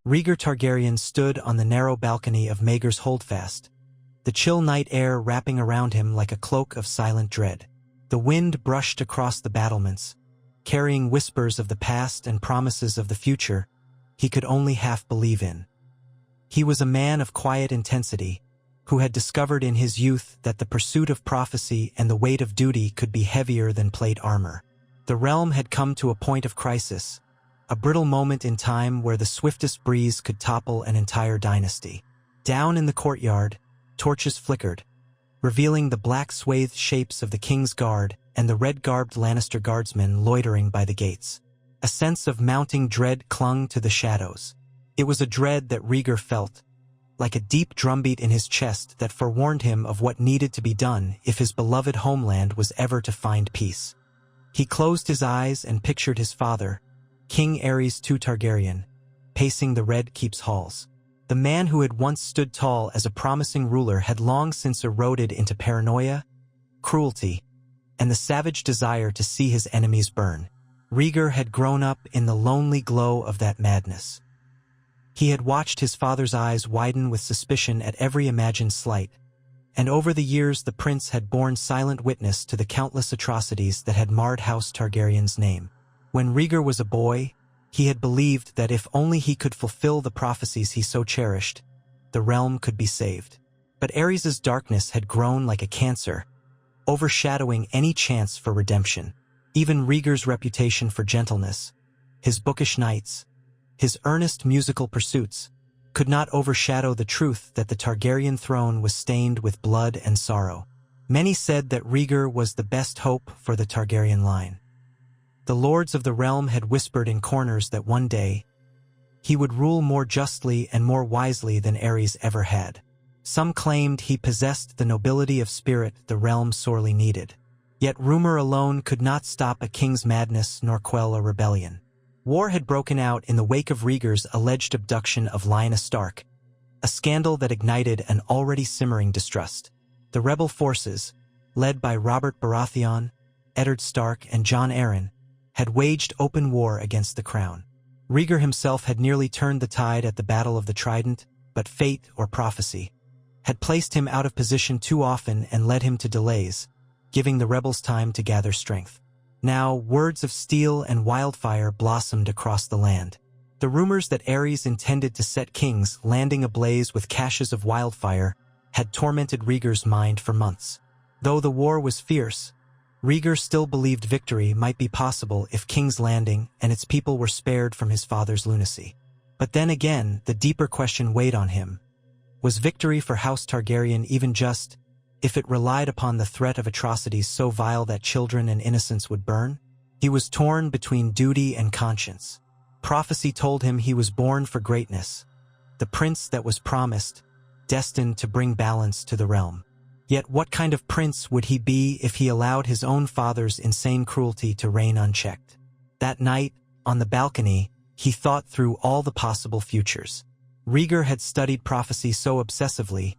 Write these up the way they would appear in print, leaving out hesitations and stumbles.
Rhaegar Targaryen stood on the narrow balcony of Maegor's Holdfast, the chill night air wrapping around him like a cloak of silent dread. The wind brushed across the battlements, carrying whispers of the past and promises of the future he could only half believe in. He was a man of quiet intensity, who had discovered in his youth that the pursuit of prophecy and the weight of duty could be heavier than plate armor. The realm had come to a point of crisis, a brittle moment in time where the swiftest breeze could topple an entire dynasty. Down in the courtyard, torches flickered, revealing the black-swathed shapes of the king's guard and the red-garbed Lannister guardsmen loitering by the gates. A sense of mounting dread clung to the shadows. It was a dread that Rhaegar felt, like a deep drumbeat in his chest that forewarned him of what needed to be done if his beloved homeland was ever to find peace. He closed his eyes and pictured his father, King Aerys II Targaryen, pacing the Red Keep's halls. The man who had once stood tall as a promising ruler had long since eroded into paranoia, cruelty, and the savage desire to see his enemies burn. Rhaegar had grown up in the lonely glow of that madness. He had watched his father's eyes widen with suspicion at every imagined slight, and over the years the prince had borne silent witness to the countless atrocities that had marred House Targaryen's name. When Rhaegar was a boy, he had believed that if only he could fulfill the prophecies he so cherished, the realm could be saved. But Aerys's darkness had grown like a cancer, overshadowing any chance for redemption. Even Rhaegar's reputation for gentleness, his bookish nights, his earnest musical pursuits, could not overshadow the truth that the Targaryen throne was stained with blood and sorrow. Many said that Rhaegar was the best hope for the Targaryen line. The lords of the realm had whispered in corners that one day he would rule more justly and more wisely than Aerys ever had. Some claimed he possessed the nobility of spirit the realm sorely needed. Yet rumor alone could not stop a king's madness nor quell a rebellion. War had broken out in the wake of Rhaegar's alleged abduction of Lyanna Stark, a scandal that ignited an already simmering distrust. The rebel forces, led by Robert Baratheon, Eddard Stark, and Jon Arryn, had waged open war against the crown. Rhaegar himself had nearly turned the tide at the Battle of the Trident, but fate or prophecy had placed him out of position too often and led him to delays, giving the rebels time to gather strength. Now, words of steel and wildfire blossomed across the land. The rumors that Aerys intended to set kings landing ablaze with caches of wildfire had tormented Rhaegar's mind for months. Though the war was fierce, Rhaegar still believed victory might be possible if King's Landing and its people were spared from his father's lunacy. But then again, the deeper question weighed on him. Was victory for House Targaryen even just, if it relied upon the threat of atrocities so vile that children and innocents would burn? He was torn between duty and conscience. Prophecy told him he was born for greatness, the prince that was promised, destined to bring balance to the realm. Yet what kind of prince would he be if he allowed his own father's insane cruelty to reign unchecked? That night, on the balcony, he thought through all the possible futures. Rhaegar had studied prophecy so obsessively,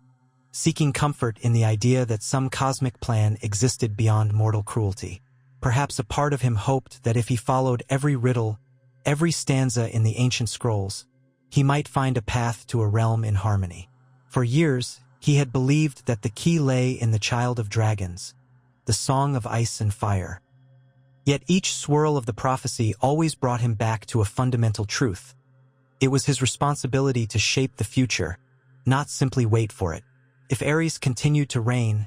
seeking comfort in the idea that some cosmic plan existed beyond mortal cruelty. Perhaps a part of him hoped that if he followed every riddle, every stanza in the ancient scrolls, he might find a path to a realm in harmony. For years, he had believed that the key lay in the Child of Dragons, the Song of Ice and Fire. Yet each swirl of the prophecy always brought him back to a fundamental truth. It was his responsibility to shape the future, not simply wait for it. If Aerys continued to reign,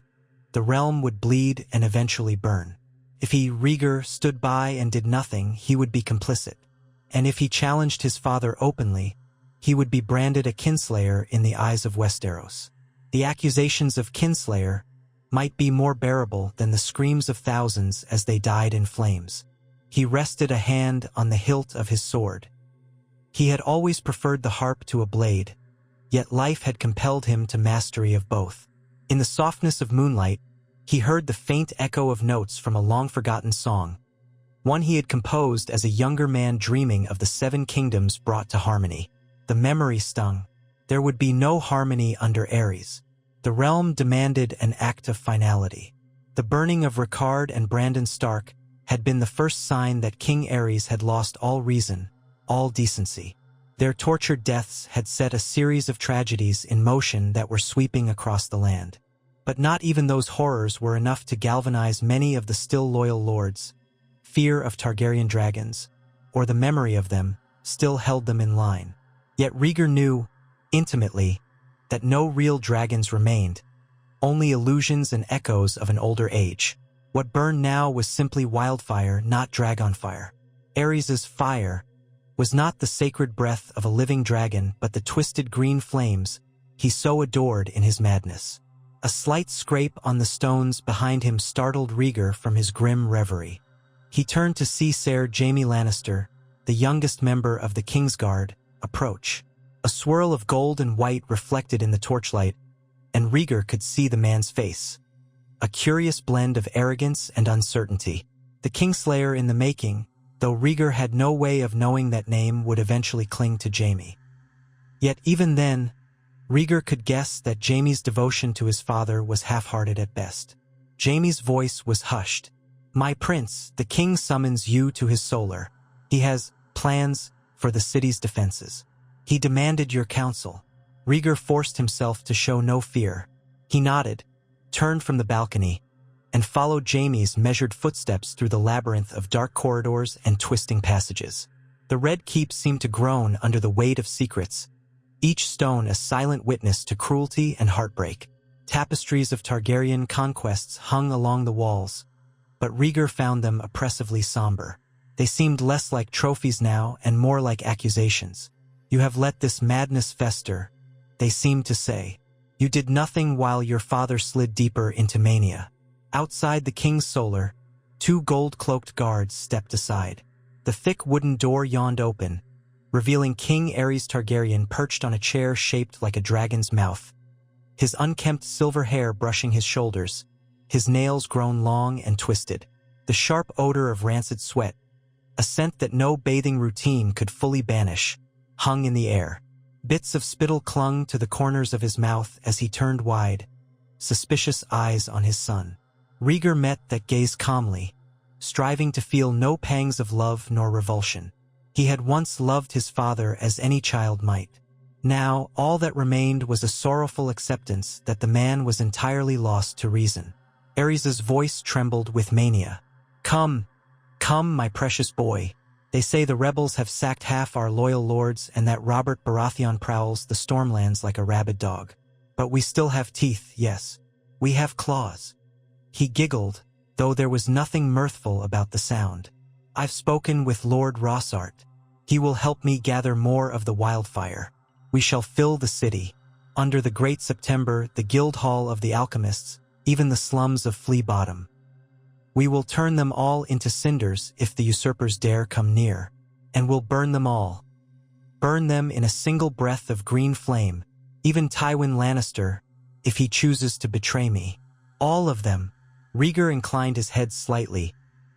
the realm would bleed and eventually burn. If he, Rhaegar, stood by and did nothing, he would be complicit. And if he challenged his father openly, he would be branded a kinslayer in the eyes of Westeros. The accusations of kinslayer might be more bearable than the screams of thousands as they died in flames. He rested a hand on the hilt of his sword. He had always preferred the harp to a blade, yet life had compelled him to mastery of both. In the softness of moonlight, he heard the faint echo of notes from a long-forgotten song, one he had composed as a younger man dreaming of the 7 kingdoms brought to harmony. The memory stung. There would be no harmony under Aerys. The realm demanded an act of finality. The burning of Rhaegar and Brandon Stark had been the first sign that King Aerys had lost all reason, all decency. Their tortured deaths had set a series of tragedies in motion that were sweeping across the land. But not even those horrors were enough to galvanize many of the still loyal lords. Fear of Targaryen dragons, or the memory of them, still held them in line. Yet Rhaegar knew, intimately, that no real dragons remained, only illusions and echoes of an older age. What burned now was simply wildfire, not dragonfire. Aerys's fire was not the sacred breath of a living dragon, but the twisted green flames he so adored in his madness. A slight scrape on the stones behind him startled Rhaegar from his grim reverie. He turned to see Ser Jaime Lannister, the youngest member of the Kingsguard, approach. A swirl of gold and white reflected in the torchlight, and Rhaegar could see the man's face. A curious blend of arrogance and uncertainty. The Kingslayer in the making, though Rhaegar had no way of knowing that name would eventually cling to Jaime. Yet even then, Rhaegar could guess that Jaime's devotion to his father was half-hearted at best. Jaime's voice was hushed. "My prince, the king summons you to his solar. He has plans for the city's defenses. He demanded your counsel." Rhaegar forced himself to show no fear. He nodded, turned from the balcony, and followed Jaime's measured footsteps through the labyrinth of dark corridors and twisting passages. The Red Keep seemed to groan under the weight of secrets, each stone a silent witness to cruelty and heartbreak. Tapestries of Targaryen conquests hung along the walls, but Rhaegar found them oppressively somber. They seemed less like trophies now and more like accusations. "You have let this madness fester," they seemed to say. "You did nothing while your father slid deeper into mania." Outside the king's solar, two gold-cloaked guards stepped aside. The thick wooden door yawned open, revealing King Aerys Targaryen perched on a chair shaped like a dragon's mouth, his unkempt silver hair brushing his shoulders, his nails grown long and twisted. The sharp odor of rancid sweat, a scent that no bathing routine could fully banish, hung in the air. Bits of spittle clung to the corners of his mouth as he turned wide, suspicious eyes on his son. Rhaegar met that gaze calmly, striving to feel no pangs of love nor revulsion. He had once loved his father as any child might. Now, all that remained was a sorrowful acceptance that the man was entirely lost to reason. Aerys's voice trembled with mania. Come, my precious boy. They say the rebels have sacked half our loyal lords and that Robert Baratheon prowls the Stormlands like a rabid dog. But we still have teeth, yes. We have claws." He giggled, though there was nothing mirthful about the sound. "I've spoken with Lord Rossart. He will help me gather more of the wildfire. We shall fill the city. Under the Great September, the Guildhall of the Alchemists, even the slums of Flea Bottom. We will turn them all into cinders if the usurpers dare come near, and we'll burn them all. Burn them in a single breath of green flame, even Tywin Lannister, if he chooses to betray me. All of them." Rhaegar inclined his head slightly,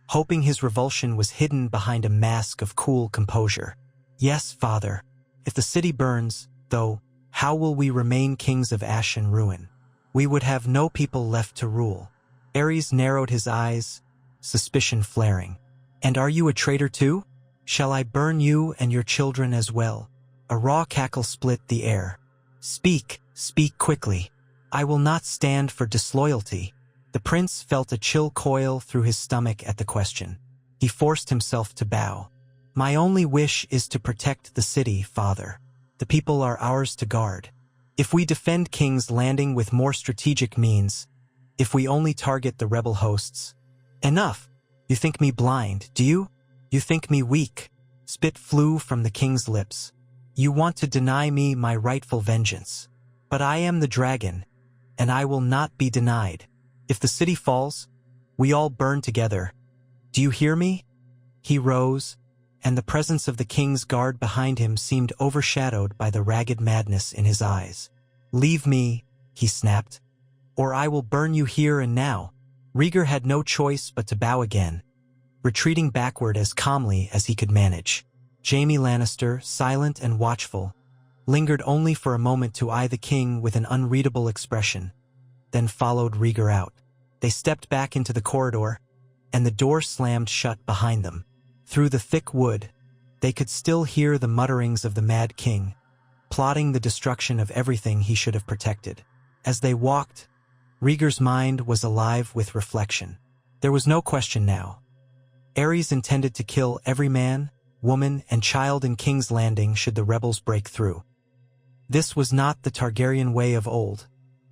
hoping his revulsion was hidden behind a mask of cool composure. "Yes, father. If the city burns, though, how will we remain kings of ash and ruin? We would have no people left to rule." Aerys narrowed his eyes, suspicion flaring. "And are you a traitor too? Shall I burn you and your children as well?" A raw cackle split the air. Speak quickly. I will not stand for disloyalty." The prince felt a chill coil through his stomach at the question. He forced himself to bow. "My only wish is to protect the city, father. The people are ours to guard. If we defend King's Landing with more strategic means, if we only target the rebel hosts..." "Enough! You think me blind, do you? You think me weak?" Spit flew from the king's lips. "You want to deny me my rightful vengeance. But I am the dragon, and I will not be denied. If the city falls, we all burn together. Do you hear me?" He rose, and the presence of the king's guard behind him seemed overshadowed by the ragged madness in his eyes. "Leave me," he snapped, "or I will burn you here and now." Rhaegar had no choice but to bow again, retreating backward as calmly as he could manage. Jaime Lannister, silent and watchful, lingered only for a moment to eye the king with an unreadable expression, then followed Rhaegar out. They stepped back into the corridor, and the door slammed shut behind them. Through the thick wood, They could still hear the mutterings of the Mad King, plotting the destruction of everything he should have protected. As they walked, Rhaegar's mind was alive with reflection. There was no question now. Aerys intended to kill every man, woman, and child in King's Landing should the rebels break through. This was not the Targaryen way of old,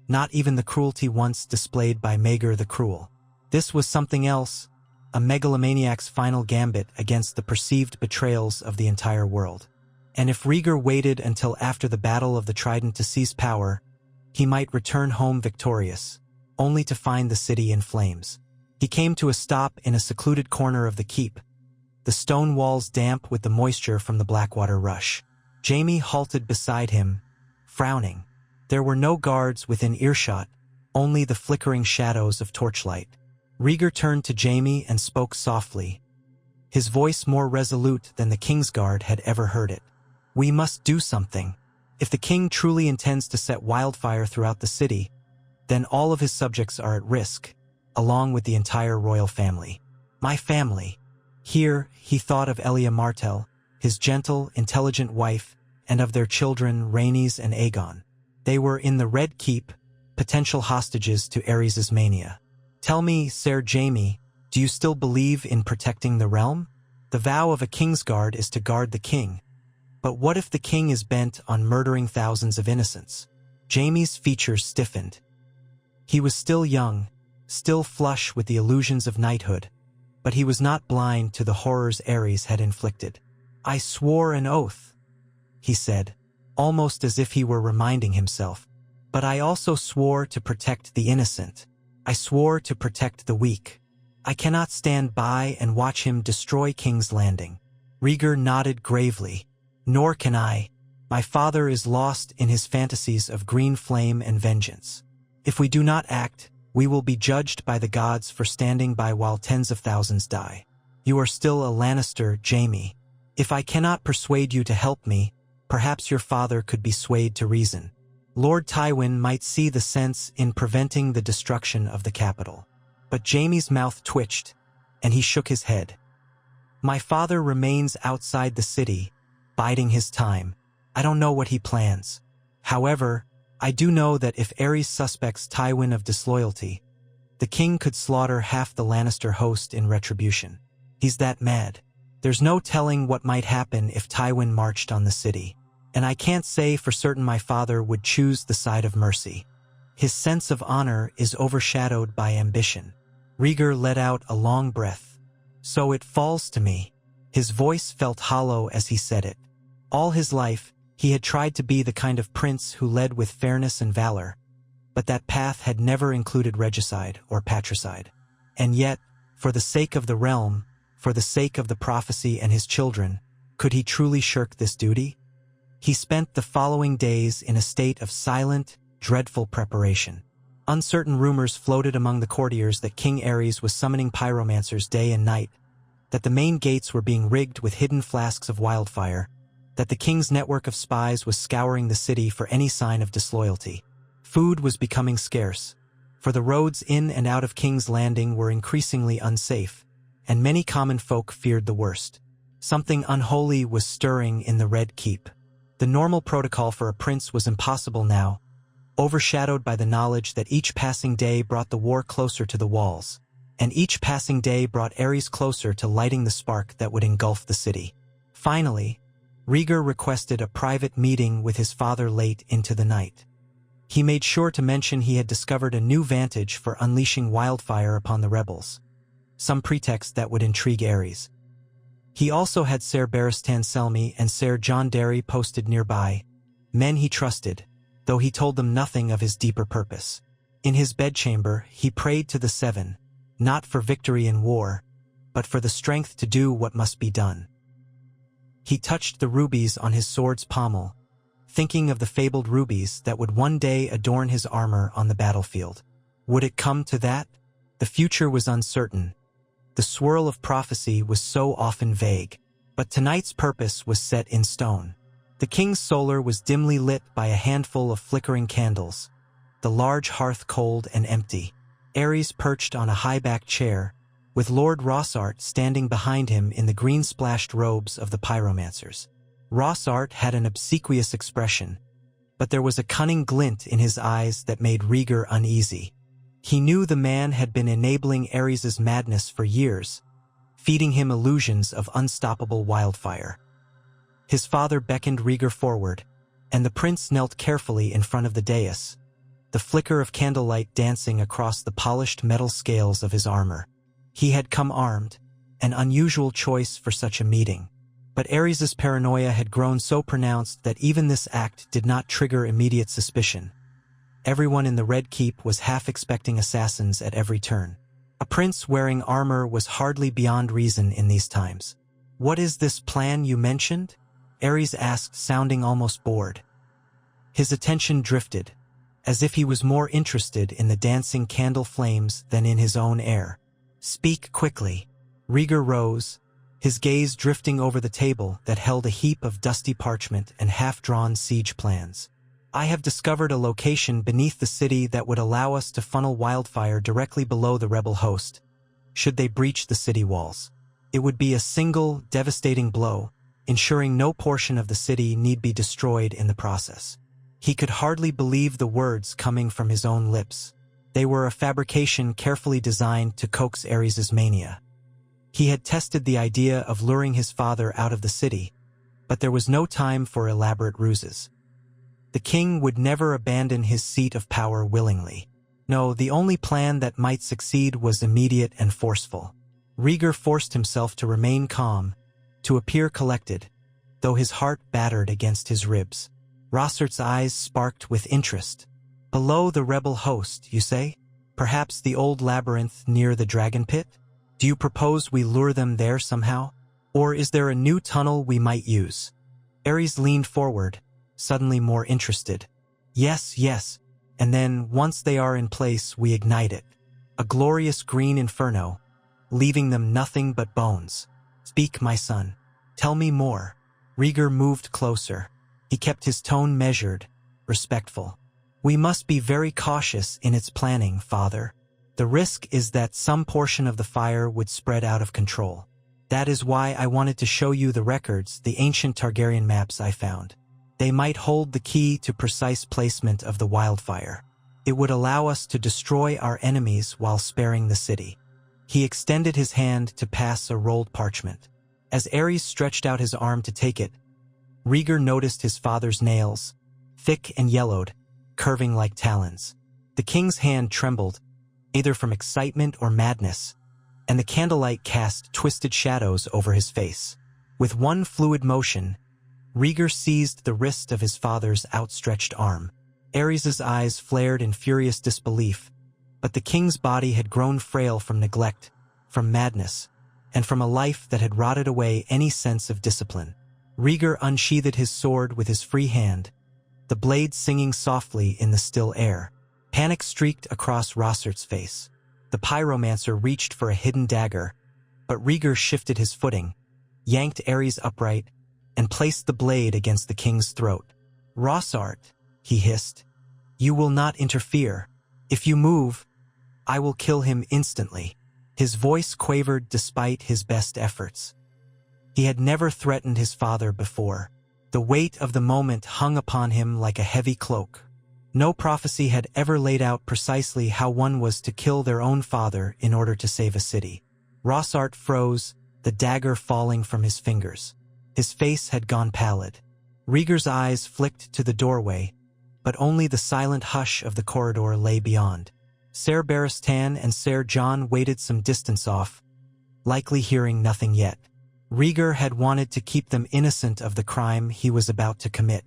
not even the cruelty once displayed by Rhaegar the Cruel. This was something else, a megalomaniac's final gambit against the perceived betrayals of the entire world. And if Rhaegar waited until after the Battle of the Trident to seize power, he might return home victorious, only to find the city in flames. He came to a stop in a secluded corner of the keep, the stone walls damp with the moisture from the Blackwater rush. Jaime halted beside him, frowning. There were no guards within earshot, only the flickering shadows of torchlight. Rhaegar turned to Jaime and spoke softly, his voice more resolute than the Kingsguard had ever heard it. "We must do something. If the king truly intends to set wildfire throughout the city, then all of his subjects are at risk, along with the entire royal family. My family." Here, he thought of Elia Martell, his gentle, intelligent wife, and of their children Rhaenys and Aegon. They were in the Red Keep, potential hostages to Aerys' mania. "Tell me, Ser Jaime, do you still believe in protecting the realm? The vow of a Kingsguard is to guard the king. But what if the king is bent on murdering thousands of innocents?" Jaime's features stiffened. He was still young, still flush with the illusions of knighthood, but he was not blind to the horrors Aerys had inflicted. "I swore an oath," he said, almost as if he were reminding himself. "But I also swore to protect the innocent. I swore to protect the weak. I cannot stand by and watch him destroy King's Landing." Rhaegar nodded gravely. "Nor can I. My father is lost in his fantasies of green flame and vengeance. If we do not act, we will be judged by the gods for standing by while tens of thousands die. You are still a Lannister, Jaime. If I cannot persuade you to help me, perhaps your father could be swayed to reason. Lord Tywin might see the sense in preventing the destruction of the capital." But Jaime's mouth twitched, and he shook his head. "My father remains outside the city, biding his time. I don't know what he plans. However, I do know that if Aerys suspects Tywin of disloyalty, the king could slaughter half the Lannister host in retribution. He's that mad. There's no telling what might happen if Tywin marched on the city. And I can't say for certain my father would choose the side of mercy. His sense of honor is overshadowed by ambition." Rhaegar let out a long breath. "So it falls to me." His voice felt hollow as he said it. All his life, he had tried to be the kind of prince who led with fairness and valor, but that path had never included regicide or patricide. And yet, for the sake of the realm, for the sake of the prophecy and his children, could he truly shirk this duty? He spent the following days in a state of silent, dreadful preparation. Uncertain rumors floated among the courtiers that King Aerys was summoning pyromancers day and night, that the main gates were being rigged with hidden flasks of wildfire, that the king's network of spies was scouring the city for any sign of disloyalty. Food was becoming scarce, for the roads in and out of King's Landing were increasingly unsafe, and many common folk feared the worst. Something unholy was stirring in the Red Keep. The normal protocol for a prince was impossible now, overshadowed by the knowledge that each passing day brought the war closer to the walls, and each passing day brought Aerys closer to lighting the spark that would engulf the city. Finally, Rhaegar requested a private meeting with his father late into the night. He made sure to mention he had discovered a new vantage for unleashing wildfire upon the rebels, some pretext that would intrigue Aerys. He also had Ser Barristan Selmy and Ser Jon Darry posted nearby, men he trusted, though he told them nothing of his deeper purpose. In his bedchamber, he prayed to the Seven, not for victory in war, but for the strength to do what must be done. He touched the rubies on his sword's pommel, thinking of the fabled rubies that would one day adorn his armor on the battlefield. Would it come to that? The future was uncertain. The swirl of prophecy was so often vague, but tonight's purpose was set in stone. The king's solar was dimly lit by a handful of flickering candles, the large hearth cold and empty. Aerys perched on a high-backed chair, with Lord Rossart standing behind him in the green-splashed robes of the pyromancers. Rossart had an obsequious expression, but there was a cunning glint in his eyes that made Rhaegar uneasy. He knew the man had been enabling Aerys's madness for years, feeding him illusions of unstoppable wildfire. His father beckoned Rhaegar forward, and the prince knelt carefully in front of the dais, the flicker of candlelight dancing across the polished metal scales of his armor. He had come armed, an unusual choice for such a meeting. But Aerys's paranoia had grown so pronounced that even this act did not trigger immediate suspicion. Everyone in the Red Keep was half expecting assassins at every turn. A prince wearing armor was hardly beyond reason in these times. "What is this plan you mentioned?" Aerys asked, sounding almost bored. His attention drifted, as if he was more interested in the dancing candle flames than in his own heir. "Speak quickly." Rhaegar rose, his gaze drifting over the table that held a heap of dusty parchment and half-drawn siege plans. "I have discovered a location beneath the city that would allow us to funnel wildfire directly below the rebel host, should they breach the city walls. It would be a single, devastating blow, ensuring no portion of the city need be destroyed in the process." He could hardly believe the words coming from his own lips. They were a fabrication carefully designed to coax Aerys's mania. He had tested the idea of luring his father out of the city, but there was no time for elaborate ruses. The king would never abandon his seat of power willingly. No, the only plan that might succeed was immediate and forceful. Rhaegar forced himself to remain calm, to appear collected, though his heart battered against his ribs. Rossart's eyes sparked with interest. "Below the rebel host, you say? Perhaps the old labyrinth near the dragon pit? Do you propose we lure them there somehow? Or is there a new tunnel we might use?" Aerys leaned forward, suddenly more interested. Yes, and then, once they are in place, we ignite it. A glorious green inferno, leaving them nothing but bones. Speak, my son. Tell me more." Rhaegar moved closer. He kept his tone measured, respectful. "We must be very cautious in its planning, father. The risk is that some portion of the fire would spread out of control. That is why I wanted to show you the records, the ancient Targaryen maps I found. They might hold the key to precise placement of the wildfire. It would allow us to destroy our enemies while sparing the city." He extended his hand to pass a rolled parchment. As Aerys stretched out his arm to take it, Rhaegar noticed his father's nails, thick and yellowed, curving like talons. The king's hand trembled, either from excitement or madness, and the candlelight cast twisted shadows over his face. With one fluid motion, Rhaegar seized the wrist of his father's outstretched arm. Aerys's eyes flared in furious disbelief, but the king's body had grown frail from neglect, from madness, and from a life that had rotted away any sense of discipline. Rhaegar unsheathed his sword with his free hand, the blade singing softly in the still air. Panic streaked across Rossart's face. The pyromancer reached for a hidden dagger, but Rhaegar shifted his footing, yanked Aerys upright, and placed the blade against the king's throat. "Rossart," he hissed, "you will not interfere. If you move, I will kill him instantly." His voice quavered despite his best efforts. He had never threatened his father before. The weight of the moment hung upon him like a heavy cloak. No prophecy had ever laid out precisely how one was to kill their own father in order to save a city. Rossart froze, the dagger falling from his fingers. His face had gone pallid. Rhaegar's eyes flicked to the doorway, but only the silent hush of the corridor lay beyond. Ser Barristan and Ser Jon waited some distance off, likely hearing nothing yet. Rhaegar had wanted to keep them innocent of the crime he was about to commit.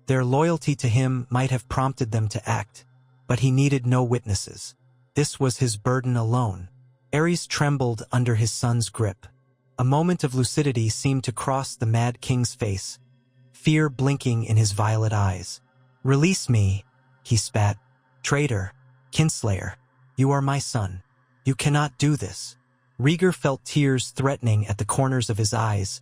Their loyalty to him might have prompted them to act, but he needed no witnesses. This was his burden alone. Aerys trembled under his son's grip. A moment of lucidity seemed to cross the Mad King's face, fear blinking in his violet eyes. "Release me," he spat. "Traitor, kinslayer, you are my son. You cannot do this." Rhaegar felt tears threatening at the corners of his eyes,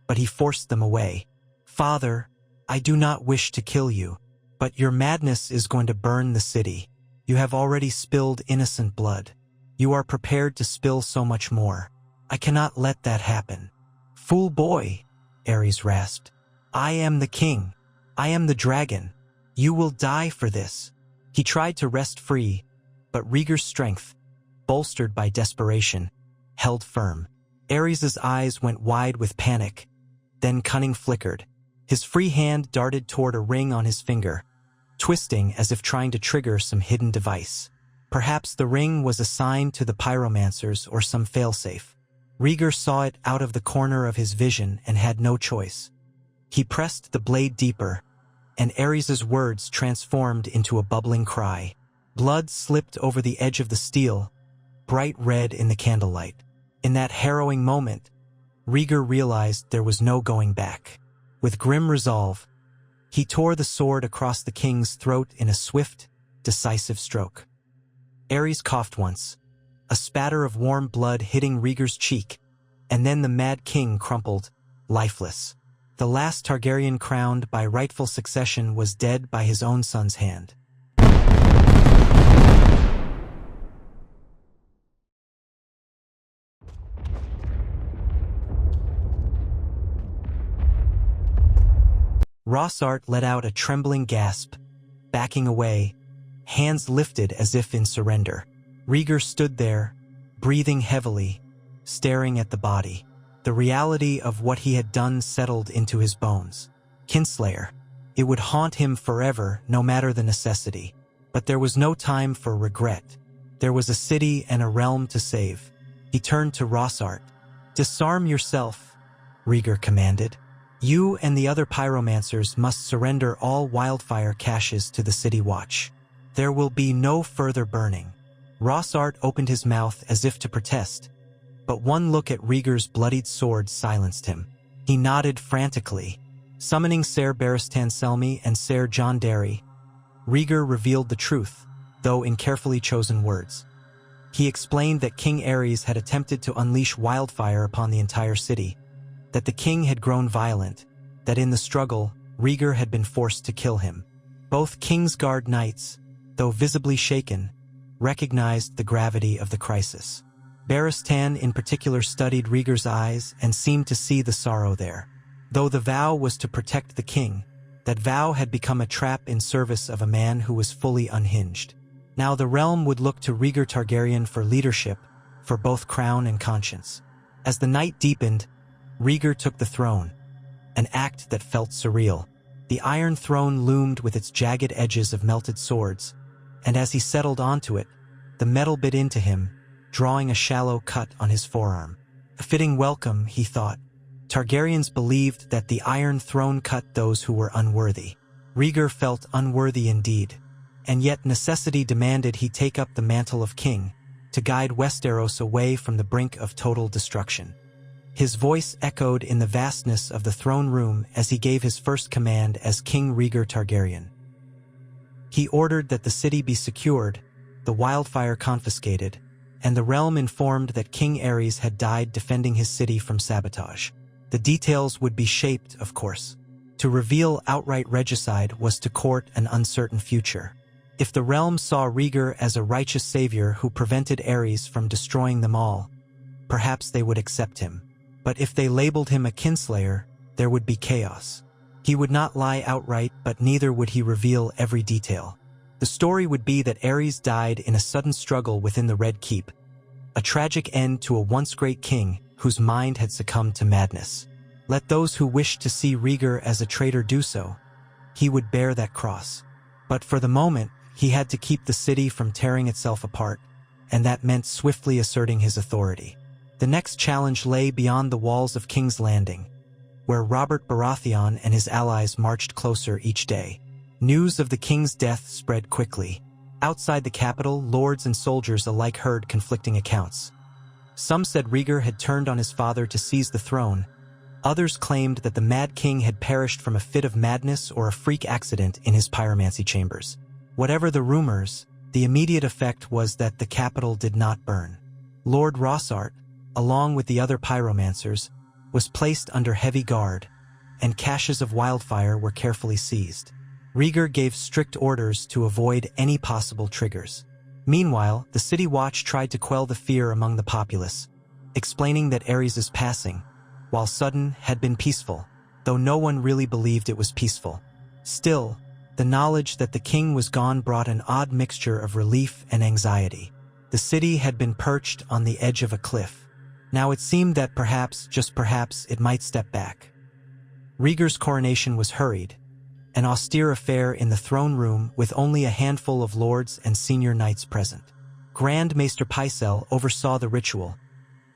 but he forced them away. "Father, I do not wish to kill you, but your madness is going to burn the city. You have already spilled innocent blood. You are prepared to spill so much more. I cannot let that happen. Fool boy, Aerys rasped. I am the king. I am the dragon. You will die for this. He tried to wrest free, but Rhaegar's strength, bolstered by desperation, held firm. Aerys's eyes went wide with panic. Then cunning flickered. His free hand darted toward a ring on his finger, twisting as if trying to trigger some hidden device. Perhaps the ring was a sign to the pyromancers or some failsafe. Rhaegar saw it out of the corner of his vision and had no choice. He pressed the blade deeper, and Aerys's words transformed into a bubbling cry. Blood slipped over the edge of the steel, bright red in the candlelight. In that harrowing moment, Rhaegar realized there was no going back. With grim resolve, he tore the sword across the king's throat in a swift, decisive stroke. Aerys coughed once, a spatter of warm blood hitting Rhaegar's cheek, and then the mad king crumpled, lifeless. The last Targaryen crowned by rightful succession was dead by his own son's hand. Rhaegar let out a trembling gasp, backing away, hands lifted as if in surrender. Rhaegar stood there, breathing heavily, staring at the body. The reality of what he had done settled into his bones. Kinslayer. It would haunt him forever, no matter the necessity. But there was no time for regret. There was a city and a realm to save. He turned to Rhaegar. Disarm yourself, Rhaegar commanded. You and the other pyromancers must surrender all wildfire caches to the city watch. There will be no further burning. Rhaegar opened his mouth as if to protest, but one look at Rhaegar's bloodied sword silenced him. He nodded frantically. Summoning Ser Barristan Selmy and Ser Jon Darry, Rhaegar revealed the truth, though in carefully chosen words. He explained that King Aerys had attempted to unleash wildfire upon the entire city, that the king had grown violent, that in the struggle, Rhaegar had been forced to kill him. Both Kingsguard knights, though visibly shaken, recognized the gravity of the crisis. Barristan in particular studied Rhaegar's eyes and seemed to see the sorrow there. Though the vow was to protect the king, that vow had become a trap in service of a man who was fully unhinged. Now the realm would look to Rhaegar Targaryen for leadership, for both crown and conscience. As the night deepened, Rhaegar took the throne, an act that felt surreal. The Iron Throne loomed with its jagged edges of melted swords, and as he settled onto it, the metal bit into him, drawing a shallow cut on his forearm. A fitting welcome, he thought. Targaryens believed that the Iron Throne cut those who were unworthy. Rhaegar felt unworthy indeed, and yet necessity demanded he take up the mantle of king, to guide Westeros away from the brink of total destruction. His voice echoed in the vastness of the throne room as he gave his first command as King Rhaegar Targaryen. He ordered that the city be secured, the wildfire confiscated, and the realm informed that King Aerys had died defending his city from sabotage. The details would be shaped, of course. To reveal outright regicide was to court an uncertain future. If the realm saw Rhaegar as a righteous savior who prevented Aerys from destroying them all, perhaps they would accept him. But if they labeled him a kinslayer, there would be chaos. He would not lie outright, but neither would he reveal every detail. The story would be that Aerys died in a sudden struggle within the Red Keep, a tragic end to a once great king whose mind had succumbed to madness. Let those who wished to see Rhaegar as a traitor do so. He would bear that cross. But for the moment, he had to keep the city from tearing itself apart, and that meant swiftly asserting his authority. The next challenge lay beyond the walls of King's Landing, where Robert Baratheon and his allies marched closer each day. News of the king's death spread quickly. Outside the capital, lords and soldiers alike heard conflicting accounts. Some said Rhaegar had turned on his father to seize the throne. Others claimed that the Mad King had perished from a fit of madness or a freak accident in his pyromancy chambers. Whatever the rumors, the immediate effect was that the capital did not burn. Lord Rhaegar, along with the other pyromancers, was placed under heavy guard, and caches of wildfire were carefully seized. Rhaegar gave strict orders to avoid any possible triggers. Meanwhile, the city watch tried to quell the fear among the populace, explaining that Ares' passing, while sudden, had been peaceful, though no one really believed it was peaceful. Still, the knowledge that the king was gone brought an odd mixture of relief and anxiety. The city had been perched on the edge of a cliff. Now it seemed that perhaps, just perhaps, it might step back. Rhaegar's coronation was hurried, an austere affair in the throne room with only a handful of lords and senior knights present. Grand Maester Pycelle oversaw the ritual,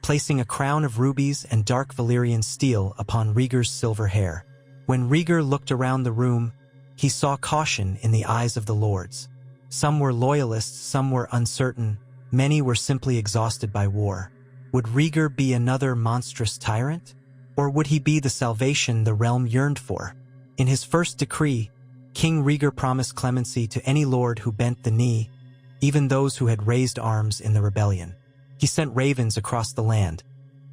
placing a crown of rubies and dark Valyrian steel upon Rhaegar's silver hair. When Rhaegar looked around the room, he saw caution in the eyes of the lords. Some were loyalists, some were uncertain, many were simply exhausted by war. Would Rhaegar be another monstrous tyrant? Or would he be the salvation the realm yearned for? In his first decree, King Rhaegar promised clemency to any lord who bent the knee, even those who had raised arms in the rebellion. He sent ravens across the land,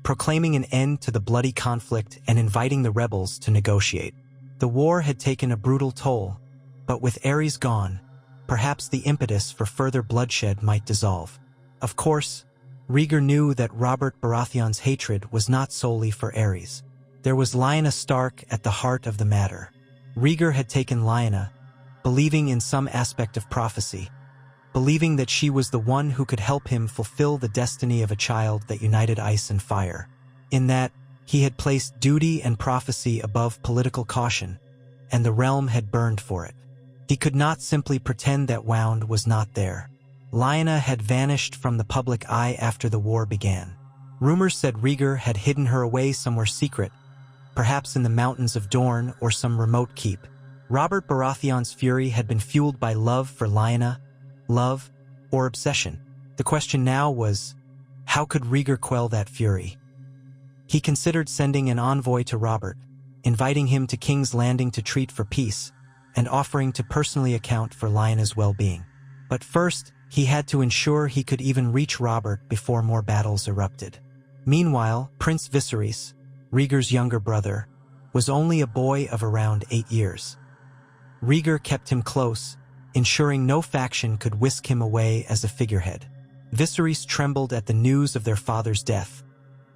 proclaiming an end to the bloody conflict and inviting the rebels to negotiate. The war had taken a brutal toll, but with Ares gone, perhaps the impetus for further bloodshed might dissolve. Of course, Rhaegar knew that Robert Baratheon's hatred was not solely for Ares. There was Lyanna Stark at the heart of the matter. Rhaegar had taken Lyanna, believing in some aspect of prophecy, believing that she was the one who could help him fulfill the destiny of a child that united ice and fire. In that, he had placed duty and prophecy above political caution, and the realm had burned for it. He could not simply pretend that Wound was not there. Lyanna had vanished from the public eye after the war began. Rumors said Rhaegar had hidden her away somewhere secret, perhaps in the mountains of Dorne or some remote keep. Robert Baratheon's fury had been fueled by love for Lyanna, love, or obsession. The question now was, how could Rhaegar quell that fury? He considered sending an envoy to Robert, inviting him to King's Landing to treat for peace, and offering to personally account for Lyanna's well-being. But first, he had to ensure he could even reach Robert before more battles erupted. Meanwhile, Prince Viserys, Rhaegar's younger brother, was only a boy of around 8 years. Rhaegar kept him close, ensuring no faction could whisk him away as a figurehead. Viserys trembled at the news of their father's death,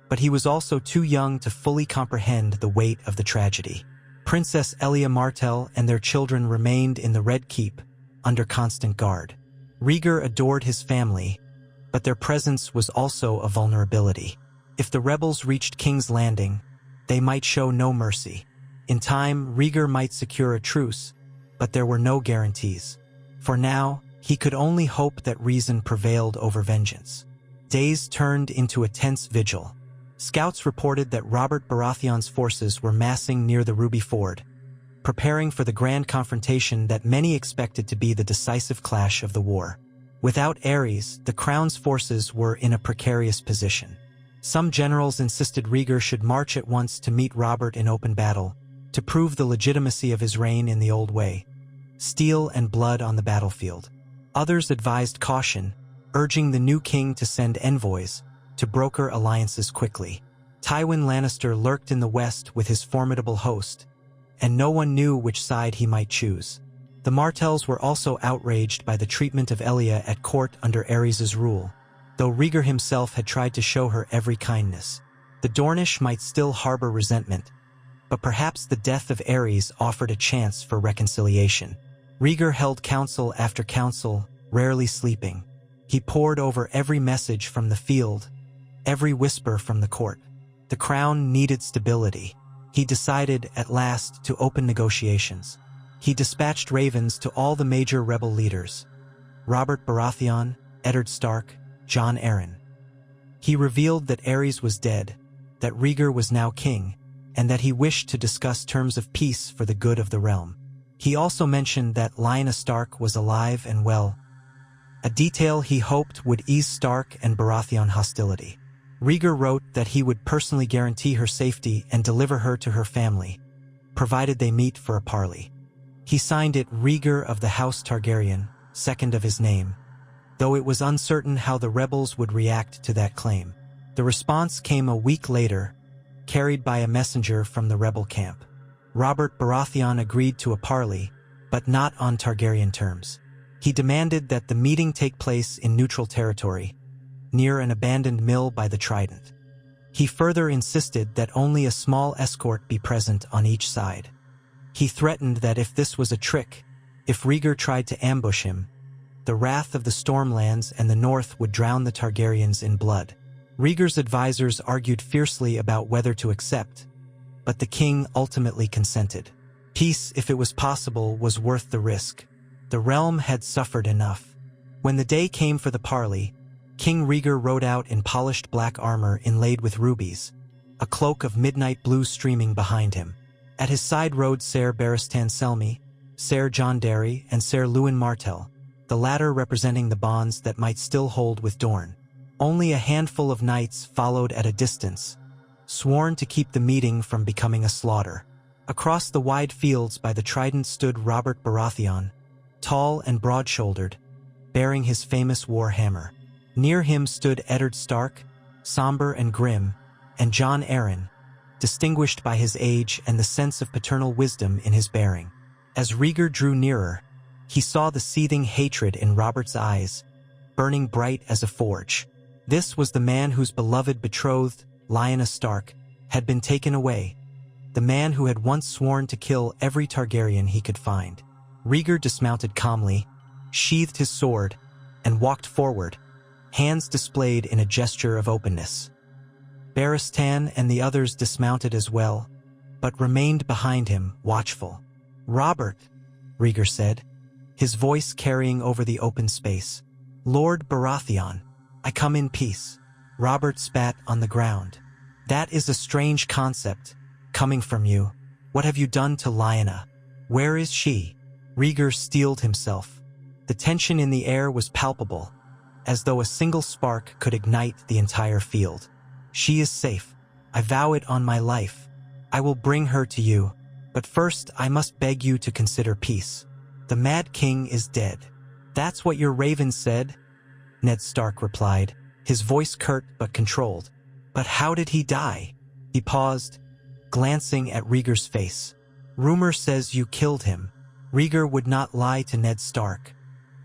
but he was also too young to fully comprehend the weight of the tragedy. Princess Elia Martell and their children remained in the Red Keep, under constant guard. Rhaegar adored his family, but their presence was also a vulnerability. If the rebels reached King's Landing, they might show no mercy. In time, Rhaegar might secure a truce, but there were no guarantees. For now, he could only hope that reason prevailed over vengeance. Days turned into a tense vigil. Scouts reported that Robert Baratheon's forces were massing near the Ruby Ford, preparing for the grand confrontation that many expected to be the decisive clash of the war. Without Ares, the Crown's forces were in a precarious position. Some generals insisted Rhaegar should march at once to meet Robert in open battle, to prove the legitimacy of his reign in the old way, steel and blood on the battlefield. Others advised caution, urging the new king to send envoys, to broker alliances quickly. Tywin Lannister lurked in the west with his formidable host, and no one knew which side he might choose. The Martells were also outraged by the treatment of Elia at court under Ares's rule, though Rhaegar himself had tried to show her every kindness. The Dornish might still harbor resentment, but perhaps the death of Ares offered a chance for reconciliation. Rhaegar held council after council, rarely sleeping. He pored over every message from the field, every whisper from the court. The crown needed stability. He decided, at last, to open negotiations. He dispatched ravens to all the major rebel leaders: Robert Baratheon, Eddard Stark, Jon Arryn. He revealed that Ares was dead, that Rhaegar was now king, and that he wished to discuss terms of peace for the good of the realm. He also mentioned that Lyanna Stark was alive and well, a detail he hoped would ease Stark and Baratheon hostility. Rhaegar wrote that he would personally guarantee her safety and deliver her to her family, provided they meet for a parley. He signed it Rhaegar of the House Targaryen, second of his name, though it was uncertain how the rebels would react to that claim. The response came a week later, carried by a messenger from the rebel camp. Robert Baratheon agreed to a parley, but not on Targaryen terms. He demanded that the meeting take place in neutral territory, near an abandoned mill by the Trident. He further insisted that only a small escort be present on each side. He threatened that if this was a trick, if Rhaegar tried to ambush him, the wrath of the Stormlands and the North would drown the Targaryens in blood. Rhaegar's advisors argued fiercely about whether to accept, but the king ultimately consented. Peace, if it was possible, was worth the risk. The realm had suffered enough. When the day came for the parley, King Rhaegar rode out in polished black armor inlaid with rubies, a cloak of midnight blue streaming behind him. At his side rode Ser Barristan Selmy, Ser Jon Darry, and Ser Luwin Martell, the latter representing the bonds that might still hold with Dorne. Only a handful of knights followed at a distance, sworn to keep the meeting from becoming a slaughter. Across the wide fields by the Trident stood Robert Baratheon, tall and broad-shouldered, bearing his famous war hammer. Near him stood Eddard Stark, somber and grim, and Jon Arryn, distinguished by his age and the sense of paternal wisdom in his bearing. As Rhaegar drew nearer, he saw the seething hatred in Robert's eyes, burning bright as a forge. This was the man whose beloved betrothed, Lyanna Stark, had been taken away, the man who had once sworn to kill every Targaryen he could find. Rhaegar dismounted calmly, sheathed his sword, and walked forward, hands displayed in a gesture of openness. Barristan and the others dismounted as well, but remained behind him, watchful. "Robert," Rhaegar said, his voice carrying over the open space. "Lord Baratheon, I come in peace." Robert spat on the ground. "That is a strange concept, coming from you. What have you done to Lyanna? Where is she?" Rhaegar steeled himself. The tension in the air was palpable, as though a single spark could ignite the entire field. "She is safe. I vow it on my life. I will bring her to you, but first I must beg you to consider peace. The Mad King is dead." "That's what your raven said," Ned Stark replied, his voice curt but controlled. "But how did he die?" He paused, glancing at Rhaegar's face. "Rumor says you killed him." Rhaegar would not lie to Ned Stark.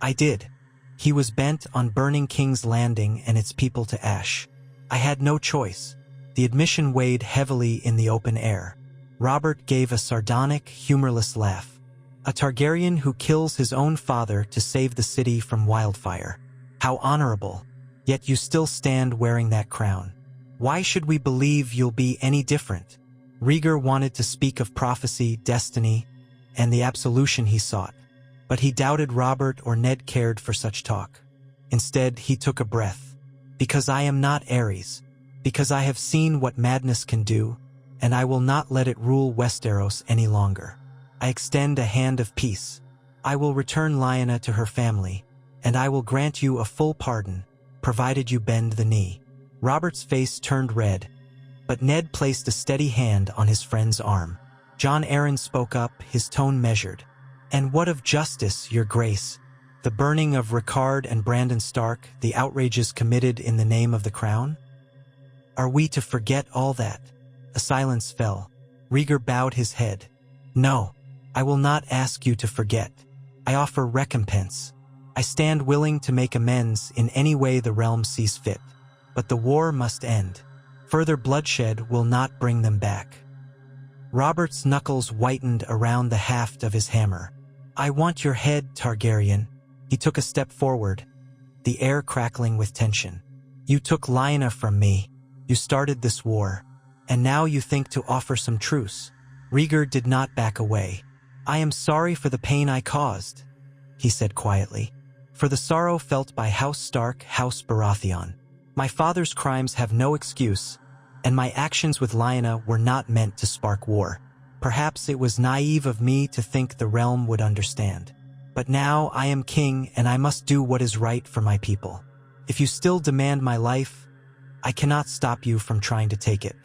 "I did." He was bent on burning King's Landing and its people to ash. "I had no choice." The admission weighed heavily in the open air. Robert gave a sardonic, humorless laugh. "A Targaryen who kills his own father to save the city from wildfire. How honorable. Yet you still stand wearing that crown. Why should we believe you'll be any different?" Rhaegar wanted to speak of prophecy, destiny, and the absolution he sought, but he doubted Robert or Ned cared for such talk. Instead, he took a breath. "Because I am not Ares. Because I have seen what madness can do, and I will not let it rule Westeros any longer. I extend a hand of peace. I will return Lyanna to her family, and I will grant you a full pardon, provided you bend the knee." Robert's face turned red, but Ned placed a steady hand on his friend's arm. Jon Arryn spoke up, his tone measured. "And what of justice, your grace? The burning of Rhaegar and Brandon Stark, the outrages committed in the name of the crown? Are we to forget all that?" A silence fell. Rhaegar bowed his head. "No, I will not ask you to forget. I offer recompense. I stand willing to make amends in any way the realm sees fit. But the war must end. Further bloodshed will not bring them back." Robert's knuckles whitened around the haft of his hammer. "I want your head, Targaryen." He took a step forward, the air crackling with tension. "You took Lyanna from me. You started this war. And now you think to offer some truce." Rhaegar did not back away. "I am sorry for the pain I caused," he said quietly. "For the sorrow felt by House Stark, House Baratheon. My father's crimes have no excuse, and my actions with Lyanna were not meant to spark war. Perhaps it was naive of me to think the realm would understand. But now I am king and I must do what is right for my people. If you still demand my life, I cannot stop you from trying to take it.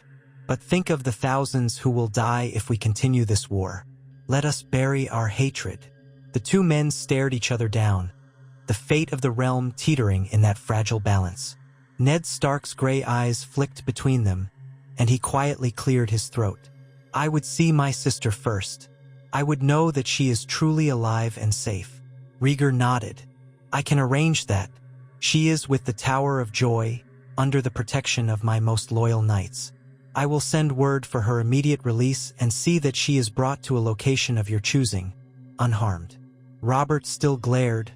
But think of the thousands who will die if we continue this war. Let us bury our hatred." The two men stared each other down, the fate of the realm teetering in that fragile balance. Ned Stark's gray eyes flicked between them, and he quietly cleared his throat. "I would see my sister first. I would know that she is truly alive and safe. Rhaegar nodded. I can arrange that. She is with the Tower of Joy, under the protection of my most loyal knights. I will send word for her immediate release and see that she is brought to a location of your choosing, unharmed. Robert still glared,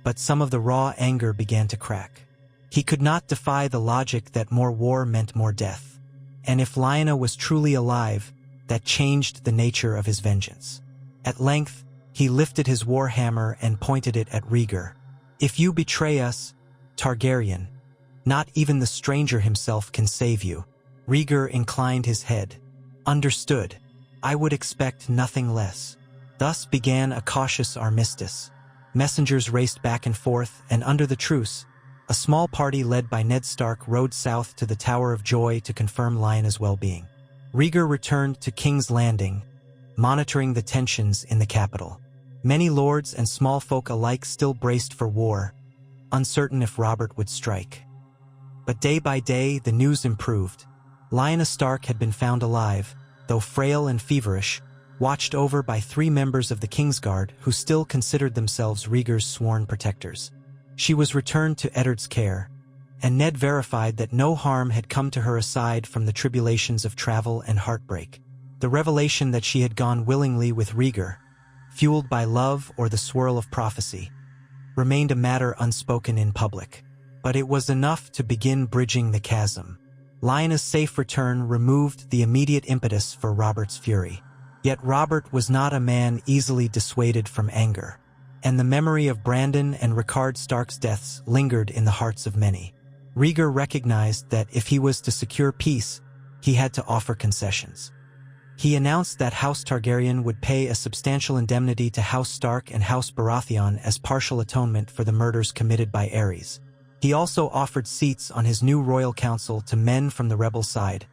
but some of the raw anger began to crack. He could not defy the logic that more war meant more death. And if Lyanna was truly alive, that changed the nature of his vengeance. At length, he lifted his warhammer and pointed it at Rhaegar. If you betray us, Targaryen, not even the stranger himself can save you. Rhaegar inclined his head. Understood. I would expect nothing less. Thus began a cautious armistice. Messengers raced back and forth, and under the truce, a small party led by Ned Stark rode south to the Tower of Joy to confirm Lyanna's well-being. Rhaegar returned to King's Landing, monitoring the tensions in the capital. Many lords and small folk alike still braced for war, uncertain if Robert would strike. But day by day, the news improved. Lyanna Stark had been found alive, though frail and feverish, watched over by 3 members of the Kingsguard who still considered themselves Rhaegar's sworn protectors. She was returned to Eddard's care, and Ned verified that no harm had come to her aside from the tribulations of travel and heartbreak. The revelation that she had gone willingly with Rhaegar, fueled by love or the swirl of prophecy, remained a matter unspoken in public. But it was enough to begin bridging the chasm. Lyanna's safe return removed the immediate impetus for Robert's fury. Yet Robert was not a man easily dissuaded from anger, and the memory of Brandon and Rickard Stark's deaths lingered in the hearts of many. Rhaegar recognized that if he was to secure peace, he had to offer concessions. He announced that House Targaryen would pay a substantial indemnity to House Stark and House Baratheon as partial atonement for the murders committed by Aerys. He also offered seats on his new royal council to men from the rebel side,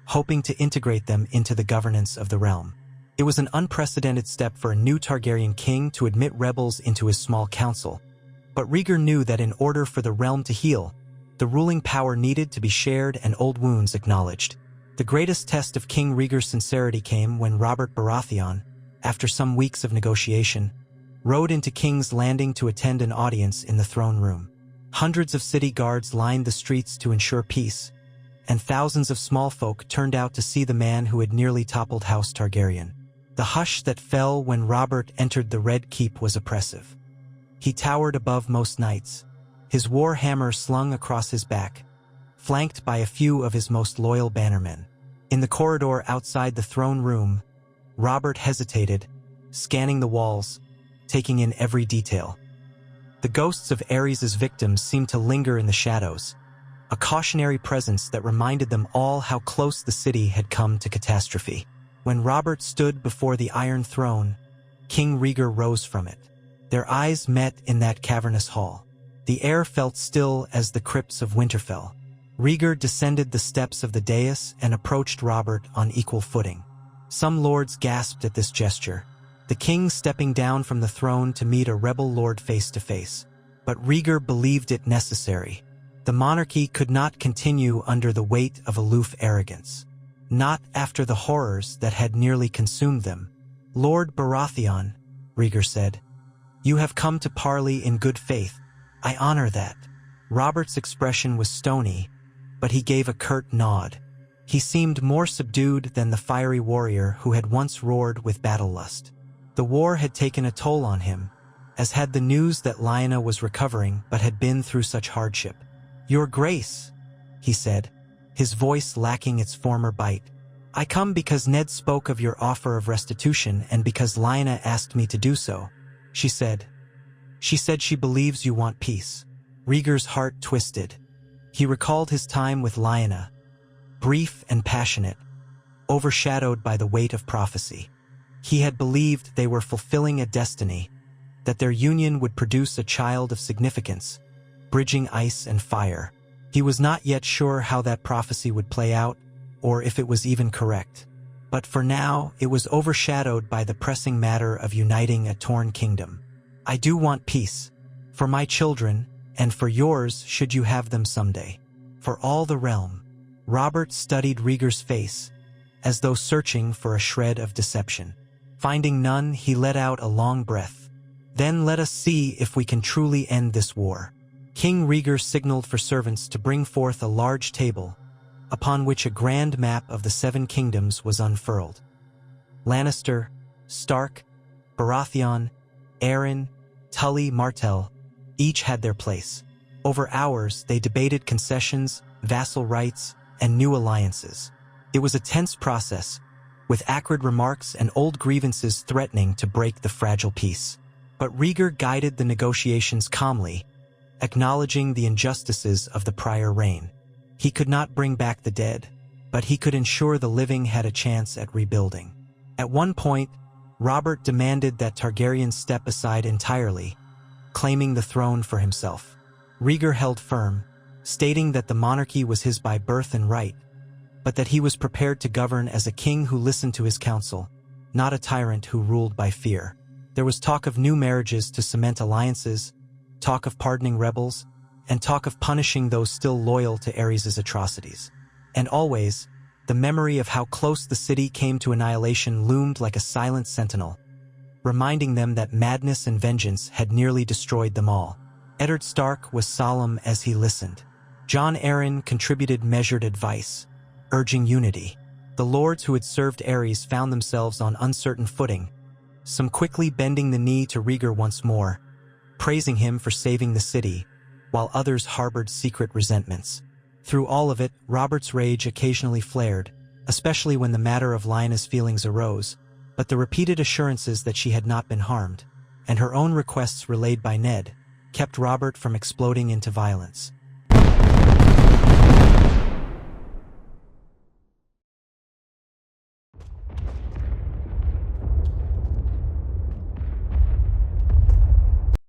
hoping to integrate them into the governance of the realm. It was an unprecedented step for a new Targaryen king to admit rebels into his small council, but Rhaegar knew that in order for the realm to heal, the ruling power needed to be shared and old wounds acknowledged. The greatest test of King Rhaegar's sincerity came when Robert Baratheon, after some weeks of negotiation, rode into King's Landing to attend an audience in the throne room. Hundreds of city guards lined the streets to ensure peace, and thousands of small folk turned out to see the man who had nearly toppled House Targaryen. The hush that fell when Robert entered the Red Keep was oppressive. He towered above most knights, his war hammer slung across his back, flanked by a few of his most loyal bannermen. In the corridor outside the throne room, Robert hesitated, scanning the walls, taking in every detail. The ghosts of Aerys' victims seemed to linger in the shadows, a cautionary presence that reminded them all how close the city had come to catastrophe. When Robert stood before the Iron Throne, King Rhaegar rose from it. Their eyes met in that cavernous hall. The air felt still as the crypts of Winterfell. Rhaegar descended the steps of the dais and approached Robert on equal footing. Some lords gasped at this gesture, the king stepping down from the throne to meet a rebel lord face to face. But Rhaegar believed it necessary. The monarchy could not continue under the weight of aloof arrogance. Not after the horrors that had nearly consumed them. Lord Baratheon, Rhaegar said, you have come to Parley in good faith. I honor that. Robert's expression was stony, but he gave a curt nod. He seemed more subdued than the fiery warrior who had once roared with battle lust. The war had taken a toll on him, as had the news that Lyanna was recovering but had been through such hardship. Your Grace, he said, his voice lacking its former bite. I come because Ned spoke of your offer of restitution and because Lyanna asked me to do so, she said. She said she believes you want peace. Rhaegar's heart twisted. He recalled his time with Lyanna, brief and passionate, overshadowed by the weight of prophecy. He had believed they were fulfilling a destiny, that their union would produce a child of significance, bridging ice and fire. He was not yet sure how that prophecy would play out, or if it was even correct. But for now, it was overshadowed by the pressing matter of uniting a torn kingdom. I do want peace, for my children, and for yours should you have them someday. For all the realm. Robert studied Rhaegar's face, as though searching for a shred of deception. Finding none, he let out a long breath. Then let us see if we can truly end this war." King Rhaegar signaled for servants to bring forth a large table, upon which a grand map of the 7 kingdoms was unfurled. Lannister, Stark, Baratheon, Arryn, Tully, Martell, each had their place. Over hours, they debated concessions, vassal rights, and new alliances. It was a tense process, with acrid remarks and old grievances threatening to break the fragile peace. But Rhaegar guided the negotiations calmly, acknowledging the injustices of the prior reign. He could not bring back the dead, but he could ensure the living had a chance at rebuilding. At one point, Robert demanded that Targaryens step aside entirely, claiming the throne for himself. Rhaegar held firm, stating that the monarchy was his by birth and right, but that he was prepared to govern as a king who listened to his counsel, not a tyrant who ruled by fear. There was talk of new marriages to cement alliances, talk of pardoning rebels, and talk of punishing those still loyal to Aerys' atrocities. And always, the memory of how close the city came to annihilation loomed like a silent sentinel, reminding them that madness and vengeance had nearly destroyed them all. Eddard Stark was solemn as he listened. Jon Arryn contributed measured advice, urging unity. The lords who had served Aerys found themselves on uncertain footing, some quickly bending the knee to Rhaegar once more, praising him for saving the city, while others harbored secret resentments. Through all of it, Robert's rage occasionally flared, especially when the matter of Lyanna's feelings arose, but the repeated assurances that she had not been harmed, and her own requests relayed by Ned, kept Robert from exploding into violence.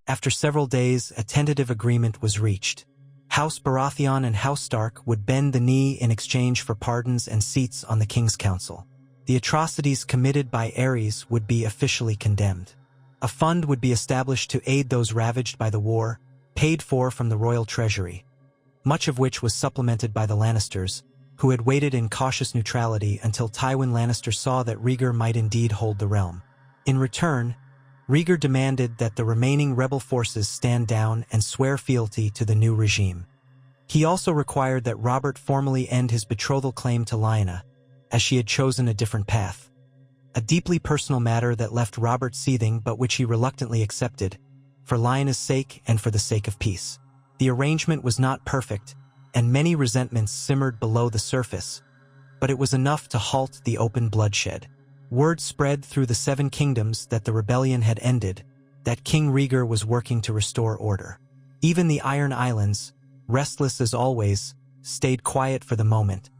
After several days, a tentative agreement was reached. House Baratheon and House Stark would bend the knee in exchange for pardons and seats on the King's Council. The atrocities committed by Aerys would be officially condemned. A fund would be established to aid those ravaged by the war, paid for from the royal treasury, much of which was supplemented by the Lannisters, who had waited in cautious neutrality until Tywin Lannister saw that Rhaegar might indeed hold the realm. In return, Rhaegar demanded that the remaining rebel forces stand down and swear fealty to the new regime. He also required that Robert formally end his betrothal claim to Lyanna, as she had chosen a different path. A deeply personal matter that left Robert seething but which he reluctantly accepted, for Lyanna's sake and for the sake of peace. The arrangement was not perfect, and many resentments simmered below the surface, but it was enough to halt the open bloodshed. Word spread through the 7 kingdoms that the rebellion had ended, that King Rhaegar was working to restore order. Even the Iron Islands, restless as always, stayed quiet for the moment,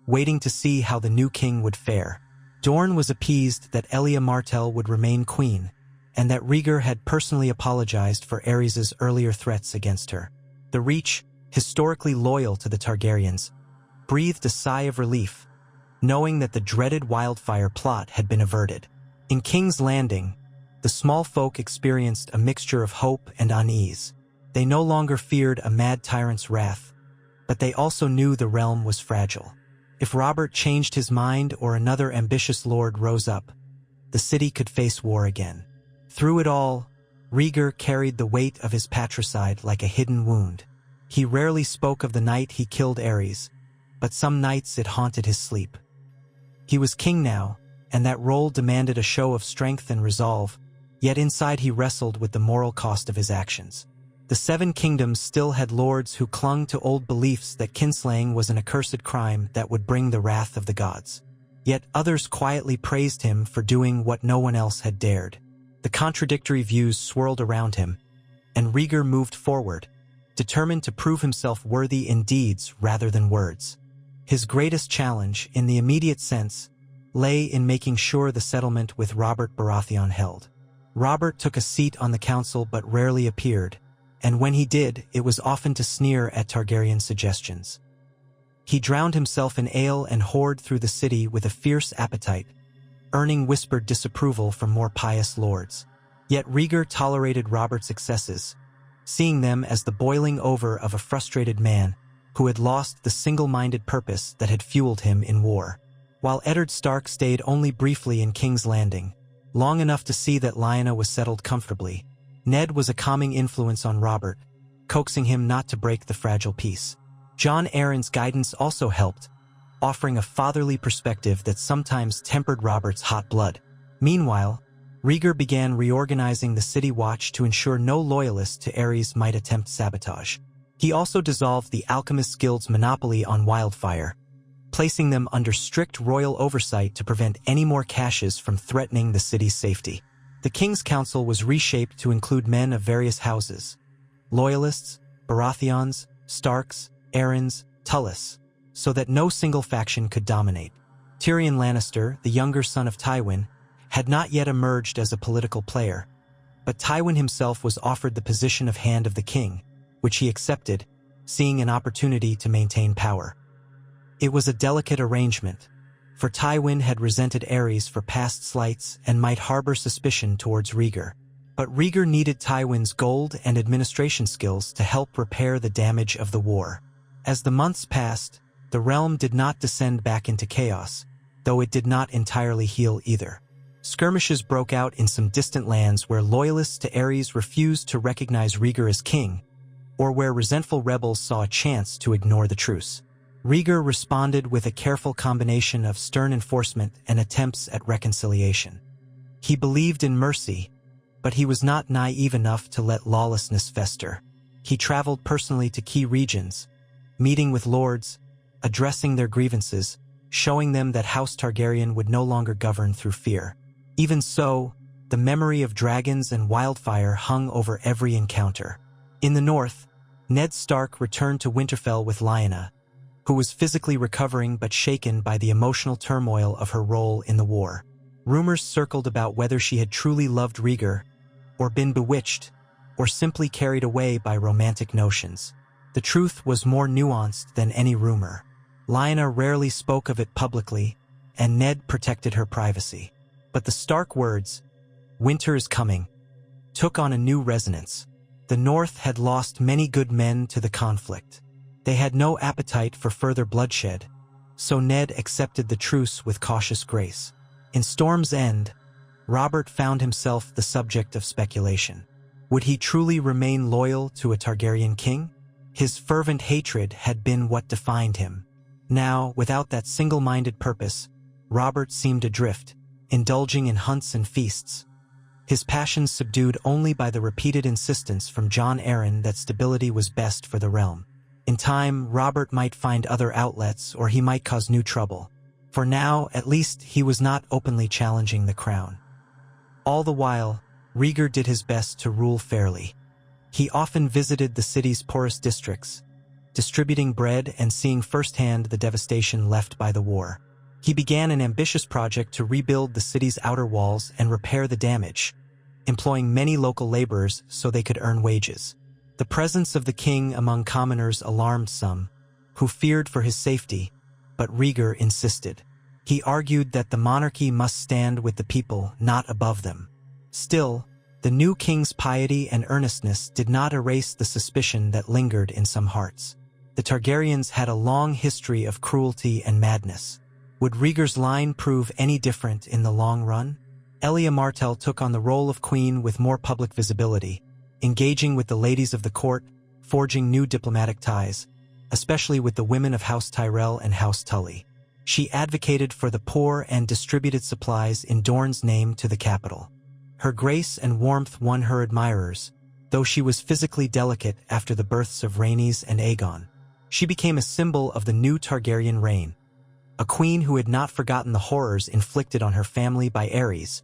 waiting to see how the new king would fare. Dorne was appeased that Elia Martell would remain queen, and that Rhaegar had personally apologized for Aerys' earlier threats against her. The Reach, historically loyal to the Targaryens, breathed a sigh of relief, knowing that the dreaded wildfire plot had been averted. In King's Landing, the small folk experienced a mixture of hope and unease. They no longer feared a mad tyrant's wrath, but they also knew the realm was fragile. If Robert changed his mind or another ambitious lord rose up, the city could face war again. Through it all, Rhaegar carried the weight of his patricide like a hidden wound. He rarely spoke of the night he killed Aerys, but some nights it haunted his sleep. He was king now, and that role demanded a show of strength and resolve, yet inside he wrestled with the moral cost of his actions. The 7 kingdoms still had lords who clung to old beliefs that kinslaying was an accursed crime that would bring the wrath of the gods. Yet others quietly praised him for doing what no one else had dared. The contradictory views swirled around him, and Rhaegar moved forward, determined to prove himself worthy in deeds rather than words. His greatest challenge, in the immediate sense, lay in making sure the settlement with Robert Baratheon held. Robert took a seat on the council but rarely appeared, and when he did, it was often to sneer at Targaryen suggestions. He drowned himself in ale and whored through the city with a fierce appetite, earning whispered disapproval from more pious lords. Yet Rhaegar tolerated Robert's excesses, seeing them as the boiling over of a frustrated man who had lost the single-minded purpose that had fueled him in war. While Eddard Stark stayed only briefly in King's Landing, long enough to see that Lyanna was settled comfortably, Ned was a calming influence on Robert, coaxing him not to break the fragile peace. Jon Arryn's guidance also helped, offering a fatherly perspective that sometimes tempered Robert's hot blood. Meanwhile, Rhaegar began reorganizing the City Watch to ensure no loyalists to Aerys might attempt sabotage. He also dissolved the Alchemists Guild's monopoly on wildfire, placing them under strict royal oversight to prevent any more caches from threatening the city's safety. The King's Council was reshaped to include men of various houses: Loyalists, Baratheons, Starks, Arryns, Tullys, so that no single faction could dominate. Tyrion Lannister, the younger son of Tywin, had not yet emerged as a political player, but Tywin himself was offered the position of Hand of the King, which he accepted, seeing an opportunity to maintain power. It was a delicate arrangement, for Tywin had resented Aerys for past slights and might harbor suspicion towards Rhaegar. But Rhaegar needed Tywin's gold and administration skills to help repair the damage of the war. As the months passed, the realm did not descend back into chaos, though it did not entirely heal either. Skirmishes broke out in some distant lands where loyalists to Aerys refused to recognize Rhaegar as king, or where resentful rebels saw a chance to ignore the truce. Rhaegar responded with a careful combination of stern enforcement and attempts at reconciliation. He believed in mercy, but he was not naive enough to let lawlessness fester. He traveled personally to key regions, meeting with lords, addressing their grievances, showing them that House Targaryen would no longer govern through fear. Even so, the memory of dragons and wildfire hung over every encounter. In the north, Ned Stark returned to Winterfell with Lyanna, who was physically recovering but shaken by the emotional turmoil of her role in the war. Rumors circled about whether she had truly loved Rhaegar, or been bewitched, or simply carried away by romantic notions. The truth was more nuanced than any rumor. Lyanna rarely spoke of it publicly, and Ned protected her privacy. But the stark words, "Winter is coming," took on a new resonance. The North had lost many good men to the conflict. They had no appetite for further bloodshed, so Ned accepted the truce with cautious grace. In Storm's End, Robert found himself the subject of speculation. Would he truly remain loyal to a Targaryen king? His fervent hatred had been what defined him. Now, without that single-minded purpose, Robert seemed adrift, indulging in hunts and feasts. His passions subdued only by the repeated insistence from Jon Arryn that stability was best for the realm. In time, Robert might find other outlets, or he might cause new trouble. For now, at least, he was not openly challenging the crown. All the while, Rhaegar did his best to rule fairly. He often visited the city's poorest districts, distributing bread and seeing firsthand the devastation left by the war. He began an ambitious project to rebuild the city's outer walls and repair the damage, employing many local laborers so they could earn wages. The presence of the king among commoners alarmed some, who feared for his safety, but Rhaegar insisted. He argued that the monarchy must stand with the people, not above them. Still, the new king's piety and earnestness did not erase the suspicion that lingered in some hearts. The Targaryens had a long history of cruelty and madness. Would Rhaegar's line prove any different in the long run? Elia Martell took on the role of queen with more public visibility, engaging with the ladies of the court, forging new diplomatic ties, especially with the women of House Tyrell and House Tully. She advocated for the poor and distributed supplies in Dorne's name to the capital. Her grace and warmth won her admirers, though she was physically delicate after the births of Rhaenys and Aegon. She became a symbol of the new Targaryen reign, a queen who had not forgotten the horrors inflicted on her family by Aerys,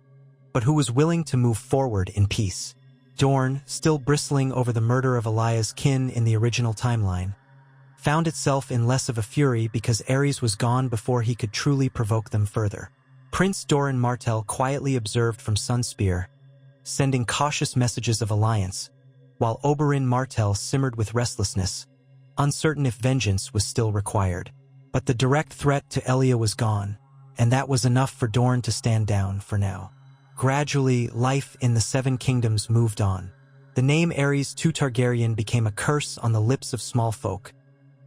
but who was willing to move forward in peace. Dorne, still bristling over the murder of Elaya's kin in the original timeline, found itself in less of a fury because Aerys was gone before he could truly provoke them further. Prince Doran Martell quietly observed from Sunspear, sending cautious messages of alliance, while Oberyn Martell simmered with restlessness, uncertain if vengeance was still required. But the direct threat to Elia was gone, and that was enough for Dorne to stand down for now. Gradually, life in the Seven Kingdoms moved on. The name Aerys II Targaryen became a curse on the lips of small folk,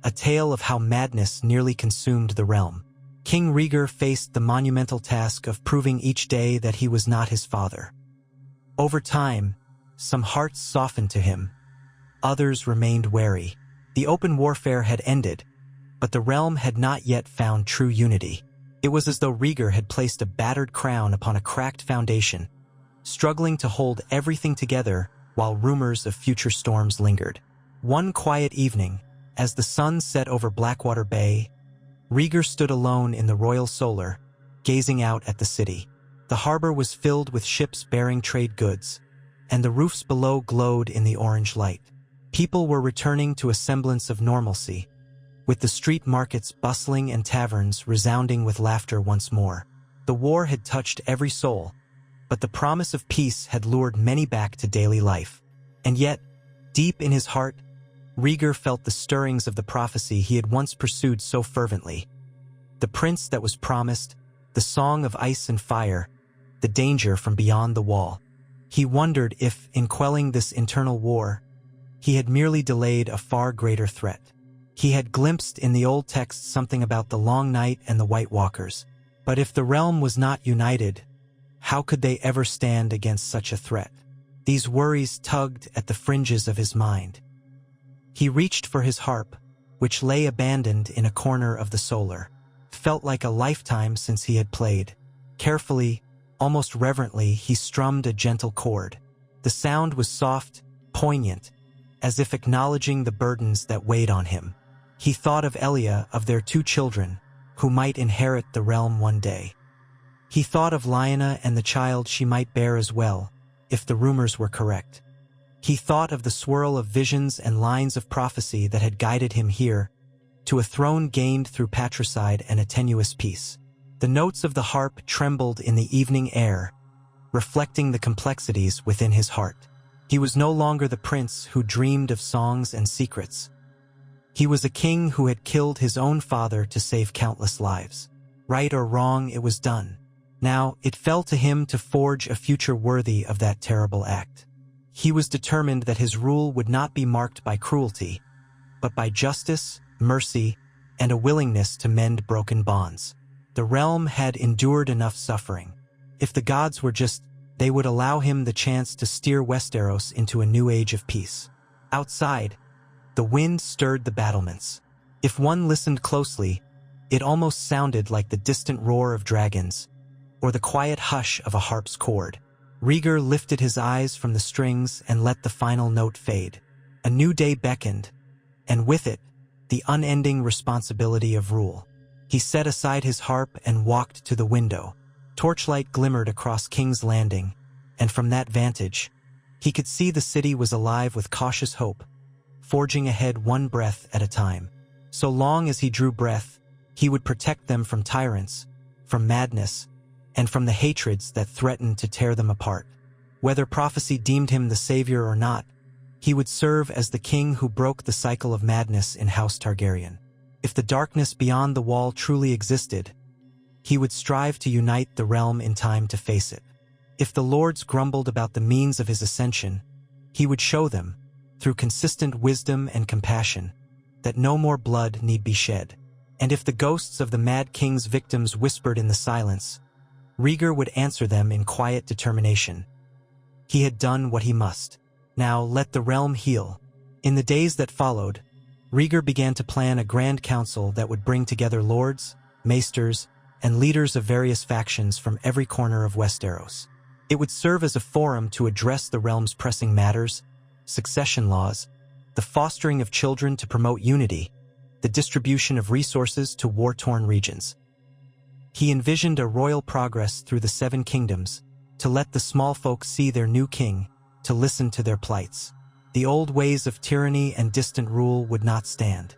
a tale of how madness nearly consumed the realm. King Rhaegar faced the monumental task of proving each day that he was not his father. Over time, Some hearts softened to him. Others remained wary. The open warfare had ended, but the realm had not yet found true unity. It was as though Rhaegar had placed a battered crown upon a cracked foundation, struggling to hold everything together while rumors of future storms lingered. One quiet evening, as the sun set over Blackwater Bay, Rhaegar stood alone in the royal solar, gazing out at the city. The harbor was filled with ships bearing trade goods, and the roofs below glowed in the orange light. People were returning to a semblance of normalcy, with the street markets bustling and taverns resounding with laughter once more. The war had touched every soul, but the promise of peace had lured many back to daily life. And yet, deep in his heart, Rhaegar felt the stirrings of the prophecy he had once pursued so fervently. The prince that was promised, the song of ice and fire, the danger from beyond the wall. He wondered if, in quelling this internal war, he had merely delayed a far greater threat. He had glimpsed in the old texts something about the Long Night and the White Walkers. But if the realm was not united, how could they ever stand against such a threat? These worries tugged at the fringes of his mind. He reached for his harp, which lay abandoned in a corner of the solar. It felt like a lifetime since he had played. Carefully, almost reverently, he strummed a gentle chord. The sound was soft, poignant, as if acknowledging the burdens that weighed on him. He thought of Elia, of their 2 children, who might inherit the realm one day. He thought of Lyanna and the child she might bear as well, if the rumors were correct. He thought of the swirl of visions and lines of prophecy that had guided him here, to a throne gained through patricide and a tenuous peace. The notes of the harp trembled in the evening air, reflecting the complexities within his heart. He was no longer the prince who dreamed of songs and secrets. He was a king who had killed his own father to save countless lives. Right or wrong, it was done. Now, it fell to him to forge a future worthy of that terrible act. He was determined that his rule would not be marked by cruelty, but by justice, mercy, and a willingness to mend broken bonds. The realm had endured enough suffering. If the gods were just, they would allow him the chance to steer Westeros into a new age of peace. Outside, the wind stirred the battlements. If one listened closely, it almost sounded like the distant roar of dragons, or the quiet hush of a harp's chord. Rhaegar lifted his eyes from the strings and let the final note fade. A new day beckoned, and with it, the unending responsibility of rule. He set aside his harp and walked to the window. Torchlight glimmered across King's Landing, and from that vantage, he could see the city was alive with cautious hope, forging ahead one breath at a time. So long as he drew breath, he would protect them from tyrants, from madness, and from the hatreds that threatened to tear them apart. Whether prophecy deemed him the savior or not, he would serve as the king who broke the cycle of madness in House Targaryen. If the darkness beyond the wall truly existed, he would strive to unite the realm in time to face it. If the lords grumbled about the means of his ascension, he would show them, through consistent wisdom and compassion, that no more blood need be shed. And if the ghosts of the Mad King's victims whispered in the silence, Rhaegar would answer them in quiet determination. He had done what he must. Now let the realm heal. In the days that followed, Rhaegar began to plan a grand council that would bring together lords, maesters, and leaders of various factions from every corner of Westeros. It would serve as a forum to address the realm's pressing matters, succession laws, the fostering of children to promote unity, the distribution of resources to war-torn regions. He envisioned a royal progress through the 7 kingdoms, to let the small folk see their new king, to listen to their plights. The old ways of tyranny and distant rule would not stand.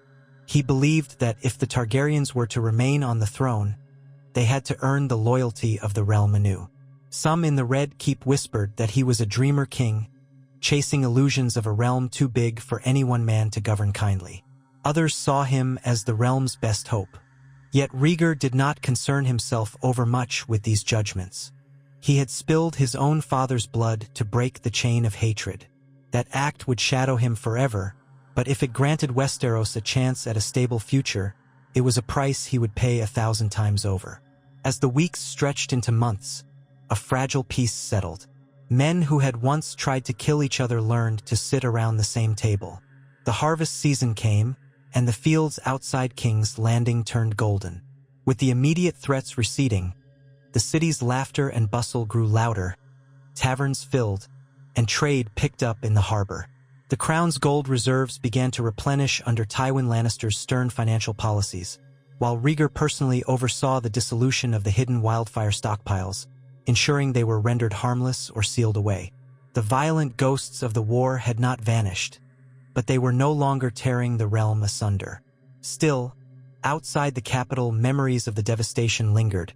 He believed that if the Targaryens were to remain on the throne, they had to earn the loyalty of the realm anew. Some in the Red Keep whispered that he was a dreamer king, chasing illusions of a realm too big for any one man to govern kindly. Others saw him as the realm's best hope. Yet Rhaegar did not concern himself overmuch with these judgments. He had spilled his own father's blood to break the chain of hatred. That act would shadow him forever, but if it granted Westeros a chance at a stable future, it was a price he would pay 1,000 times over. As the weeks stretched into months, a fragile peace settled. Men who had once tried to kill each other learned to sit around the same table. The harvest season came, and the fields outside King's Landing turned golden. With the immediate threats receding, the city's laughter and bustle grew louder, taverns filled, and trade picked up in the harbor. The crown's gold reserves began to replenish under Tywin Lannister's stern financial policies, while Rhaegar personally oversaw the dissolution of the hidden wildfire stockpiles, ensuring they were rendered harmless or sealed away. The violent ghosts of the war had not vanished, but they were no longer tearing the realm asunder. Still, outside the capital, memories of the devastation lingered.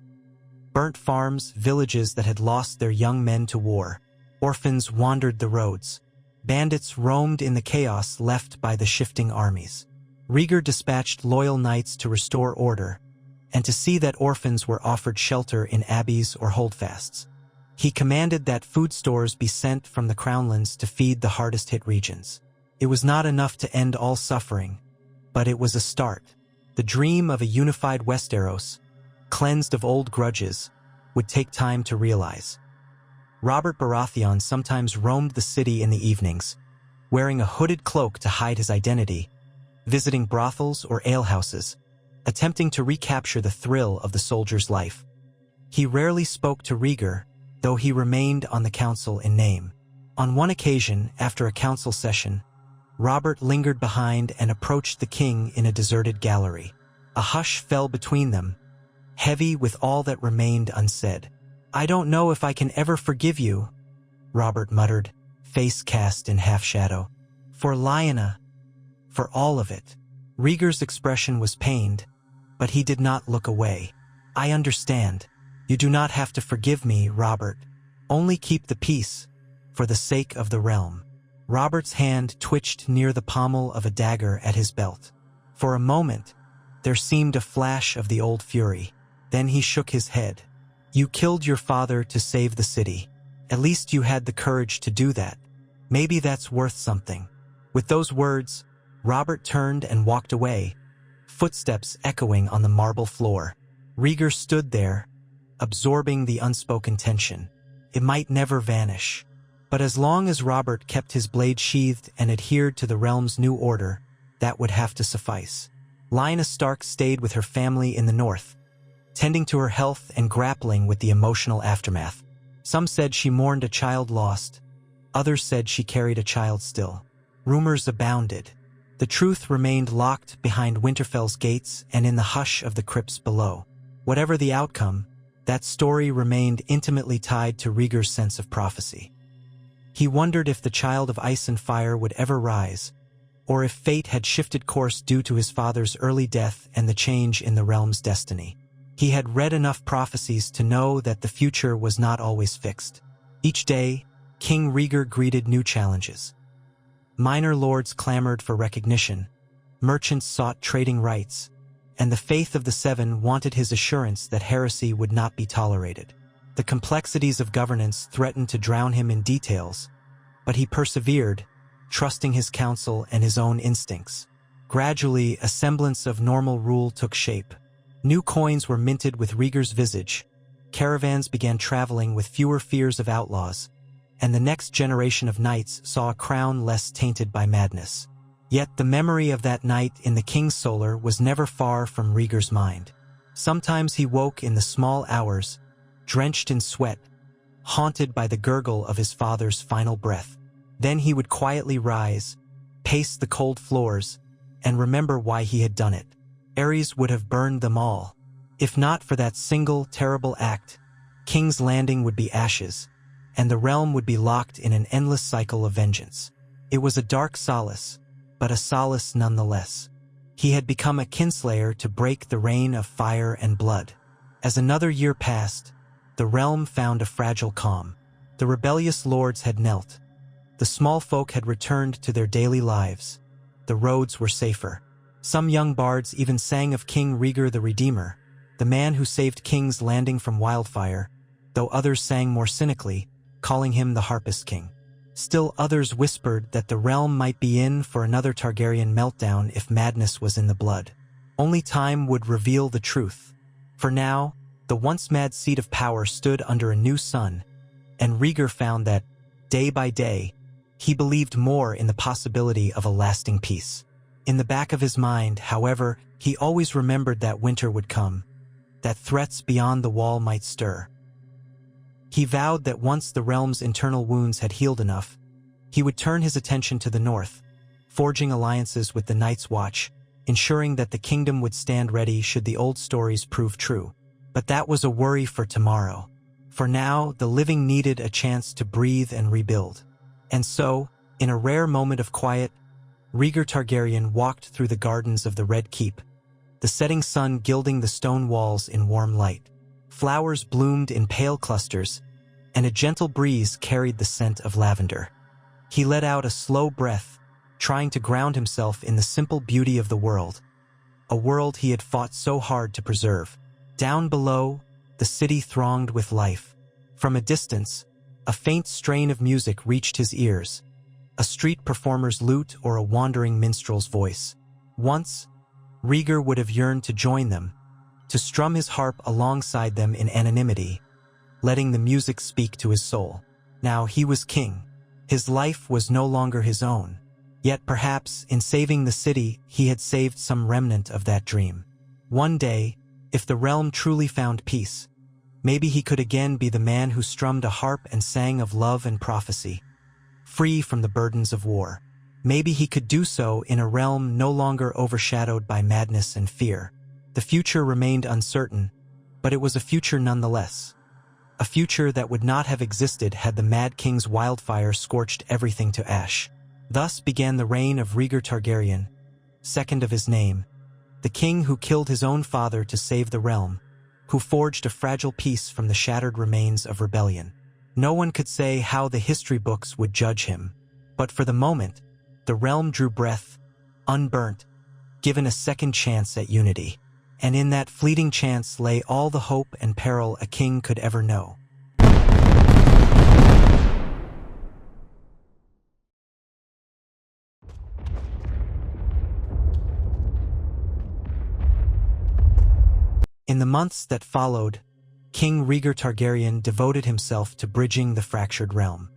Burnt farms, villages that had lost their young men to war. Orphans wandered the roads. Bandits roamed in the chaos left by the shifting armies. Rhaegar dispatched loyal knights to restore order, and to see that orphans were offered shelter in abbeys or holdfasts. He commanded that food stores be sent from the crownlands to feed the hardest-hit regions. It was not enough to end all suffering, but it was a start. The dream of a unified Westeros, cleansed of old grudges, would take time to realize. Robert Baratheon sometimes roamed the city in the evenings, wearing a hooded cloak to hide his identity, visiting brothels or alehouses, attempting to recapture the thrill of the soldier's life. He rarely spoke to Rhaegar, though he remained on the council in name. On one occasion, after a council session, Robert lingered behind and approached the king in a deserted gallery. A hush fell between them, heavy with all that remained unsaid. "I don't know if I can ever forgive you," Robert muttered, face cast in half-shadow. "For Lyanna, for all of it." Rhaegar's expression was pained, but he did not look away. "I understand. You do not have to forgive me, Robert. Only keep the peace, for the sake of the realm." Robert's hand twitched near the pommel of a dagger at his belt. For a moment, there seemed a flash of the old fury. Then he shook his head. "You killed your father to save the city. At least you had the courage to do that. Maybe that's worth something." With those words, Robert turned and walked away, footsteps echoing on the marble floor. Rhaegar stood there, absorbing the unspoken tension. It might never vanish. But as long as Robert kept his blade sheathed and adhered to the realm's new order, that would have to suffice. Lyanna Stark stayed with her family in the north, tending to her health and grappling with the emotional aftermath. Some said she mourned a child lost. Others said she carried a child still. Rumors abounded. The truth remained locked behind Winterfell's gates and in the hush of the crypts below. Whatever the outcome, that story remained intimately tied to Rhaegar's sense of prophecy. He wondered if the child of ice and fire would ever rise, or if fate had shifted course due to his father's early death and the change in the realm's destiny. He had read enough prophecies to know that the future was not always fixed. Each day, King Rhaegar greeted new challenges. Minor lords clamored for recognition, merchants sought trading rights, and the faith of the Seven wanted his assurance that heresy would not be tolerated. The complexities of governance threatened to drown him in details, but he persevered, trusting his counsel and his own instincts. Gradually, a semblance of normal rule took shape. New coins were minted with Rhaegar's visage, caravans began traveling with fewer fears of outlaws, and the next generation of knights saw a crown less tainted by madness. Yet the memory of that night in the King's Solar was never far from Rhaegar's mind. Sometimes he woke in the small hours, drenched in sweat, haunted by the gurgle of his father's final breath. Then he would quietly rise, pace the cold floors, and remember why he had done it. Ares would have burned them all. If not for that single terrible act, King's Landing would be ashes, and the realm would be locked in an endless cycle of vengeance. It was a dark solace, but a solace nonetheless. He had become a kinslayer to break the reign of fire and blood. As another year passed, the realm found a fragile calm. The rebellious lords had knelt. The small folk had returned to their daily lives. The roads were safer. Some young bards even sang of King Rhaegar the Redeemer, the man who saved King's Landing from wildfire, though others sang more cynically, calling him the Harpist King. Still others whispered that the realm might be in for another Targaryen meltdown if madness was in the blood. Only time would reveal the truth. For now, the once mad seat of power stood under a new sun, and Rhaegar found that, day by day, he believed more in the possibility of a lasting peace. In the back of his mind, however, he always remembered that winter would come, that threats beyond the wall might stir. He vowed that once the realm's internal wounds had healed enough, he would turn his attention to the north, forging alliances with the Night's Watch, ensuring that the kingdom would stand ready should the old stories prove true. But that was a worry for tomorrow. For now, the living needed a chance to breathe and rebuild. And so, in a rare moment of quiet, Rhaegar Targaryen walked through the gardens of the Red Keep, the setting sun gilding the stone walls in warm light. Flowers bloomed in pale clusters, and a gentle breeze carried the scent of lavender. He let out a slow breath, trying to ground himself in the simple beauty of the world, a world he had fought so hard to preserve. Down below, the city thronged with life. From a distance, a faint strain of music reached his ears, a street performer's lute or a wandering minstrel's voice. Once, Rhaegar would have yearned to join them, to strum his harp alongside them in anonymity, letting the music speak to his soul. Now he was king. His life was no longer his own. Yet perhaps, in saving the city, he had saved some remnant of that dream. One day, if the realm truly found peace, maybe he could again be the man who strummed a harp and sang of love and prophecy, free from the burdens of war. Maybe he could do so in a realm no longer overshadowed by madness and fear. The future remained uncertain, but it was a future nonetheless. A future that would not have existed had the Mad King's wildfire scorched everything to ash. Thus began the reign of Rhaegar Targaryen, second of his name, the king who killed his own father to save the realm, who forged a fragile peace from the shattered remains of rebellion. No one could say how the history books would judge him, but for the moment, the realm drew breath, unburnt, given a second chance at unity. And in that fleeting chance lay all the hope and peril a king could ever know. In the months that followed, King Rhaegar Targaryen devoted himself to bridging the fractured realm.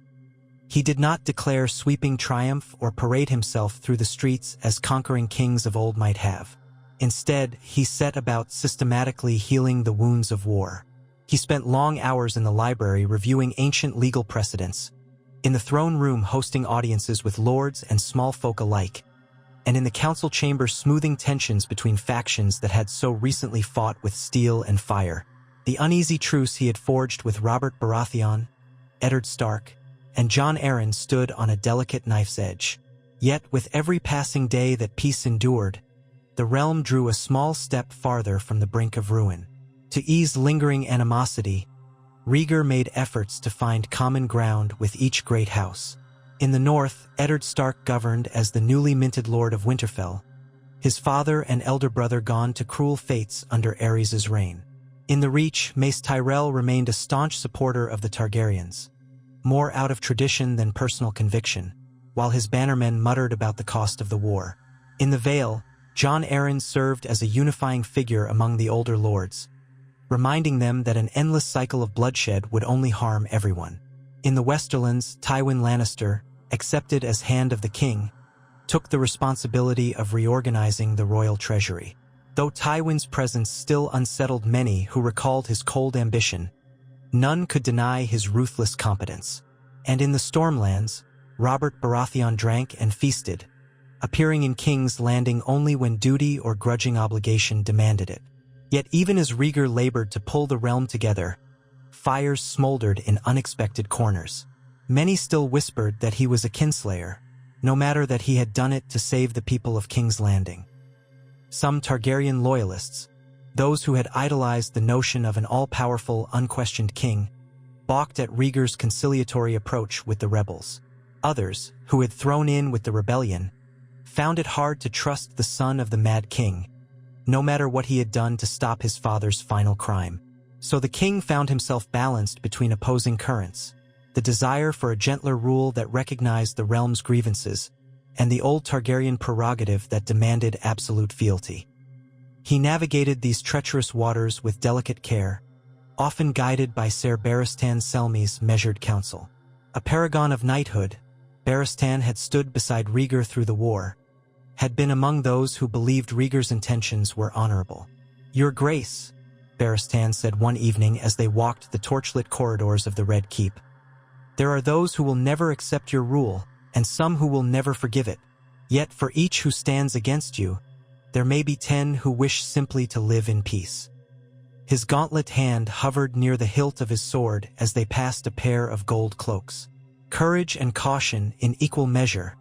He did not declare sweeping triumph or parade himself through the streets as conquering kings of old might have. Instead, he set about systematically healing the wounds of war. He spent long hours in the library reviewing ancient legal precedents, in the throne room hosting audiences with lords and small folk alike, and in the council chamber smoothing tensions between factions that had so recently fought with steel and fire. The uneasy truce he had forged with Robert Baratheon, Eddard Stark, and Jon Arryn stood on a delicate knife's edge. Yet, with every passing day that peace endured, the realm drew a small step farther from the brink of ruin. To ease lingering animosity, Rhaegar made efforts to find common ground with each great house. In the north, Eddard Stark governed as the newly minted Lord of Winterfell, his father and elder brother gone to cruel fates under Aerys' reign. In the Reach, Mace Tyrell remained a staunch supporter of the Targaryens, more out of tradition than personal conviction, while his bannermen muttered about the cost of the war. In the Vale, Jon Arryn served as a unifying figure among the older lords, reminding them that an endless cycle of bloodshed would only harm everyone. In the Westerlands, Tywin Lannister, accepted as Hand of the King, took the responsibility of reorganizing the royal treasury. Though Tywin's presence still unsettled many who recalled his cold ambition, none could deny his ruthless competence. And in the Stormlands, Robert Baratheon drank and feasted, appearing in King's Landing only when duty or grudging obligation demanded it. Yet even as Rhaegar labored to pull the realm together, fires smoldered in unexpected corners. Many still whispered that he was a kinslayer, no matter that he had done it to save the people of King's Landing. Some Targaryen loyalists, those who had idolized the notion of an all-powerful, unquestioned king, balked at Rhaegar's conciliatory approach with the rebels. Others, who had thrown in with the rebellion, found it hard to trust the son of the Mad King, no matter what he had done to stop his father's final crime. So the king found himself balanced between opposing currents, the desire for a gentler rule that recognized the realm's grievances, and the old Targaryen prerogative that demanded absolute fealty. He navigated these treacherous waters with delicate care, often guided by Ser Barristan Selmy's measured counsel. A paragon of knighthood, Barristan had stood beside Rhaegar through the war, had been among those who believed Rhaegar's intentions were honorable. "Your Grace," Barristan said one evening as they walked the torchlit corridors of the Red Keep, "there are those who will never accept your rule, and some who will never forgive it. Yet for each who stands against you, there may be 10 who wish simply to live in peace." His gauntlet hand hovered near the hilt of his sword as they passed a pair of gold cloaks. Courage and caution in equal measure.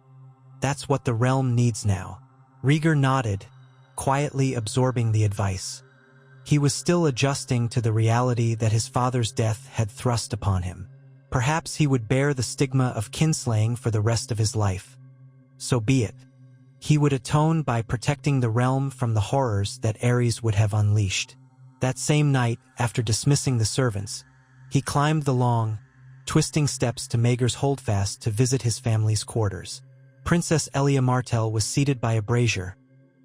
That's what the realm needs now. Rhaegar nodded, quietly absorbing the advice. He was still adjusting to the reality that his father's death had thrust upon him. Perhaps he would bear the stigma of kinslaying for the rest of his life. So be it. He would atone by protecting the realm from the horrors that Aerys would have unleashed. That same night, after dismissing the servants, he climbed the long, twisting steps to Maegor's Holdfast to visit his family's quarters. Princess Elia Martell was seated by a brazier,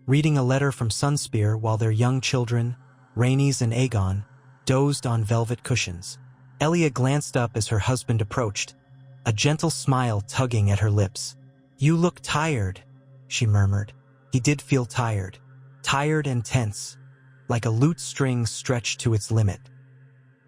reading a letter from Sunspear while their young children, Rhaenys and Aegon, dozed on velvet cushions. Elia glanced up as her husband approached, a gentle smile tugging at her lips. "You look tired," she murmured. He did feel tired and tense, like a lute string stretched to its limit.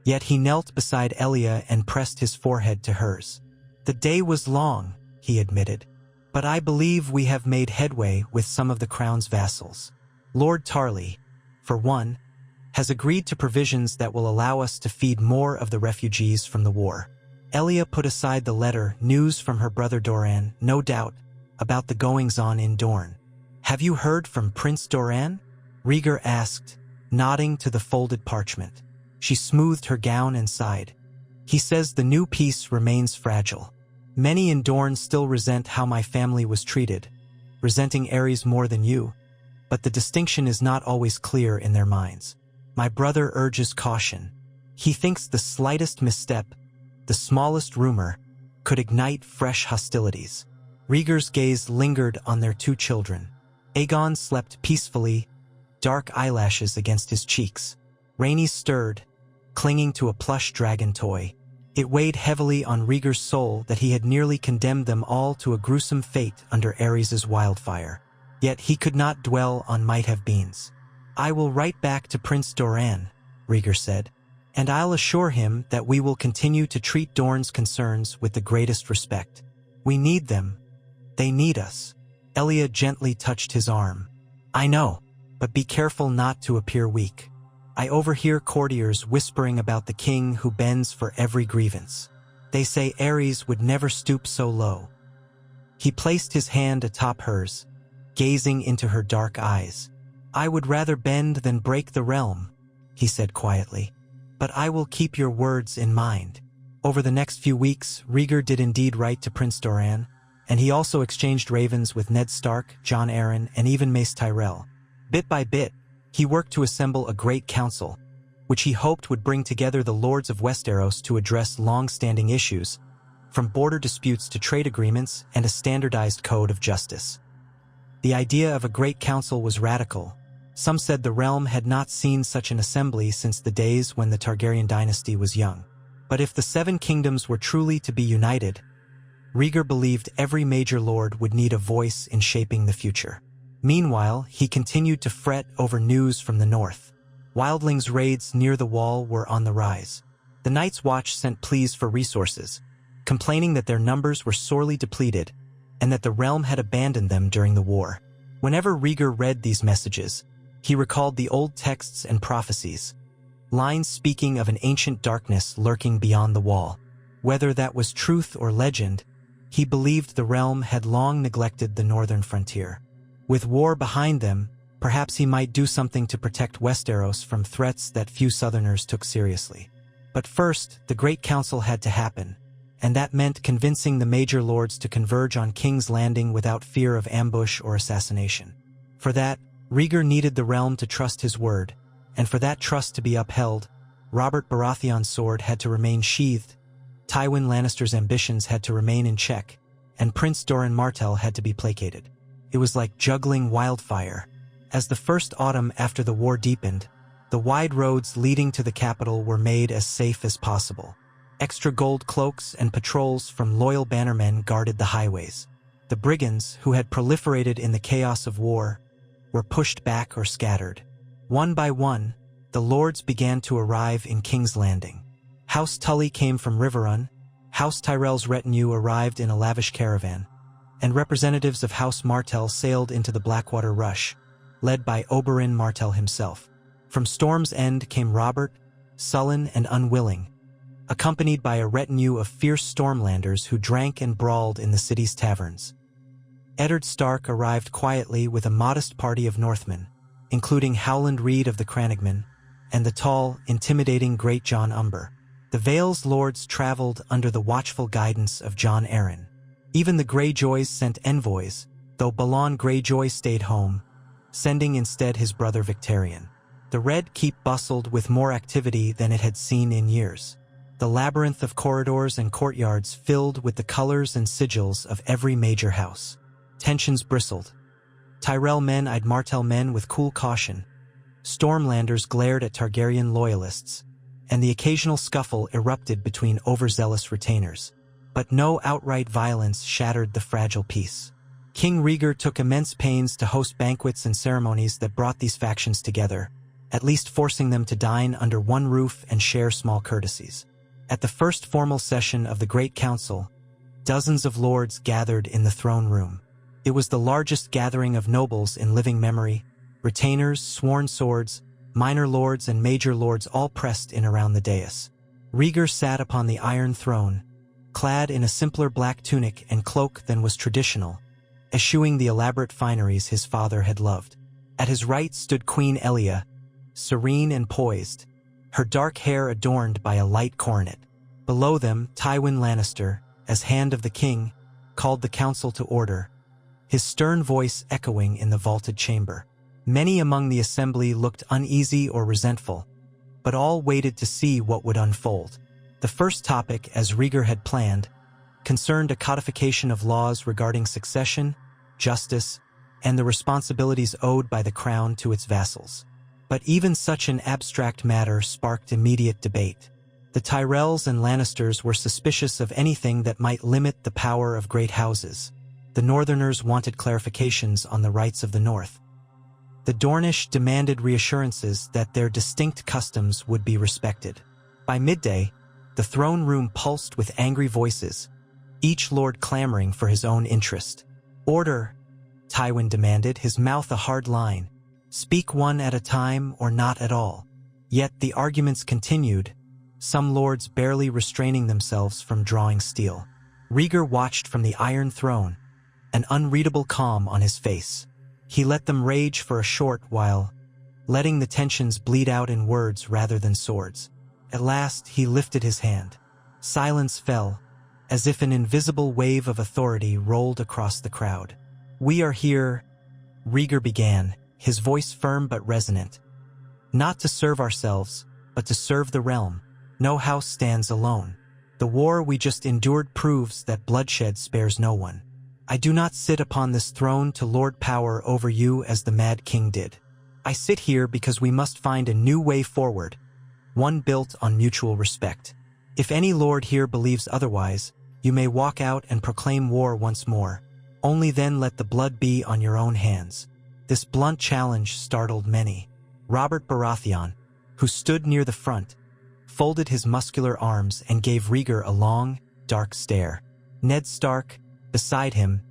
Yet he knelt beside Elia and pressed his forehead to hers. "The day was long," he admitted, "but I believe we have made headway with some of the crown's vassals. Lord Tarley, for one, has agreed to provisions that will allow us to feed more of the refugees from the war." Elia put aside the letter, news from her brother Doran, no doubt, about the goings-on in Dorne. "Have you heard from Prince Doran?" Rhaegar asked, nodding to the folded parchment. She smoothed her gown and sighed. "He says the new peace remains fragile. Many in Dorne still resent how my family was treated, resenting Aerys more than you, but the distinction is not always clear in their minds. My brother urges caution. He thinks the slightest misstep, the smallest rumor, could ignite fresh hostilities." Rhaegar's gaze lingered on their 2 children. Aegon slept peacefully, dark eyelashes against his cheeks. Rhaenys stirred, clinging to a plush dragon toy. It weighed heavily on Rhaegar's soul that he had nearly condemned them all to a gruesome fate under Aerys' wildfire. Yet he could not dwell on might-have-beens. "I will write back to Prince Doran," Rhaegar said, "and I'll assure him that we will continue to treat Dorne's concerns with the greatest respect. We need them. They need us." Elia gently touched his arm. "I know, but be careful not to appear weak. I overhear courtiers whispering about the king who bends for every grievance. They say Aerys would never stoop so low." He placed his hand atop hers, gazing into her dark eyes. "I would rather bend than break the realm," he said quietly, "but I will keep your words in mind." Over the next few weeks, Rhaegar did indeed write to Prince Doran, and he also exchanged ravens with Ned Stark, Jon Arryn, and even Mace Tyrell. Bit by bit, he worked to assemble a great council, which he hoped would bring together the lords of Westeros to address long-standing issues, from border disputes to trade agreements and a standardized code of justice. The idea of a great council was radical. Some said the realm had not seen such an assembly since the days when the Targaryen dynasty was young. But if the 7 kingdoms were truly to be united, Rhaegar believed every major lord would need a voice in shaping the future. Meanwhile, he continued to fret over news from the north. Wildlings' raids near the wall were on the rise. The Night's Watch sent pleas for resources, complaining that their numbers were sorely depleted and that the realm had abandoned them during the war. Whenever Rhaegar read these messages, he recalled the old texts and prophecies, lines speaking of an ancient darkness lurking beyond the wall. Whether that was truth or legend, he believed the realm had long neglected the northern frontier. With war behind them, perhaps he might do something to protect Westeros from threats that few Southerners took seriously. But first, the Great Council had to happen, and that meant convincing the major lords to converge on King's Landing without fear of ambush or assassination. For that, Rhaegar needed the realm to trust his word, and for that trust to be upheld, Robert Baratheon's sword had to remain sheathed, Tywin Lannister's ambitions had to remain in check, and Prince Doran Martell had to be placated. It was like juggling wildfire. As the first autumn after the war deepened, The wide roads leading to the capital were made as safe as possible. Extra gold cloaks and patrols from loyal bannermen guarded the highways. The brigands, who had proliferated in the chaos of war, were pushed back or scattered. One by one, the lords began to arrive in King's Landing. House Tully came from Riverrun, House Tyrell's retinue arrived in a lavish caravan, and representatives of House Martell sailed into the Blackwater Rush, led by Oberyn Martell himself. From Storm's End came Robert, sullen and unwilling, accompanied by a retinue of fierce Stormlanders who drank and brawled in the city's taverns. Eddard Stark arrived quietly with a modest party of Northmen, including Howland Reed of the Crannogmen, and the tall, intimidating Great John Umber. The Vale's lords traveled under the watchful guidance of Jon Arryn. Even the Greyjoys sent envoys, though Balon Greyjoy stayed home, sending instead his brother Victarion. The Red Keep bustled with more activity than it had seen in years. The labyrinth of corridors and courtyards filled with the colors and sigils of every major house. Tensions bristled. Tyrell men eyed Martell men with cool caution. Stormlanders glared at Targaryen loyalists, and the occasional scuffle erupted between overzealous retainers. But no outright violence shattered the fragile peace. King Rhaegar took immense pains to host banquets and ceremonies that brought these factions together, at least forcing them to dine under one roof and share small courtesies. At the first formal session of the Great Council, dozens of lords gathered in the throne room. It was the largest gathering of nobles in living memory. Retainers, sworn swords, minor lords and major lords all pressed in around the dais. Rhaegar sat upon the Iron Throne, clad in a simpler black tunic and cloak than was traditional, eschewing the elaborate fineries his father had loved. At his right stood Queen Elia, serene and poised, her dark hair adorned by a light coronet. Below them, Tywin Lannister, as Hand of the King, called the council to order, his stern voice echoing in the vaulted chamber. Many among the assembly looked uneasy or resentful, but all waited to see what would unfold. The first topic, as Rhaegar had planned, concerned a codification of laws regarding succession, justice, and the responsibilities owed by the crown to its vassals. But even such an abstract matter sparked immediate debate. The Tyrells and Lannisters were suspicious of anything that might limit the power of great houses. The Northerners wanted clarifications on the rights of the North. The Dornish demanded reassurances that their distinct customs would be respected. By midday, the throne room pulsed with angry voices, each lord clamoring for his own interest. "Order," Tywin demanded, his mouth a hard line. "Speak one at a time or not at all." Yet the arguments continued, some lords barely restraining themselves from drawing steel. Rhaegar watched from the Iron Throne, an unreadable calm on his face. He let them rage for a short while, letting the tensions bleed out in words rather than swords. At last, he lifted his hand. Silence fell, as if an invisible wave of authority rolled across the crowd. "We are here," Rhaegar began, his voice firm but resonant. "Not to serve ourselves, but to serve the realm. No house stands alone. The war we just endured proves that bloodshed spares no one. I do not sit upon this throne to lord power over you as the Mad King did. I sit here because we must find a new way forward, one built on mutual respect. If any lord here believes otherwise, you may walk out and proclaim war once more. Only then let the blood be on your own hands." This blunt challenge startled many. Robert Baratheon, who stood near the front, folded his muscular arms and gave Rhaegar a long, dark stare. Ned Stark, beside him,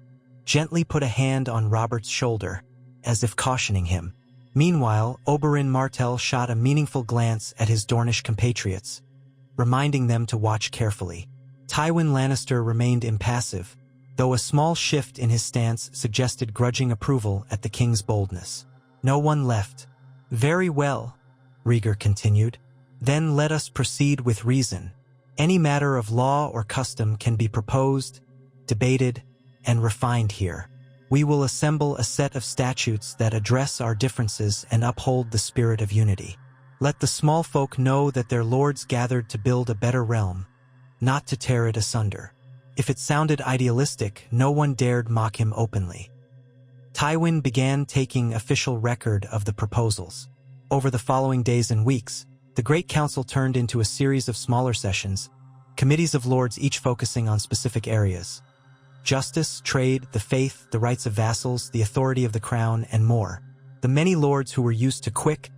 gently put a hand on Robert's shoulder, as if cautioning him. Meanwhile, Oberyn Martell shot a meaningful glance at his Dornish compatriots, reminding them to watch carefully. Tywin Lannister remained impassive, though a small shift in his stance suggested grudging approval at the king's boldness. No one left. "Very well," Rhaegar continued. "Then let us proceed with reason. Any matter of law or custom can be proposed, debated, and refined here. We will assemble a set of statutes that address our differences and uphold the spirit of unity. Let the small folk know that their lords gathered to build a better realm, not to tear it asunder." If it sounded idealistic, no one dared mock him openly. Tywin began taking official record of the proposals. Over the following days and weeks, the Great Council turned into a series of smaller sessions, committees of lords each focusing on specific areas. Justice, trade, the faith, the rights of vassals, the authority of the crown, and more. The many lords who were used to quick,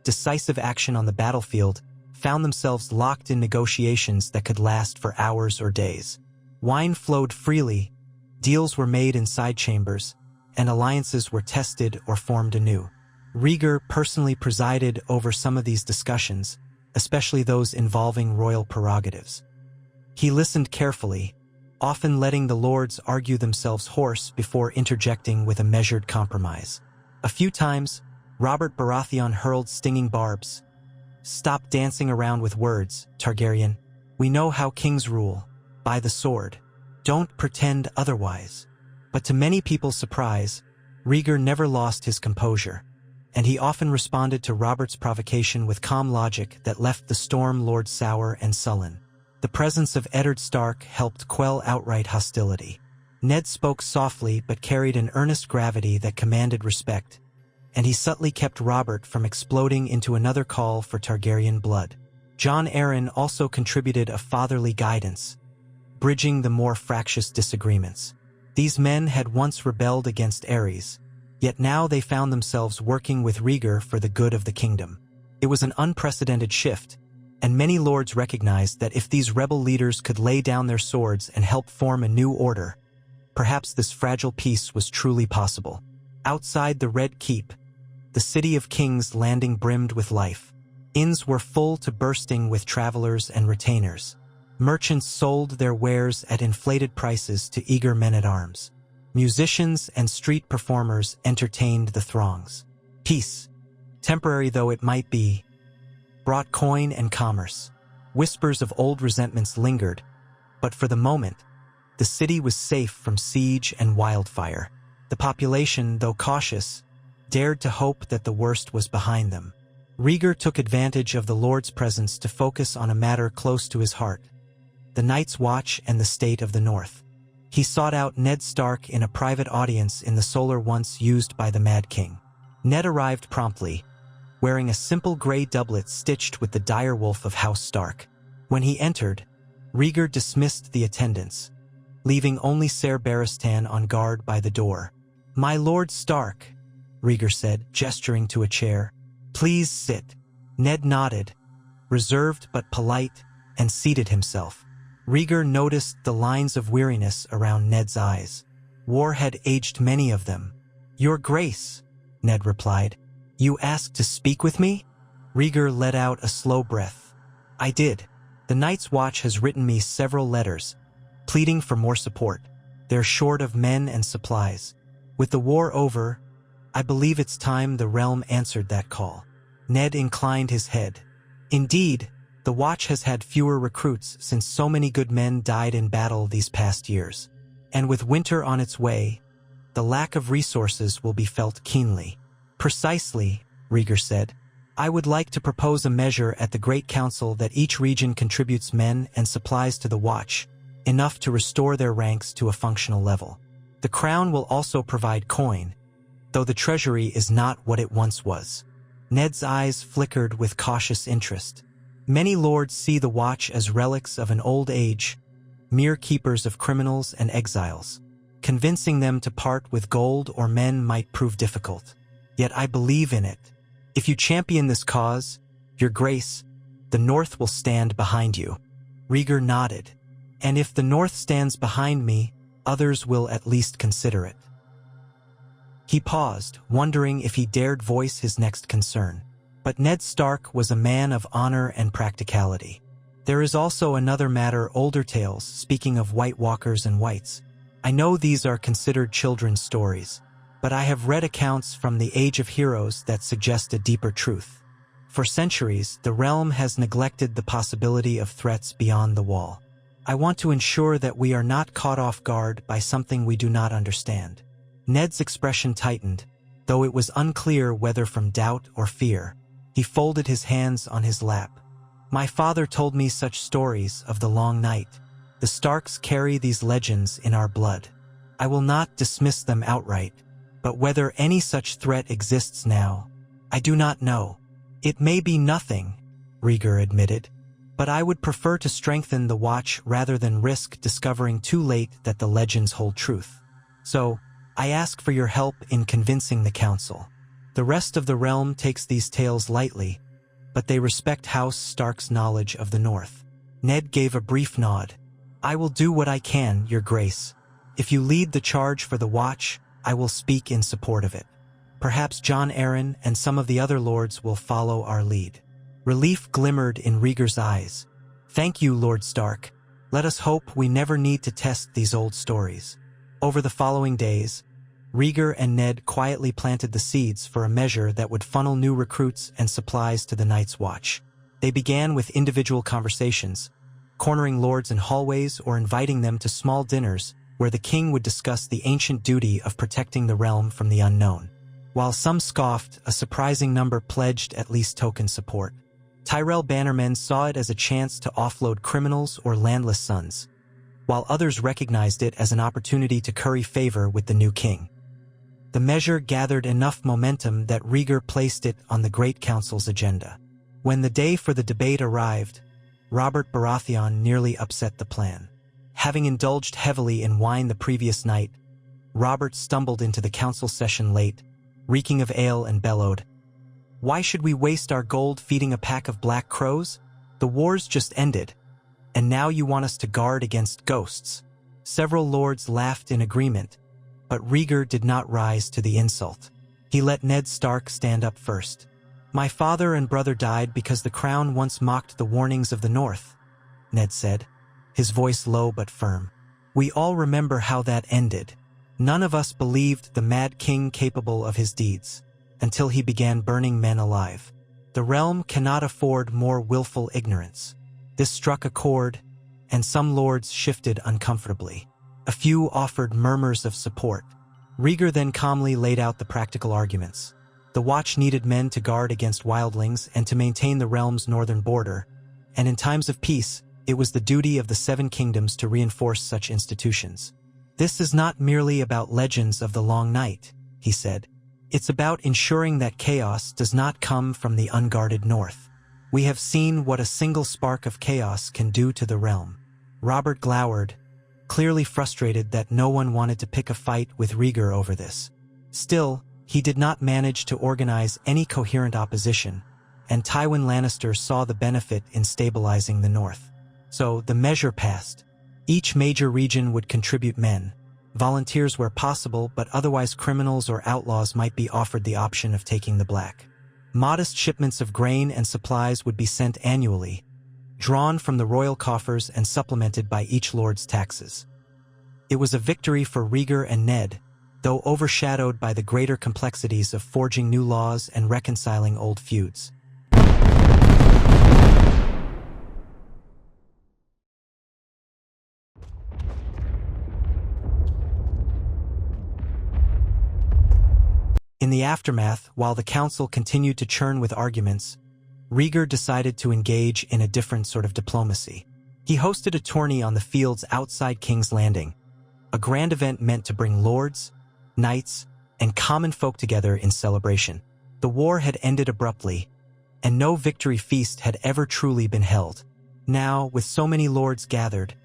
decisive action on the battlefield found themselves locked in negotiations that could last for hours or days. Wine flowed freely, deals were made in side chambers, and alliances were tested or formed anew. Rhaegar personally presided over some of these discussions, especially those involving royal prerogatives. He listened carefully, often letting the lords argue themselves hoarse before interjecting with a measured compromise. A few times, Robert Baratheon hurled stinging barbs. "Stop dancing around with words, Targaryen. We know how kings rule, by the sword. Don't pretend otherwise." But to many people's surprise, Rhaegar never lost his composure, and he often responded to Robert's provocation with calm logic that left the Storm Lord sour and sullen. The presence of Eddard Stark helped quell outright hostility. Ned spoke softly but carried an earnest gravity that commanded respect, and he subtly kept Robert from exploding into another call for Targaryen blood. Jon Arryn also contributed a fatherly guidance, bridging the more fractious disagreements. These men had once rebelled against Aerys, yet now they found themselves working with Rhaegar for the good of the kingdom. It was an unprecedented shift, and many lords recognized that if these rebel leaders could lay down their swords and help form a new order, perhaps this fragile peace was truly possible. Outside the Red Keep, the City of Kings Landing brimmed with life. Inns were full to bursting with travelers and retainers. Merchants sold their wares at inflated prices to eager men-at-arms. Musicians and street performers entertained the throngs. Peace, temporary though it might be, brought coin and commerce. Whispers of old resentments lingered, but for the moment, the city was safe from siege and wildfire. The population, though cautious, dared to hope that the worst was behind them. Rhaegar took advantage of the Lord's presence to focus on a matter close to his heart: the Night's Watch and the state of the North. He sought out Ned Stark in a private audience in the solar once used by the Mad King. Ned arrived promptly, wearing a simple gray doublet stitched with the direwolf of House Stark. When he entered, Rhaegar dismissed the attendants, leaving only Ser Barristan on guard by the door. "My Lord Stark," Rhaegar said, gesturing to a chair. "Please sit." Ned nodded, reserved but polite, and seated himself. Rhaegar noticed the lines of weariness around Ned's eyes. War had aged many of them. "Your Grace," Ned replied. "You asked to speak with me?" Rhaegar let out a slow breath. "I did. The Night's Watch has written me several letters, pleading for more support. They're short of men and supplies. With the war over, I believe it's time the realm answered that call." Ned inclined his head. "Indeed, the Watch has had fewer recruits since so many good men died in battle these past years. And with winter on its way, the lack of resources will be felt keenly." "Precisely," Rhaegar said. "I would like to propose a measure at the Great Council that each region contributes men and supplies to the Watch, enough to restore their ranks to a functional level. The Crown will also provide coin, though the treasury is not what it once was." Ned's eyes flickered with cautious interest. Many lords see the Watch as relics of an old age, mere keepers of criminals and exiles. Convincing them to part with gold or men might prove difficult. Yet I believe in it. If you champion this cause, Your Grace, the North will stand behind you." Rhaegar nodded. "And if the North stands behind me, others will at least consider it." He paused, wondering if he dared voice his next concern. But Ned Stark was a man of honor and practicality. "There is also another matter, older tales, speaking of White Walkers and Whites. I know these are considered children's stories, but I have read accounts from the Age of Heroes that suggest a deeper truth. For centuries, the realm has neglected the possibility of threats beyond the wall. I want to ensure that we are not caught off guard by something we do not understand." Ned's expression tightened, though it was unclear whether from doubt or fear. He folded his hands on his lap. "My father told me such stories of the Long Night. The Starks carry these legends in our blood. I will not dismiss them outright, but whether any such threat exists now, I do not know." It may be nothing, Rhaegar admitted, but I would prefer to strengthen the watch rather than risk discovering too late that the legends hold truth. So, I ask for your help in convincing the council. The rest of the realm takes these tales lightly, but they respect House Stark's knowledge of the North. Ned gave a brief nod. I will do what I can, Your Grace. If you lead the charge for the watch, I will speak in support of it. Perhaps Jon Arryn and some of the other lords will follow our lead. Relief glimmered in Rhaegar's eyes. Thank you, Lord Stark. Let us hope we never need to test these old stories. Over the following days, Rhaegar and Ned quietly planted the seeds for a measure that would funnel new recruits and supplies to the Night's Watch. They began with individual conversations, cornering lords in hallways or inviting them to small dinners where the king would discuss the ancient duty of protecting the realm from the unknown. While some scoffed, a surprising number pledged at least token support. Tyrell bannermen saw it as a chance to offload criminals or landless sons, while others recognized it as an opportunity to curry favor with the new king. The measure gathered enough momentum that Rhaegar placed it on the Great Council's agenda. When the day for the debate arrived, Robert Baratheon nearly upset the plan. Having indulged heavily in wine the previous night, Robert stumbled into the council session late, reeking of ale, and bellowed, "Why should we waste our gold feeding a pack of black crows? The war's just ended, and now you want us to guard against ghosts." Several lords laughed in agreement, but Rhaegar did not rise to the insult. He let Ned Stark stand up first. "My father and brother died because the crown once mocked the warnings of the North," Ned said, his voice low but firm. "We all remember how that ended. None of us believed the Mad King capable of his deeds, until he began burning men alive. The realm cannot afford more willful ignorance." This struck a chord, and some lords shifted uncomfortably. A few offered murmurs of support. Rhaegar then calmly laid out the practical arguments. The Watch needed men to guard against wildlings and to maintain the realm's northern border, and in times of peace, it was the duty of the Seven Kingdoms to reinforce such institutions. "This is not merely about legends of the Long Night," he said. "It's about ensuring that chaos does not come from the unguarded North. We have seen what a single spark of chaos can do to the realm." Robert glowered, clearly frustrated that no one wanted to pick a fight with Rhaegar over this. Still, he did not manage to organize any coherent opposition, and Tywin Lannister saw the benefit in stabilizing the North. So the measure passed. Each major region would contribute men, volunteers where possible, but otherwise criminals or outlaws might be offered the option of taking the black. Modest shipments of grain and supplies would be sent annually, drawn from the royal coffers and supplemented by each lord's taxes. It was a victory for Rhaegar and Ned, though overshadowed by the greater complexities of forging new laws and reconciling old feuds. In the aftermath, while the council continued to churn with arguments, Rhaegar decided to engage in a different sort of diplomacy. He hosted a tourney on the fields outside King's Landing, a grand event meant to bring lords, knights, and common folk together in celebration. The war had ended abruptly, and no victory feast had ever truly been held. Now, with so many lords gathered,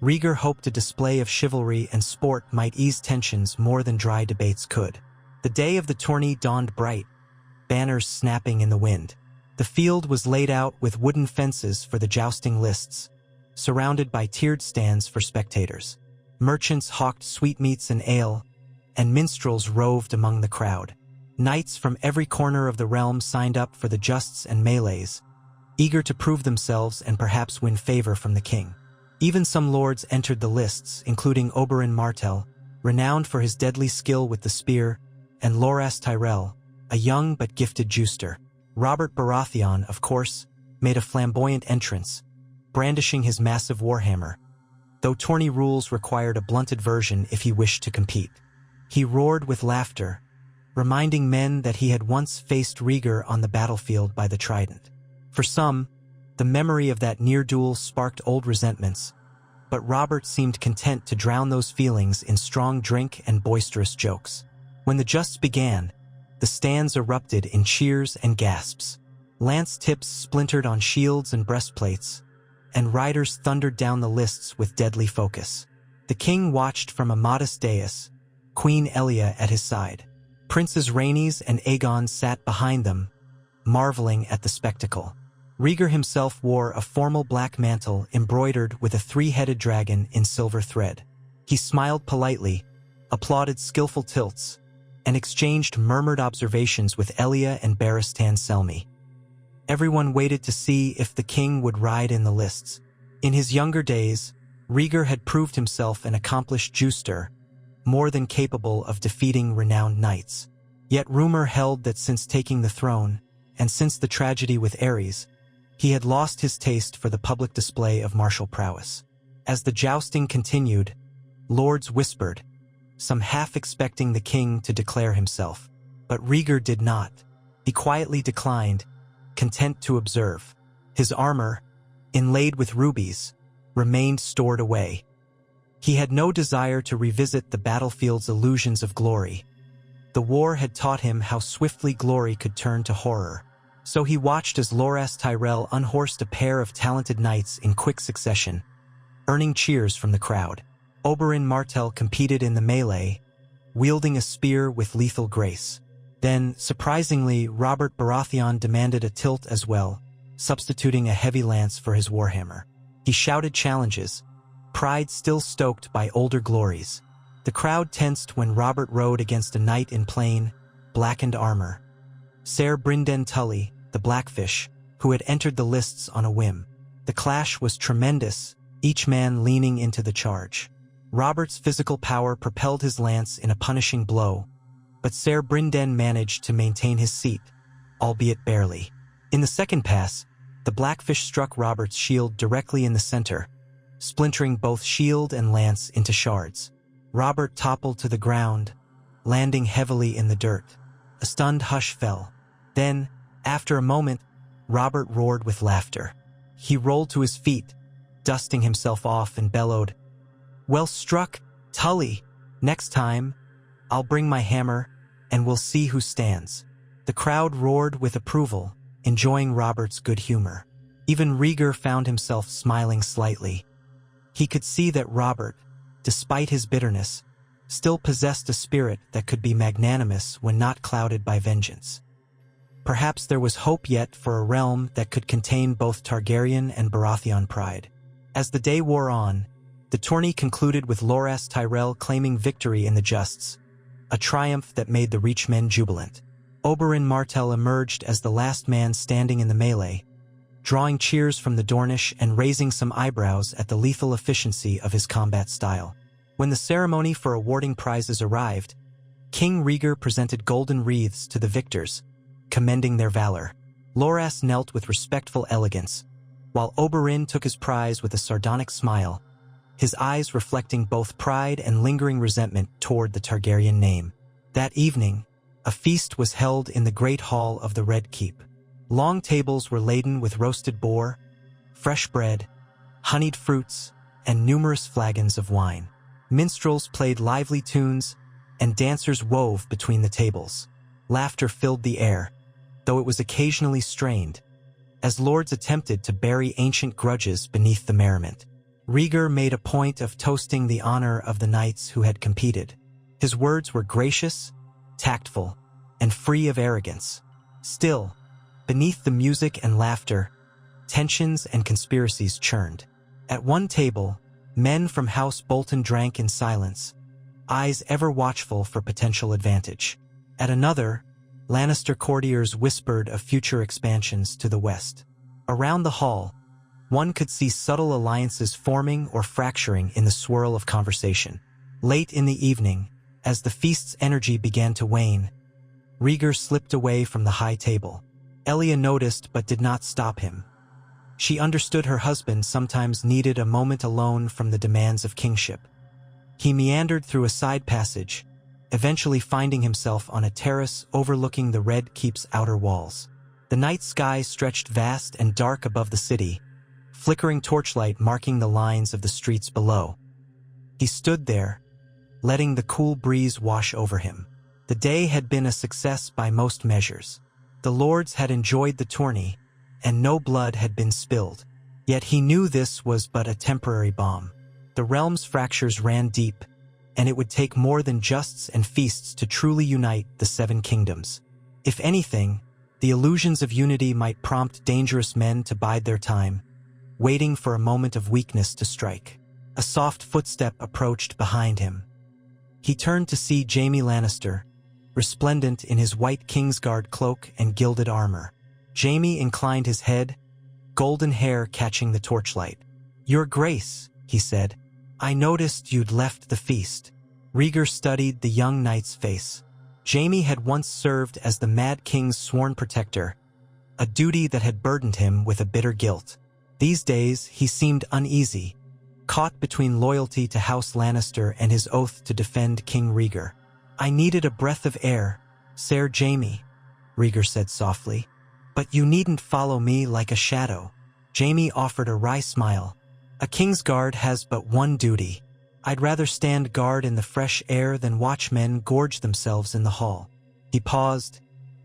Rhaegar hoped a display of chivalry and sport might ease tensions more than dry debates could. The day of the tourney dawned bright, banners snapping in the wind. The field was laid out with wooden fences for the jousting lists, surrounded by tiered stands for spectators. Merchants hawked sweetmeats and ale, and minstrels roved among the crowd. Knights from every corner of the realm signed up for the justs and melees, eager to prove themselves and perhaps win favor from the king. Even some lords entered the lists, including Oberyn Martell, renowned for his deadly skill with the spear, and Loras Tyrell, a young but gifted juster. Robert Baratheon, of course, made a flamboyant entrance, brandishing his massive warhammer, though Tourney rules required a blunted version if he wished to compete. He roared with laughter, reminding men that he had once faced Rhaegar on the battlefield by the trident. For some, the memory of that near-duel sparked old resentments, but Robert seemed content to drown those feelings in strong drink and boisterous jokes. When the justs began, the stands erupted in cheers and gasps. Lance tips splintered on shields and breastplates, and riders thundered down the lists with deadly focus. The king watched from a modest dais, Queen Elia at his side. Princes Rhaenys and Aegon sat behind them, marveling at the spectacle. Rhaegar himself wore a formal black mantle embroidered with a three-headed dragon in silver thread. He smiled politely, applauded skillful tilts, and exchanged murmured observations with Elia and Barristan Selmy. Everyone waited to see if the king would ride in the lists. In his younger days, Rhaegar had proved himself an accomplished juster, more than capable of defeating renowned knights. Yet rumor held that since taking the throne, and since the tragedy with Aerys, he had lost his taste for the public display of martial prowess. As the jousting continued, lords whispered, some half expecting the king to declare himself. But Rhaegar did not. He quietly declined, content to observe. His armor, inlaid with rubies, remained stored away. He had no desire to revisit the battlefield's illusions of glory. The war had taught him how swiftly glory could turn to horror. So he watched as Loras Tyrell unhorsed a pair of talented knights in quick succession, earning cheers from the crowd. Oberyn Martell competed in the melee, wielding a spear with lethal grace. Then, surprisingly, Robert Baratheon demanded a tilt as well, substituting a heavy lance for his warhammer. He shouted challenges, pride still stoked by older glories. The crowd tensed when Robert rode against a knight in plain, blackened armor. Ser Brynden Tully, the Blackfish, who had entered the lists on a whim. The clash was tremendous, each man leaning into the charge. Robert's physical power propelled his lance in a punishing blow, but Ser Brynden managed to maintain his seat, albeit barely. In the second pass, the Blackfish struck Robert's shield directly in the center, splintering both shield and lance into shards. Robert toppled to the ground, landing heavily in the dirt. A stunned hush fell. Then, after a moment, Robert roared with laughter. He rolled to his feet, dusting himself off, and bellowed, "Well struck, Tully! Next time, I'll bring my hammer, and we'll see who stands." The crowd roared with approval, enjoying Robert's good humor. Even Rhaegar found himself smiling slightly. He could see that Robert, despite his bitterness, still possessed a spirit that could be magnanimous when not clouded by vengeance. Perhaps there was hope yet for a realm that could contain both Targaryen and Baratheon pride. As the day wore on, the tourney concluded with Loras Tyrell claiming victory in the justs, a triumph that made the Reachmen jubilant. Oberyn Martell emerged as the last man standing in the melee, drawing cheers from the Dornish and raising some eyebrows at the lethal efficiency of his combat style. When the ceremony for awarding prizes arrived, King Rhaegar presented golden wreaths to the victors, commending their valor. Loras knelt with respectful elegance, while Oberyn took his prize with a sardonic smile, his eyes reflecting both pride and lingering resentment toward the Targaryen name. That evening, a feast was held in the Great Hall of the Red Keep. Long tables were laden with roasted boar, fresh bread, honeyed fruits, and numerous flagons of wine. Minstrels played lively tunes, and dancers wove between the tables. Laughter filled the air, though it was occasionally strained, as lords attempted to bury ancient grudges beneath the merriment. Rhaegar made a point of toasting the honor of the knights who had competed. His words were gracious, tactful, and free of arrogance. Still, beneath the music and laughter, tensions and conspiracies churned. At one table, men from House Bolton drank in silence, eyes ever watchful for potential advantage. At another, Lannister courtiers whispered of future expansions to the west. Around the hall, one could see subtle alliances forming or fracturing in the swirl of conversation. Late in the evening, as the feast's energy began to wane, Rhaegar slipped away from the high table. Elia noticed but did not stop him. She understood her husband sometimes needed a moment alone from the demands of kingship. He meandered through a side passage, eventually finding himself on a terrace overlooking the Red Keep's outer walls. The night sky stretched vast and dark above the city, flickering torchlight marking the lines of the streets below. He stood there, letting the cool breeze wash over him. The day had been a success by most measures. The lords had enjoyed the tourney, and no blood had been spilled. Yet he knew this was but a temporary balm. The realm's fractures ran deep, and it would take more than justs and feasts to truly unite the seven kingdoms. If anything, the illusions of unity might prompt dangerous men to bide their time, waiting for a moment of weakness to strike. A soft footstep approached behind him. He turned to see Jaime Lannister, resplendent in his white Kingsguard cloak and gilded armor. Jaime inclined his head, golden hair catching the torchlight. "Your Grace," he said, "I noticed you'd left the feast." Rhaegar studied the young knight's face. Jaime had once served as the Mad King's sworn protector, a duty that had burdened him with a bitter guilt. These days, he seemed uneasy, caught between loyalty to House Lannister and his oath to defend King Rhaegar. "I needed a breath of air, Sir Jaime," Rhaegar said softly. "But you needn't follow me like a shadow." Jaime offered a wry smile. "A Kingsguard has but one duty. I'd rather stand guard in the fresh air than watch men gorge themselves in the hall." He paused,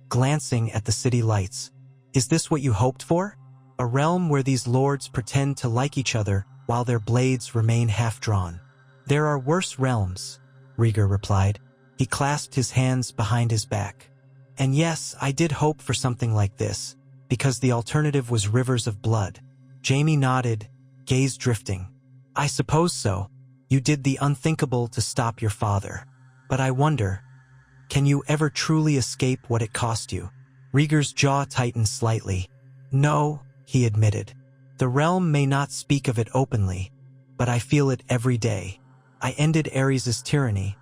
glancing at the city lights. "Is this what you hoped for? A realm where these lords pretend to like each other while their blades remain half-drawn?" "There are worse realms," Rhaegar replied. He clasped his hands behind his back. "And yes, I did hope for something like this, because the alternative was rivers of blood." Jaime nodded, gaze drifting. "I suppose so. You did the unthinkable to stop your father. But I wonder, can you ever truly escape what it cost you?" Rhaegar's jaw tightened slightly. "No," he admitted. "The realm may not speak of it openly, but I feel it every day. I ended Aerys' tyranny,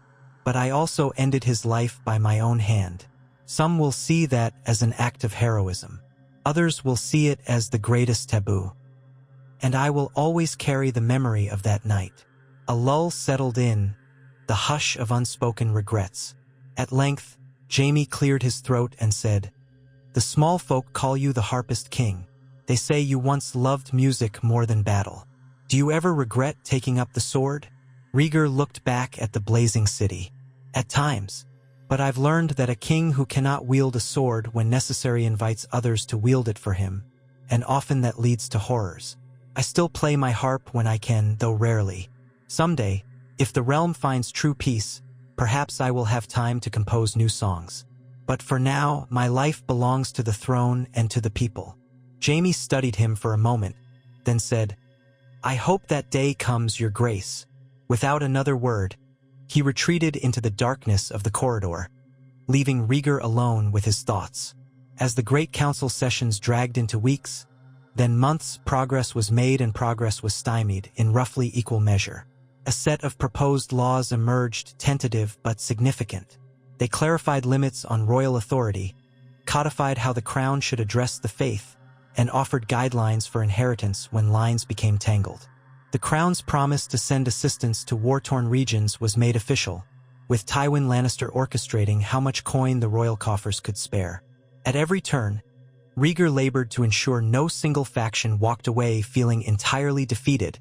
but I also ended his life by my own hand. Some will see that as an act of heroism. Others will see it as the greatest taboo. And I will always carry the memory of that night." A lull settled in, the hush of unspoken regrets. At length, Jaime cleared his throat and said, "The small folk call you the Harpist King. They say you once loved music more than battle. Do you ever regret taking up the sword?" Rhaegar looked back at the blazing city. "At times. But I've learned that a king who cannot wield a sword when necessary invites others to wield it for him, and often that leads to horrors. I still play my harp when I can, though rarely. Someday, if the realm finds true peace, perhaps I will have time to compose new songs. But for now, my life belongs to the throne and to the people." Jaime studied him for a moment, then said, "I hope that day comes, Your Grace." Without another word, he retreated into the darkness of the corridor, leaving Rhaegar alone with his thoughts. As the Great Council sessions dragged into weeks, then months, progress was made and progress was stymied in roughly equal measure. A set of proposed laws emerged, tentative but significant. They clarified limits on royal authority, codified how the crown should address the faith, and offered guidelines for inheritance when lines became tangled. The crown's promise to send assistance to war-torn regions was made official, with Tywin Lannister orchestrating how much coin the royal coffers could spare. At every turn, Rhaegar labored to ensure no single faction walked away feeling entirely defeated,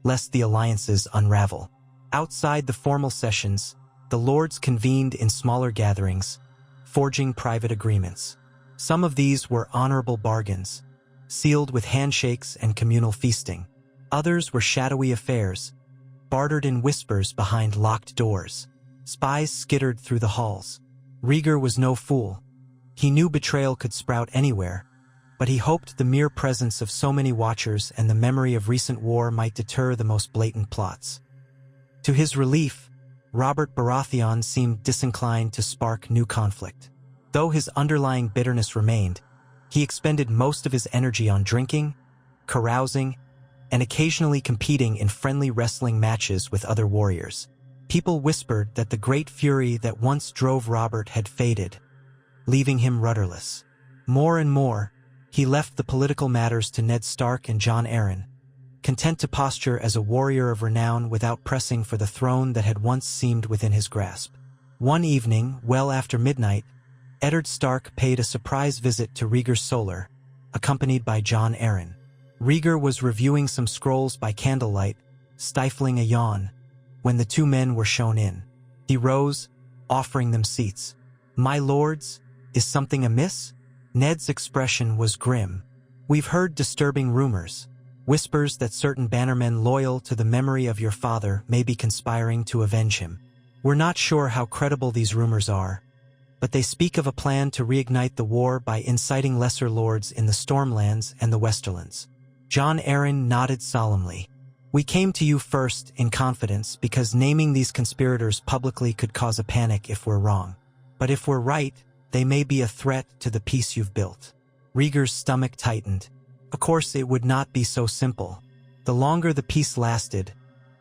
lest the alliances unravel. Outside the formal sessions, the lords convened in smaller gatherings, forging private agreements. Some of these were honorable bargains, sealed with handshakes and communal feasting. Others were shadowy affairs, bartered in whispers behind locked doors. Spies skittered through the halls. Rhaegar was no fool. He knew betrayal could sprout anywhere, but he hoped the mere presence of so many watchers and the memory of recent war might deter the most blatant plots. To his relief, Robert Baratheon seemed disinclined to spark new conflict. Though his underlying bitterness remained, he expended most of his energy on drinking, carousing, and occasionally competing in friendly wrestling matches with other warriors. People whispered that the great fury that once drove Robert had faded, leaving him rudderless. More and more, he left the political matters to Ned Stark and Jon Arryn, content to posture as a warrior of renown without pressing for the throne that had once seemed within his grasp. One evening, well after midnight, Eddard Stark paid a surprise visit to Rhaegar's Solar, accompanied by Jon Arryn. Rhaegar was reviewing some scrolls by candlelight, stifling a yawn, when the two men were shown in. He rose, offering them seats. "My lords, is something amiss?" Ned's expression was grim. "We've heard disturbing rumors. Whispers that certain bannermen loyal to the memory of your father may be conspiring to avenge him. We're not sure how credible these rumors are, but they speak of a plan to reignite the war by inciting lesser lords in the Stormlands and the Westerlands." Jon Arryn nodded solemnly. "We came to you first in confidence because naming these conspirators publicly could cause a panic if we're wrong. But if we're right, they may be a threat to the peace you've built." Rhaegar's stomach tightened. Of course, it would not be so simple. The longer the peace lasted,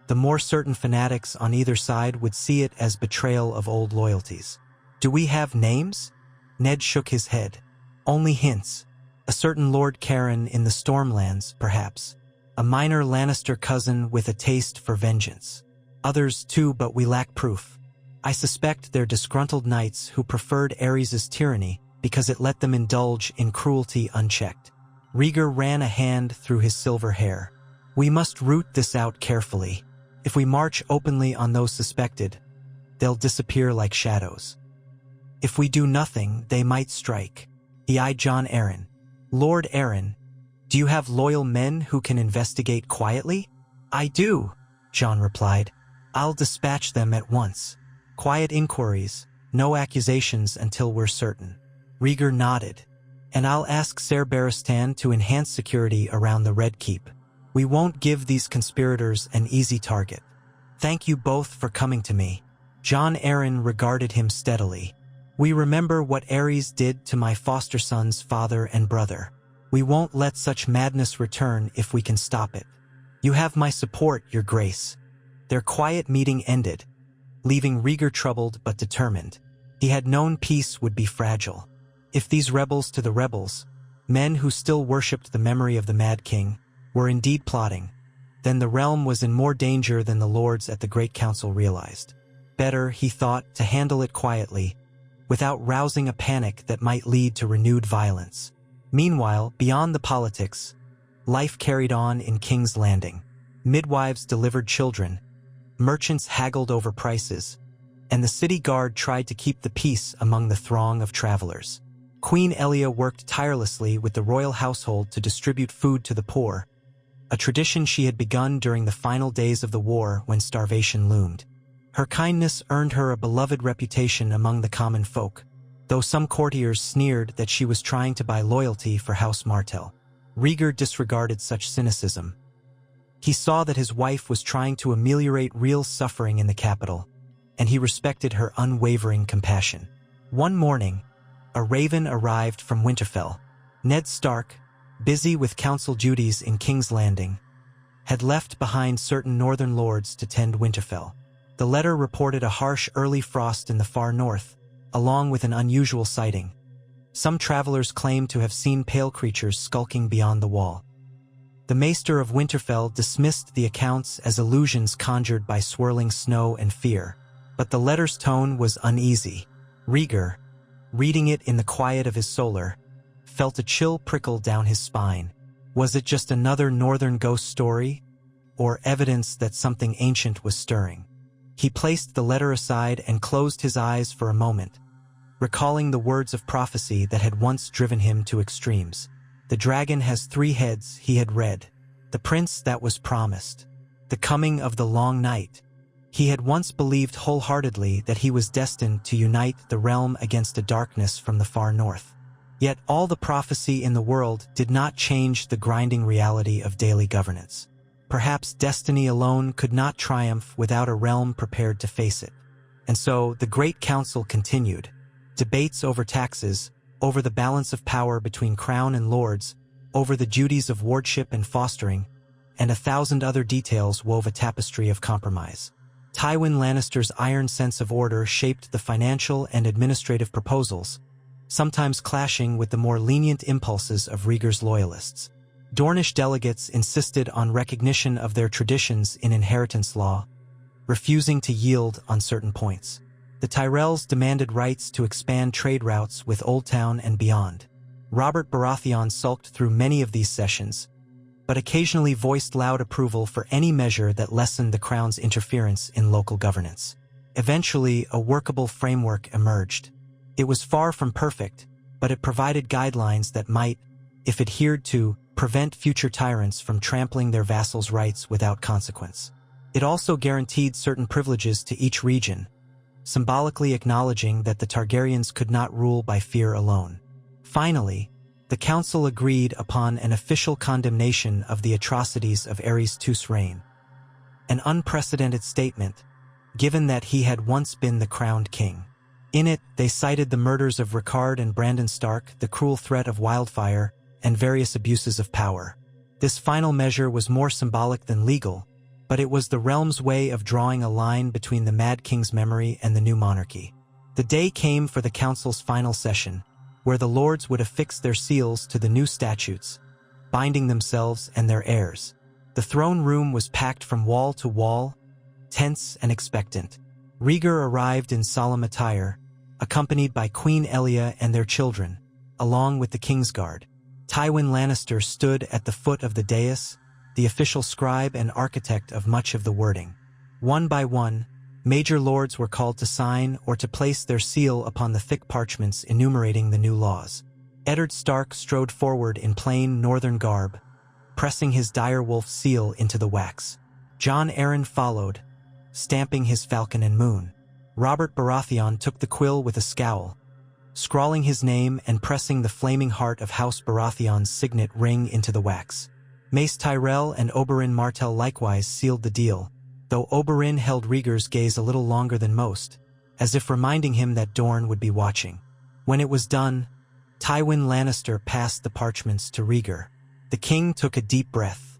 the more certain fanatics on either side would see it as betrayal of old loyalties. "Do we have names?" Ned shook his head. "Only hints. A certain Lord Caron in the Stormlands, perhaps. A minor Lannister cousin with a taste for vengeance. Others too, but we lack proof. I suspect they're disgruntled knights who preferred Aerys' tyranny because it let them indulge in cruelty unchecked." Rhaegar ran a hand through his silver hair. "We must root this out carefully. If we march openly on those suspected, they'll disappear like shadows. If we do nothing, they might strike." He eyed Jon Arryn. "Lord Arryn, do you have loyal men who can investigate quietly?" "I do," Jon replied. "I'll dispatch them at once. Quiet inquiries, no accusations until we're certain." Rhaegar nodded. "And I'll ask Ser Barristan to enhance security around the Red Keep. We won't give these conspirators an easy target." "Thank you both for coming to me." Jon Arryn regarded him steadily. "We remember what Aerys did to my foster son's father and brother. We won't let such madness return if we can stop it. You have my support, Your Grace." Their quiet meeting ended, leaving Rhaegar troubled but determined. He had known peace would be fragile. If these rebels to the rebels, men who still worshipped the memory of the Mad King, were indeed plotting, then the realm was in more danger than the lords at the Great Council realized. Better, he thought, to handle it quietly, without rousing a panic that might lead to renewed violence. Meanwhile, beyond the politics, life carried on in King's Landing. Midwives delivered children, merchants haggled over prices, and the city guard tried to keep the peace among the throng of travelers. Queen Elia worked tirelessly with the royal household to distribute food to the poor, a tradition she had begun during the final days of the war when starvation loomed. Her kindness earned her a beloved reputation among the common folk, though some courtiers sneered that she was trying to buy loyalty for House Martell. Rhaegar disregarded such cynicism. He saw that his wife was trying to ameliorate real suffering in the capital, and he respected her unwavering compassion. One morning, a raven arrived from Winterfell. Ned Stark, busy with council duties in King's Landing, had left behind certain northern lords to tend Winterfell. The letter reported a harsh early frost in the far north, along with an unusual sighting. Some travelers claimed to have seen pale creatures skulking beyond the wall. The Maester of Winterfell dismissed the accounts as illusions conjured by swirling snow and fear, but the letter's tone was uneasy. Rhaegar, reading it in the quiet of his solar, felt a chill prickle down his spine. Was it just another northern ghost story, or evidence that something ancient was stirring? He placed the letter aside and closed his eyes for a moment, recalling the words of prophecy that had once driven him to extremes. The dragon has 3 heads, he had read. The prince that was promised. The coming of the long night. He had once believed wholeheartedly that he was destined to unite the realm against a darkness from the far north. Yet all the prophecy in the world did not change the grinding reality of daily governance. Perhaps destiny alone could not triumph without a realm prepared to face it. And so the Great Council continued. Debates over taxes, over the balance of power between crown and lords, over the duties of wardship and fostering, and 1,000 other details wove a tapestry of compromise. Tywin Lannister's iron sense of order shaped the financial and administrative proposals, sometimes clashing with the more lenient impulses of Rhaegar's loyalists. Dornish delegates insisted on recognition of their traditions in inheritance law, refusing to yield on certain points. The Tyrells demanded rights to expand trade routes with Old Town and beyond. Robert Baratheon sulked through many of these sessions, but occasionally voiced loud approval for any measure that lessened the crown's interference in local governance. Eventually, a workable framework emerged. It was far from perfect, but it provided guidelines that might, if adhered to, prevent future tyrants from trampling their vassals' rights without consequence. It also guaranteed certain privileges to each region, symbolically acknowledging that the Targaryens could not rule by fear alone. Finally, the council agreed upon an official condemnation of the atrocities of Aerys II's reign. An unprecedented statement, given that he had once been the crowned king. In it, they cited the murders of Rhaegar and Brandon Stark, the cruel threat of wildfire, and various abuses of power. This final measure was more symbolic than legal, but it was the realm's way of drawing a line between the Mad King's memory and the new monarchy. The day came for the council's final session, where the lords would affix their seals to the new statutes, binding themselves and their heirs. The throne room was packed from wall to wall, tense and expectant. Rhaegar arrived in solemn attire, accompanied by Queen Elia and their children, along with the Kingsguard. Tywin Lannister stood at the foot of the dais, the official scribe and architect of much of the wording. One by one, major lords were called to sign or to place their seal upon the thick parchments enumerating the new laws. Eddard Stark strode forward in plain northern garb, pressing his direwolf seal into the wax. Jon Arryn followed, stamping his falcon and moon. Robert Baratheon took the quill with a scowl, scrawling his name and pressing the flaming heart of House Baratheon's signet ring into the wax. Mace Tyrell and Oberyn Martell likewise sealed the deal, though Oberyn held Rhaegar's gaze a little longer than most, as if reminding him that Dorne would be watching. When it was done, Tywin Lannister passed the parchments to Rhaegar. The king took a deep breath.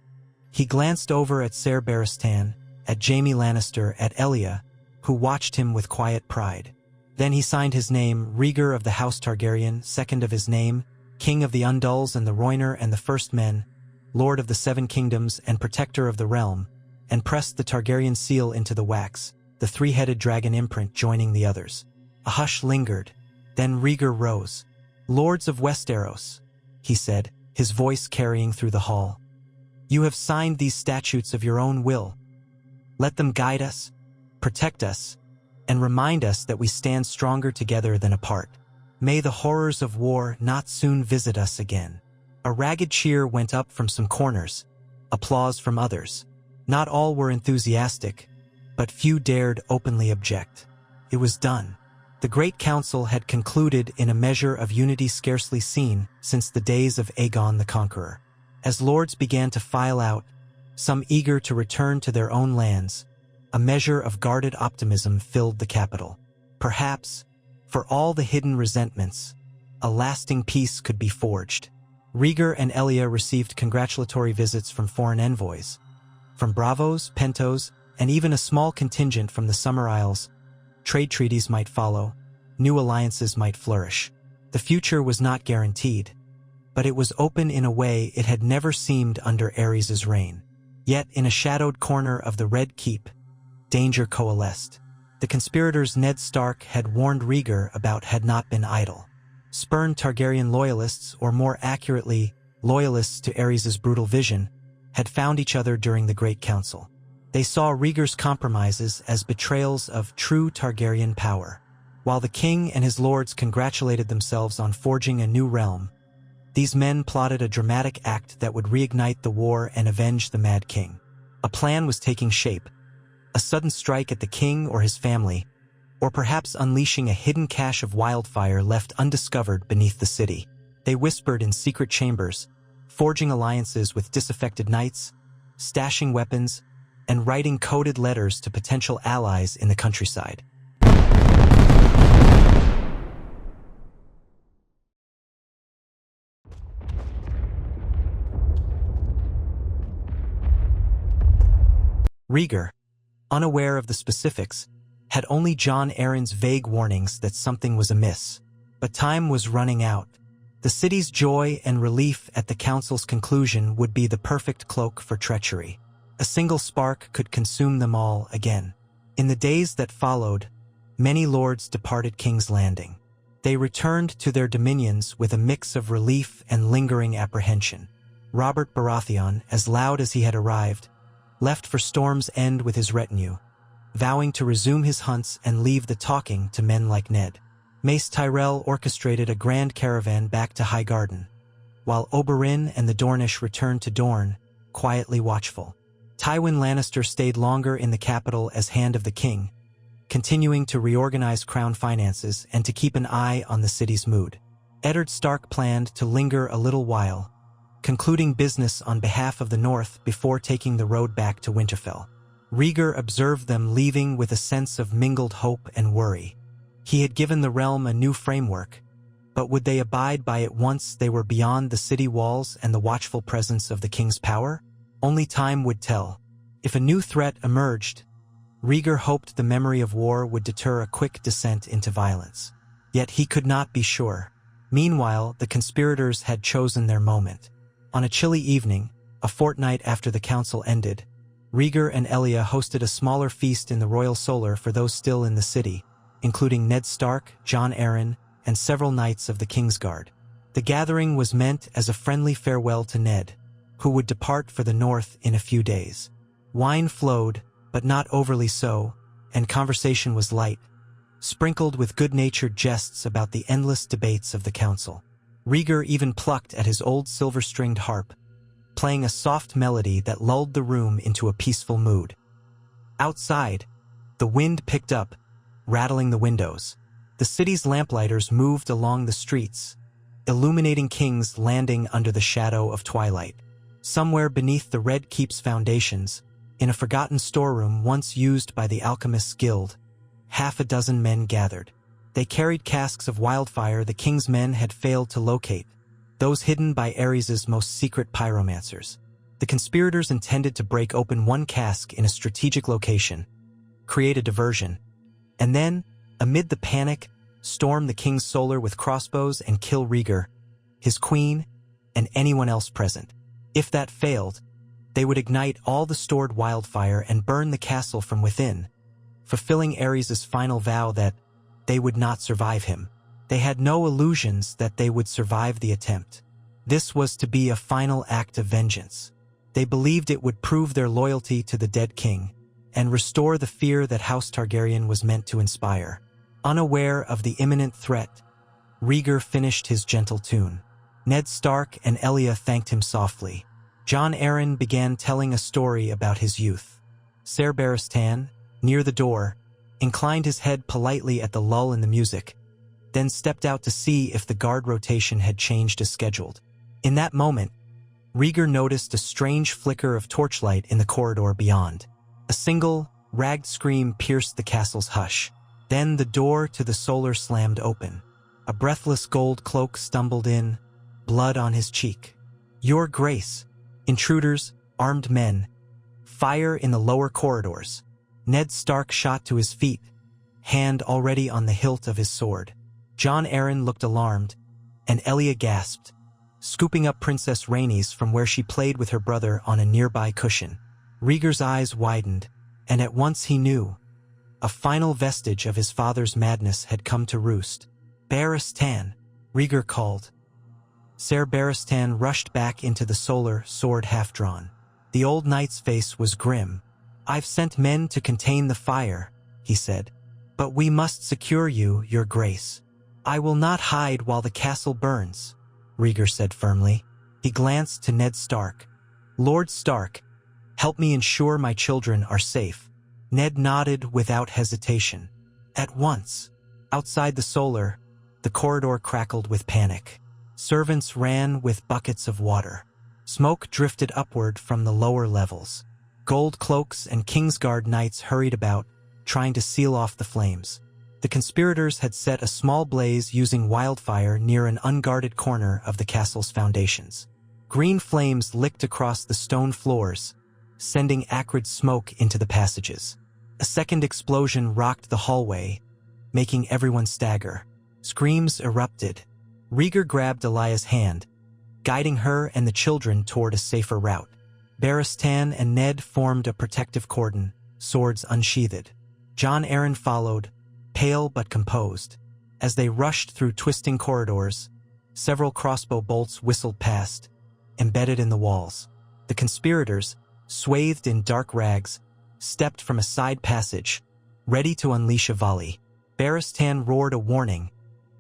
He glanced over at Ser Barristan, at Jaime Lannister, at Elia, who watched him with quiet pride. Then he signed his name, Rhaegar of the House Targaryen, second of his name, King of the Undulls and the Rhoynar and the First Men, Lord of the Seven Kingdoms and Protector of the Realm, and pressed the Targaryen seal into the wax, the three-headed dragon imprint joining the others. A hush lingered. Then Rhaegar rose. "Lords of Westeros," he said, his voice carrying through the hall. "You have signed these statutes of your own will. Let them guide us, protect us, and remind us that we stand stronger together than apart. May the horrors of war not soon visit us again." A ragged cheer went up from some corners, applause from others. Not all were enthusiastic, but few dared openly object. It was done. The Great Council had concluded in a measure of unity scarcely seen since the days of Aegon the Conqueror. As lords began to file out, some eager to return to their own lands, a measure of guarded optimism filled the capital. Perhaps, for all the hidden resentments, a lasting peace could be forged. Rhaegar and Elia received congratulatory visits from foreign envoys, from bravos, pentos, and even a small contingent from the Summer Isles. Trade treaties might follow, new alliances might flourish. The future was not guaranteed, but it was open in a way it had never seemed under Aerys's reign. Yet, in a shadowed corner of the Red Keep, danger coalesced. The conspirators Ned Stark had warned Rhaegar about had not been idle. Spurned Targaryen loyalists, or more accurately, loyalists to Aerys's brutal vision, had found each other during the Great Council. They saw Rhaegar's compromises as betrayals of true Targaryen power. While the king and his lords congratulated themselves on forging a new realm, these men plotted a dramatic act that would reignite the war and avenge the Mad King. A plan was taking shape, a sudden strike at the king or his family, or perhaps unleashing a hidden cache of wildfire left undiscovered beneath the city. They whispered in secret chambers, forging alliances with disaffected knights, stashing weapons, and writing coded letters to potential allies in the countryside. Rhaegar, unaware of the specifics, had only Jon Arryn's vague warnings that something was amiss. But time was running out. The city's joy and relief at the council's conclusion would be the perfect cloak for treachery. A single spark could consume them all again. In the days that followed, many lords departed King's Landing. They returned to their dominions with a mix of relief and lingering apprehension. Robert Baratheon, as loud as he had arrived, left for Storm's End with his retinue, vowing to resume his hunts and leave the talking to men like Ned. Mace Tyrell orchestrated a grand caravan back to High Garden, while Oberyn and the Dornish returned to Dorne, quietly watchful. Tywin Lannister stayed longer in the capital as Hand of the King, continuing to reorganize crown finances and to keep an eye on the city's mood. Eddard Stark planned to linger a little while, concluding business on behalf of the North before taking the road back to Winterfell. Rhaegar observed them leaving with a sense of mingled hope and worry. He had given the realm a new framework, but would they abide by it once they were beyond the city walls and the watchful presence of the king's power? Only time would tell. If a new threat emerged, Rhaegar hoped the memory of war would deter a quick descent into violence. Yet he could not be sure. Meanwhile, the conspirators had chosen their moment. On a chilly evening, a fortnight after the council ended, Rhaegar and Elia hosted a smaller feast in the Royal Solar for those still in the city, including Ned Stark, Jon Arryn, and several knights of the Kingsguard. The gathering was meant as a friendly farewell to Ned, who would depart for the north in a few days. Wine flowed, but not overly so, and conversation was light, sprinkled with good-natured jests about the endless debates of the council. Rhaegar even plucked at his old silver-stringed harp, playing a soft melody that lulled the room into a peaceful mood. Outside, the wind picked up, rattling the windows. The city's lamplighters moved along the streets, illuminating King's Landing under the shadow of twilight. Somewhere beneath the Red Keep's foundations, in a forgotten storeroom once used by the Alchemists' Guild, half a dozen men gathered. They carried casks of wildfire the king's men had failed to locate, those hidden by Aerys's most secret pyromancers. The conspirators intended to break open one cask in a strategic location, create a diversion, and then, amid the panic, storm the king's solar with crossbows and kill Rhaegar, his queen, and anyone else present. If that failed, they would ignite all the stored wildfire and burn the castle from within, fulfilling Aerys's final vow that they would not survive him. They had no illusions that they would survive the attempt. This was to be a final act of vengeance. They believed it would prove their loyalty to the dead king and restore the fear that House Targaryen was meant to inspire. Unaware of the imminent threat, Rhaegar finished his gentle tune. Ned Stark and Elia thanked him softly. Jon Arryn began telling a story about his youth. Ser Barristan, near the door, inclined his head politely at the lull in the music, then stepped out to see if the guard rotation had changed as scheduled. In that moment, Rhaegar noticed a strange flicker of torchlight in the corridor beyond. A single, ragged scream pierced the castle's hush. Then the door to the solar slammed open. A breathless gold cloak stumbled in, blood on his cheek. "Your Grace." Intruders, armed men. Fire in the lower corridors. Ned Stark shot to his feet, hand already on the hilt of his sword. Jon Arryn looked alarmed, and Elia gasped, scooping up Princess Rhaenys from where she played with her brother on a nearby cushion. Rhaegar's eyes widened, and at once he knew. A final vestige of his father's madness had come to roost. "Barristan," Rhaegar called. Ser Barristan rushed back into the solar, sword half-drawn. The old knight's face was grim. "I've sent men to contain the fire," he said. "But we must secure you, Your Grace." "I will not hide while the castle burns," Rhaegar said firmly. He glanced to Ned Stark. "Lord Stark, help me ensure my children are safe." Ned nodded without hesitation. At once, outside the solar, the corridor crackled with panic. Servants ran with buckets of water. Smoke drifted upward from the lower levels. Gold cloaks and Kingsguard knights hurried about, trying to seal off the flames. The conspirators had set a small blaze using wildfire near an unguarded corner of the castle's foundations. Green flames licked across the stone floors, sending acrid smoke into the passages. A second explosion rocked the hallway, making everyone stagger. Screams erupted. Rhaegar grabbed Elia's hand, guiding her and the children toward a safer route. Barristan and Ned formed a protective cordon, swords unsheathed. Jon Arryn followed, pale but composed. As they rushed through twisting corridors, several crossbow bolts whistled past, embedded in the walls. The conspirators, swathed in dark rags, stepped from a side passage, ready to unleash a volley. Barristan roared a warning,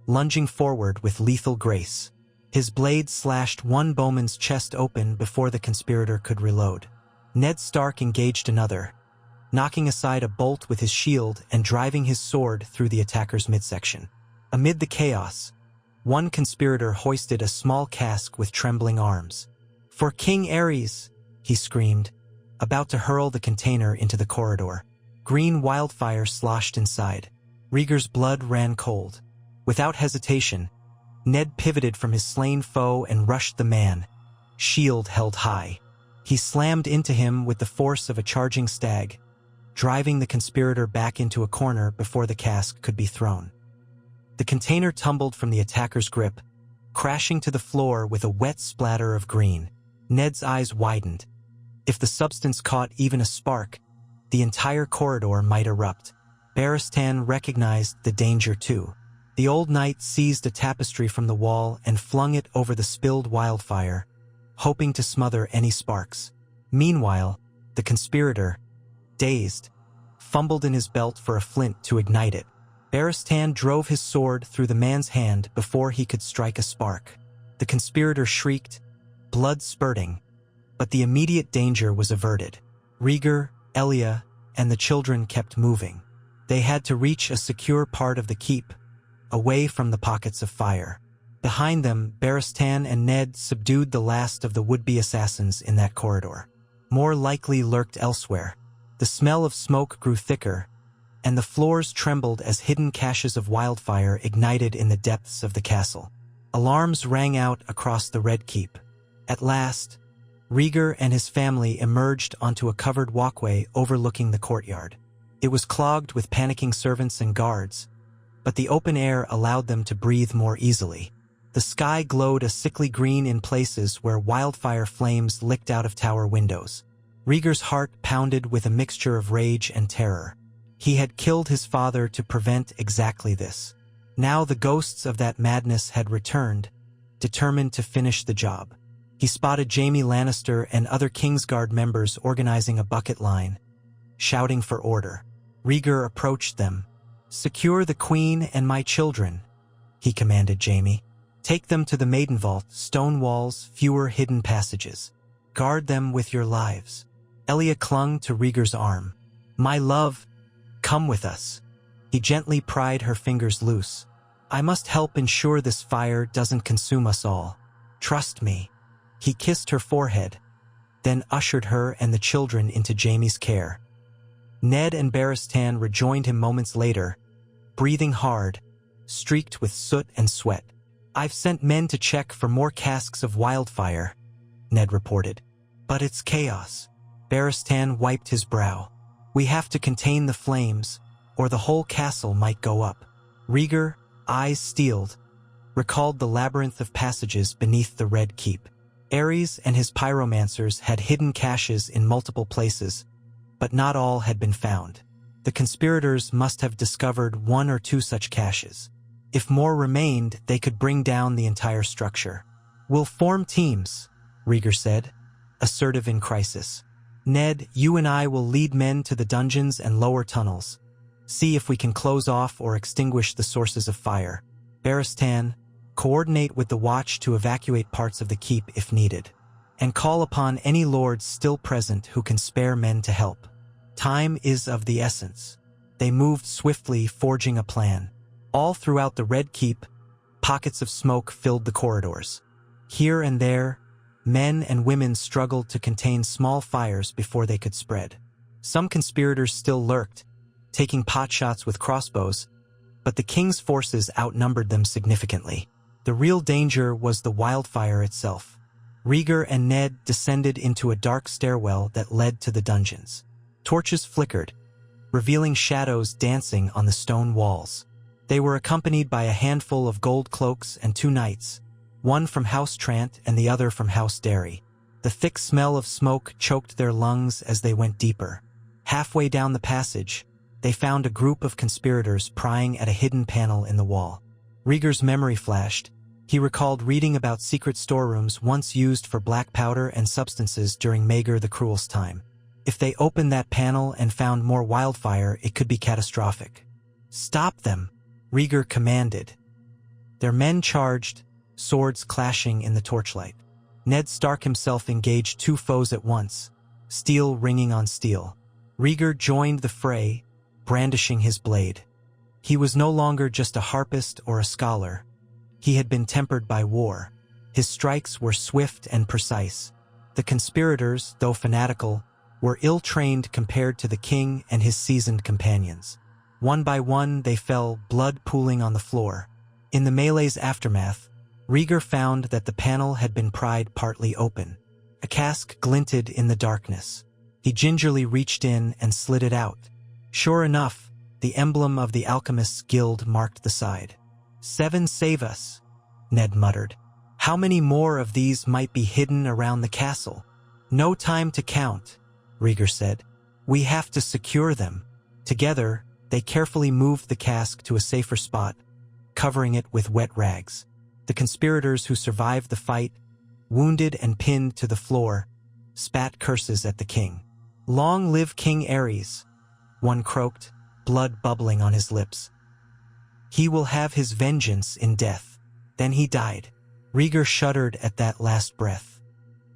lunging forward with lethal grace. His blade slashed one bowman's chest open before the conspirator could reload. Ned Stark engaged another, knocking aside a bolt with his shield and driving his sword through the attacker's midsection. Amid the chaos, one conspirator hoisted a small cask with trembling arms. "For King Aerys!" he screamed, about to hurl the container into the corridor. Green wildfire sloshed inside. Rhaegar's blood ran cold. Without hesitation, Ned pivoted from his slain foe and rushed the man, shield held high. He slammed into him with the force of a charging stag, driving the conspirator back into a corner before the cask could be thrown. The container tumbled from the attacker's grip, crashing to the floor with a wet splatter of green. Ned's eyes widened. If the substance caught even a spark, the entire corridor might erupt. Barristan recognized the danger too. The old knight seized a tapestry from the wall and flung it over the spilled wildfire, hoping to smother any sparks. Meanwhile, the conspirator, dazed, fumbled in his belt for a flint to ignite it. Barristan drove his sword through the man's hand before he could strike a spark. The conspirator shrieked, blood spurting, but the immediate danger was averted. Rhaegar, Elia, and the children kept moving. They had to reach a secure part of the keep, away from the pockets of fire. Behind them, Barristan and Ned subdued the last of the would-be assassins in that corridor. More likely lurked elsewhere. The smell of smoke grew thicker, and the floors trembled as hidden caches of wildfire ignited in the depths of the castle. Alarms rang out across the Red Keep. At last, Rhaegar and his family emerged onto a covered walkway overlooking the courtyard. It was clogged with panicking servants and guards, but the open air allowed them to breathe more easily. The sky glowed a sickly green in places where wildfire flames licked out of tower windows. Rhaegar's heart pounded with a mixture of rage and terror. He had killed his father to prevent exactly this. Now the ghosts of that madness had returned, determined to finish the job. He spotted Jaime Lannister and other Kingsguard members organizing a bucket line, shouting for order. Rhaegar approached them. "Secure the queen and my children," he commanded Jaime. "Take them to the Maiden Vault, stone walls, fewer hidden passages. Guard them with your lives." Elia clung to Rhaegar's arm. "My love, come with us." He gently pried her fingers loose. "I must help ensure this fire doesn't consume us all. Trust me." He kissed her forehead, then ushered her and the children into Jaime's care. Ned and Barristan rejoined him moments later, breathing hard, streaked with soot and sweat. "I've sent men to check for more casks of wildfire," Ned reported. "But it's chaos." Barristan wiped his brow. "We have to contain the flames, or the whole castle might go up." Rhaegar, eyes steeled, recalled the labyrinth of passages beneath the Red Keep. Aerys and his pyromancers had hidden caches in multiple places, but not all had been found. The conspirators must have discovered one or two such caches. If more remained, they could bring down the entire structure. "We'll form teams," Rhaegar said, assertive in crisis. "Ned, you and I will lead men to the dungeons and lower tunnels. See if we can close off or extinguish the sources of fire. Barristan, coordinate with the Watch to evacuate parts of the keep if needed. And call upon any lords still present who can spare men to help. Time is of the essence." They moved swiftly, forging a plan. All throughout the Red Keep, pockets of smoke filled the corridors. Here and there, men and women struggled to contain small fires before they could spread. Some conspirators still lurked, taking potshots with crossbows, but the king's forces outnumbered them significantly. The real danger was the wildfire itself. Rhaegar and Ned descended into a dark stairwell that led to the dungeons. Torches flickered, revealing shadows dancing on the stone walls. They were accompanied by a handful of gold cloaks and two knights, one from House Trant and the other from House Derry. The thick smell of smoke choked their lungs as they went deeper. Halfway down the passage, they found a group of conspirators prying at a hidden panel in the wall. Rhaegar's memory flashed. He recalled reading about secret storerooms once used for black powder and substances during Rhaegar the Cruel's time. If they opened that panel and found more wildfire, it could be catastrophic. "Stop them," Rhaegar commanded. Their men charged, swords clashing in the torchlight. Ned Stark himself engaged two foes at once, steel ringing on steel. Rhaegar joined the fray, brandishing his blade. He was no longer just a harpist or a scholar. He had been tempered by war. His strikes were swift and precise. The conspirators, though fanatical, were ill-trained compared to the king and his seasoned companions. One by one they fell, blood pooling on the floor. In the melee's aftermath, Rhaegar found that the panel had been pried partly open. A cask glinted in the darkness. He gingerly reached in and slid it out. Sure enough, the emblem of the Alchemist's Guild marked the side. "7 save us," Ned muttered. "How many more of these might be hidden around the castle?" "No time to count," Rhaegar said. "We have to secure them." Together, they carefully moved the cask to a safer spot, covering it with wet rags. The conspirators who survived the fight, wounded and pinned to the floor, spat curses at the king. "Long live King Aerys," one croaked, blood bubbling on his lips. "He will have his vengeance in death." Then he died. Rhaegar shuddered at that last breath.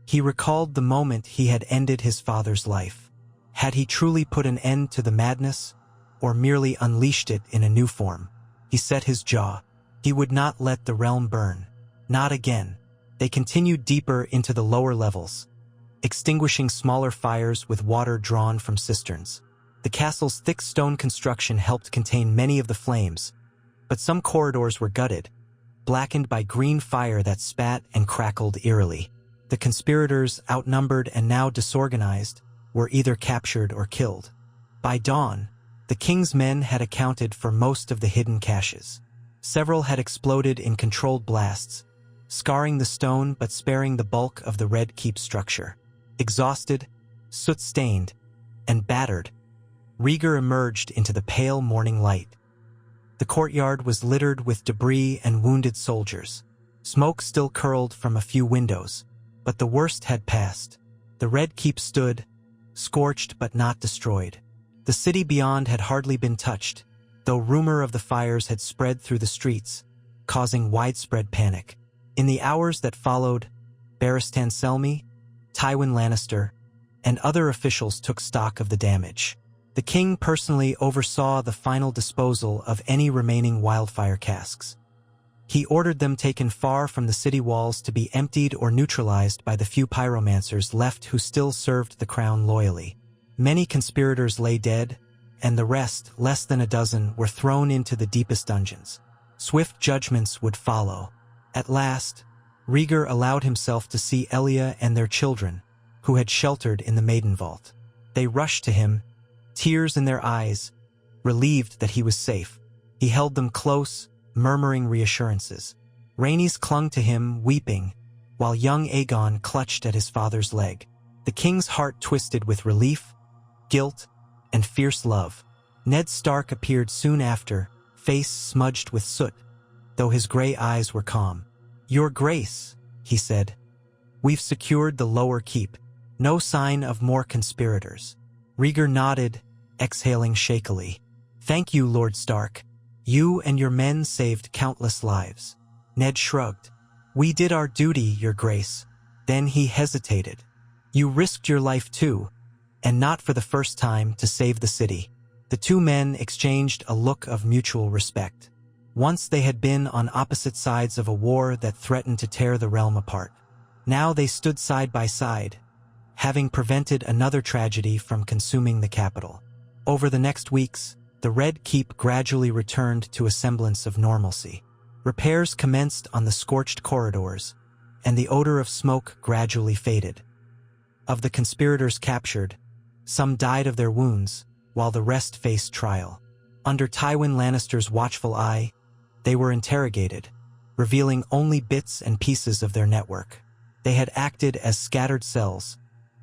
He recalled the moment he had ended his father's life. Had he truly put an end to the madness, or merely unleashed it in a new form? He set his jaw. He would not let the realm burn. Not again. They continued deeper into the lower levels, extinguishing smaller fires with water drawn from cisterns. The castle's thick stone construction helped contain many of the flames, but some corridors were gutted, blackened by green fire that spat and crackled eerily. The conspirators, outnumbered and now disorganized, were either captured or killed. By dawn, the king's men had accounted for most of the hidden caches. Several had exploded in controlled blasts, scarring the stone but sparing the bulk of the Red Keep structure. Exhausted, soot-stained, and battered, Rhaegar emerged into the pale morning light. The courtyard was littered with debris and wounded soldiers. Smoke still curled from a few windows, but the worst had passed. The Red Keep stood, scorched but not destroyed. The city beyond had hardly been touched, though rumor of the fires had spread through the streets, causing widespread panic. In the hours that followed, Barristan Selmy, Tywin Lannister, and other officials took stock of the damage. The king personally oversaw the final disposal of any remaining wildfire casks. He ordered them taken far from the city walls to be emptied or neutralized by the few pyromancers left who still served the crown loyally. Many conspirators lay dead, and the rest, less than a dozen, were thrown into the deepest dungeons. Swift judgments would follow. At last, Rhaegar allowed himself to see Elia and their children, who had sheltered in the Maiden Vault. They rushed to him, tears in their eyes, relieved that he was safe. He held them close, murmuring reassurances. Rhaenys clung to him, weeping, while young Aegon clutched at his father's leg. The king's heart twisted with relief, guilt, and fierce love. Ned Stark appeared soon after, face smudged with soot, though his gray eyes were calm. "Your Grace," he said, "we've secured the lower keep. No sign of more conspirators." Rhaegar nodded, exhaling shakily. "Thank you, Lord Stark. You and your men saved countless lives." Ned shrugged. "We did our duty, Your Grace." Then he hesitated. "You risked your life too, and not for the first time, to save the city." The two men exchanged a look of mutual respect. Once they had been on opposite sides of a war that threatened to tear the realm apart. Now they stood side by side, having prevented another tragedy from consuming the capital. Over the next weeks, the Red Keep gradually returned to a semblance of normalcy. Repairs commenced on the scorched corridors, and the odor of smoke gradually faded. Of the conspirators captured, some died of their wounds, while the rest faced trial. Under Tywin Lannister's watchful eye, they were interrogated, revealing only bits and pieces of their network. They had acted as scattered cells,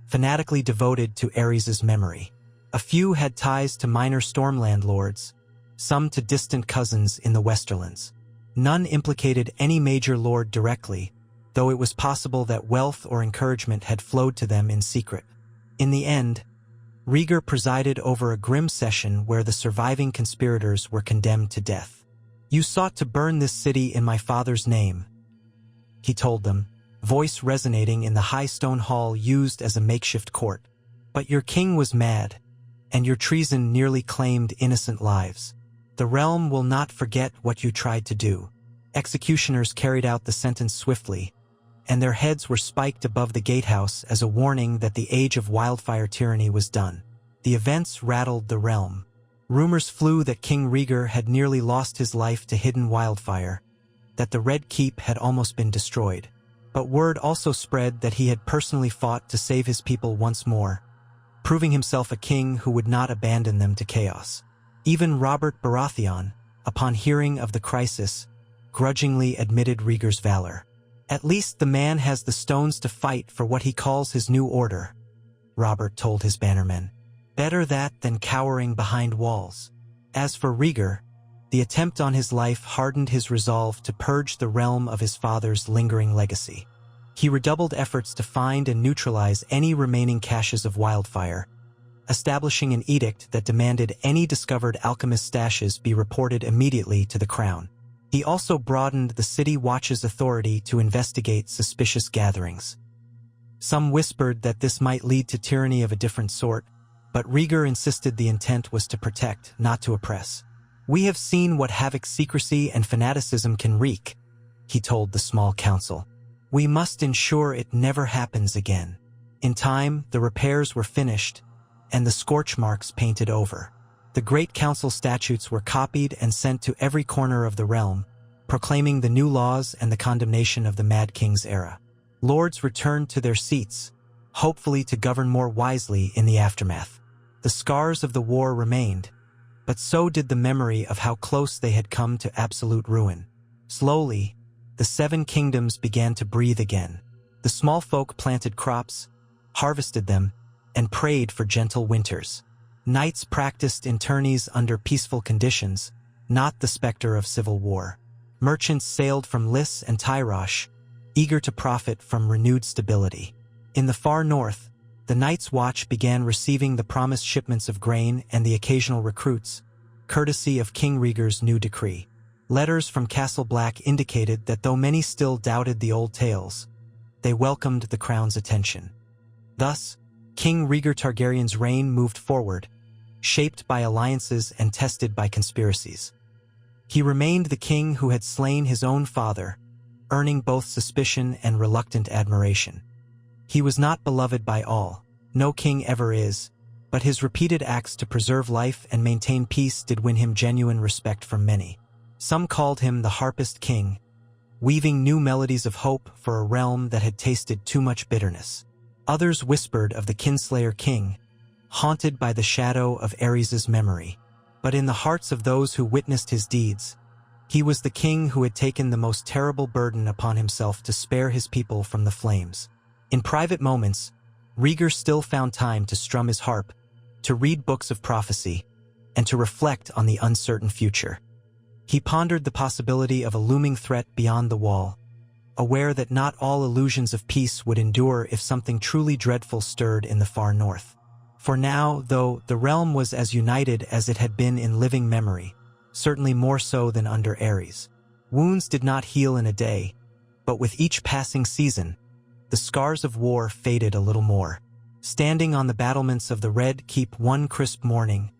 fanatically devoted to Aerys' memory. A few had ties to minor Stormland lords, some to distant cousins in the Westerlands. None implicated any major lord directly, though it was possible that wealth or encouragement had flowed to them in secret. In the end, Rhaegar presided over a grim session where the surviving conspirators were condemned to death. "You sought to burn this city in my father's name," he told them, voice resonating in the high stone hall used as a makeshift court. "But your king was mad, and your treason nearly claimed innocent lives. The realm will not forget what you tried to do." Executioners carried out the sentence swiftly, and their heads were spiked above the gatehouse as a warning that the age of wildfire tyranny was done. The events rattled the realm. Rumors flew that King Rhaegar had nearly lost his life to hidden wildfire, that the Red Keep had almost been destroyed. But word also spread that he had personally fought to save his people once more, proving himself a king who would not abandon them to chaos. Even Robert Baratheon, upon hearing of the crisis, grudgingly admitted Rhaegar's valor. "At least the man has the stones to fight for what he calls his new order," Robert told his bannermen. "Better that than cowering behind walls." As for Rhaegar, the attempt on his life hardened his resolve to purge the realm of his father's lingering legacy. He redoubled efforts to find and neutralize any remaining caches of wildfire, establishing an edict that demanded any discovered alchemist stashes be reported immediately to the crown. He also broadened the City Watch's authority to investigate suspicious gatherings. Some whispered that this might lead to tyranny of a different sort, but Rhaegar insisted the intent was to protect, not to oppress. "We have seen what havoc secrecy and fanaticism can wreak," he told the small council. "We must ensure it never happens again." In time, the repairs were finished, and the scorch marks painted over. The Great Council statutes were copied and sent to every corner of the realm, proclaiming the new laws and the condemnation of the Mad King's era. Lords returned to their seats, hopefully to govern more wisely in the aftermath. The scars of the war remained, but so did the memory of how close they had come to absolute ruin. Slowly, the Seven Kingdoms began to breathe again. The small folk planted crops, harvested them, and prayed for gentle winters. Knights practiced in tourneys under peaceful conditions, not the specter of civil war. Merchants sailed from Lys and Tyrosh, eager to profit from renewed stability. In the far north, the Night's Watch began receiving the promised shipments of grain and the occasional recruits, courtesy of King Rhaegar's new decree. Letters from Castle Black indicated that though many still doubted the old tales, they welcomed the crown's attention. Thus, King Rhaegar Targaryen's reign moved forward, shaped by alliances and tested by conspiracies. He remained the king who had slain his own father, earning both suspicion and reluctant admiration. He was not beloved by all, no king ever is, but his repeated acts to preserve life and maintain peace did win him genuine respect from many. Some called him the Harpist King, weaving new melodies of hope for a realm that had tasted too much bitterness. Others whispered of the Kinslayer King, haunted by the shadow of Aerys's memory. But in the hearts of those who witnessed his deeds, he was the king who had taken the most terrible burden upon himself to spare his people from the flames. In private moments, Rhaegar still found time to strum his harp, to read books of prophecy, and to reflect on the uncertain future. He pondered the possibility of a looming threat beyond the wall, aware that not all illusions of peace would endure if something truly dreadful stirred in the far north. For now, though, the realm was as united as it had been in living memory, certainly more so than under Aerys. Wounds did not heal in a day, but with each passing season, the scars of war faded a little more. Standing on the battlements of the Red Keep one crisp morning,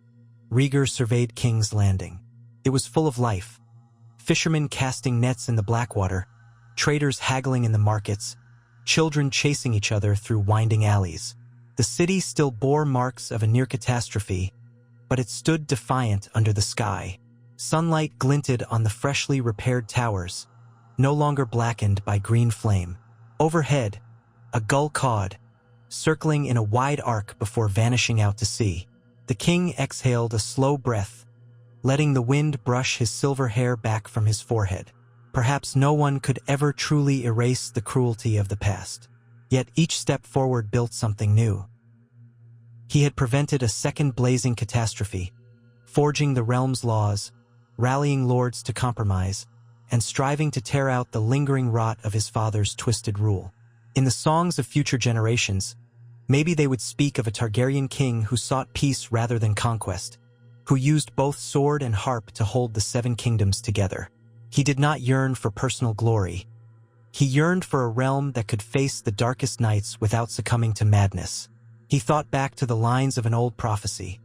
Rhaegar surveyed King's Landing. It was full of life. Fishermen casting nets in the Blackwater, traders haggling in the markets, children chasing each other through winding alleys. The city still bore marks of a near catastrophe, but it stood defiant under the sky. Sunlight glinted on the freshly repaired towers, no longer blackened by green flame. Overhead, a gull cawed, circling in a wide arc before vanishing out to sea. The king exhaled a slow breath, letting the wind brush his silver hair back from his forehead. Perhaps no one could ever truly erase the cruelty of the past. Yet each step forward built something new. He had prevented a second blazing catastrophe, forging the realm's laws, rallying lords to compromise, and striving to tear out the lingering rot of his father's twisted rule. In the songs of future generations, maybe they would speak of a Targaryen king who sought peace rather than conquest, who used both sword and harp to hold the seven kingdoms together. He did not yearn for personal glory. He yearned for a realm that could face the darkest nights without succumbing to madness. He thought back to the lines of an old prophecy,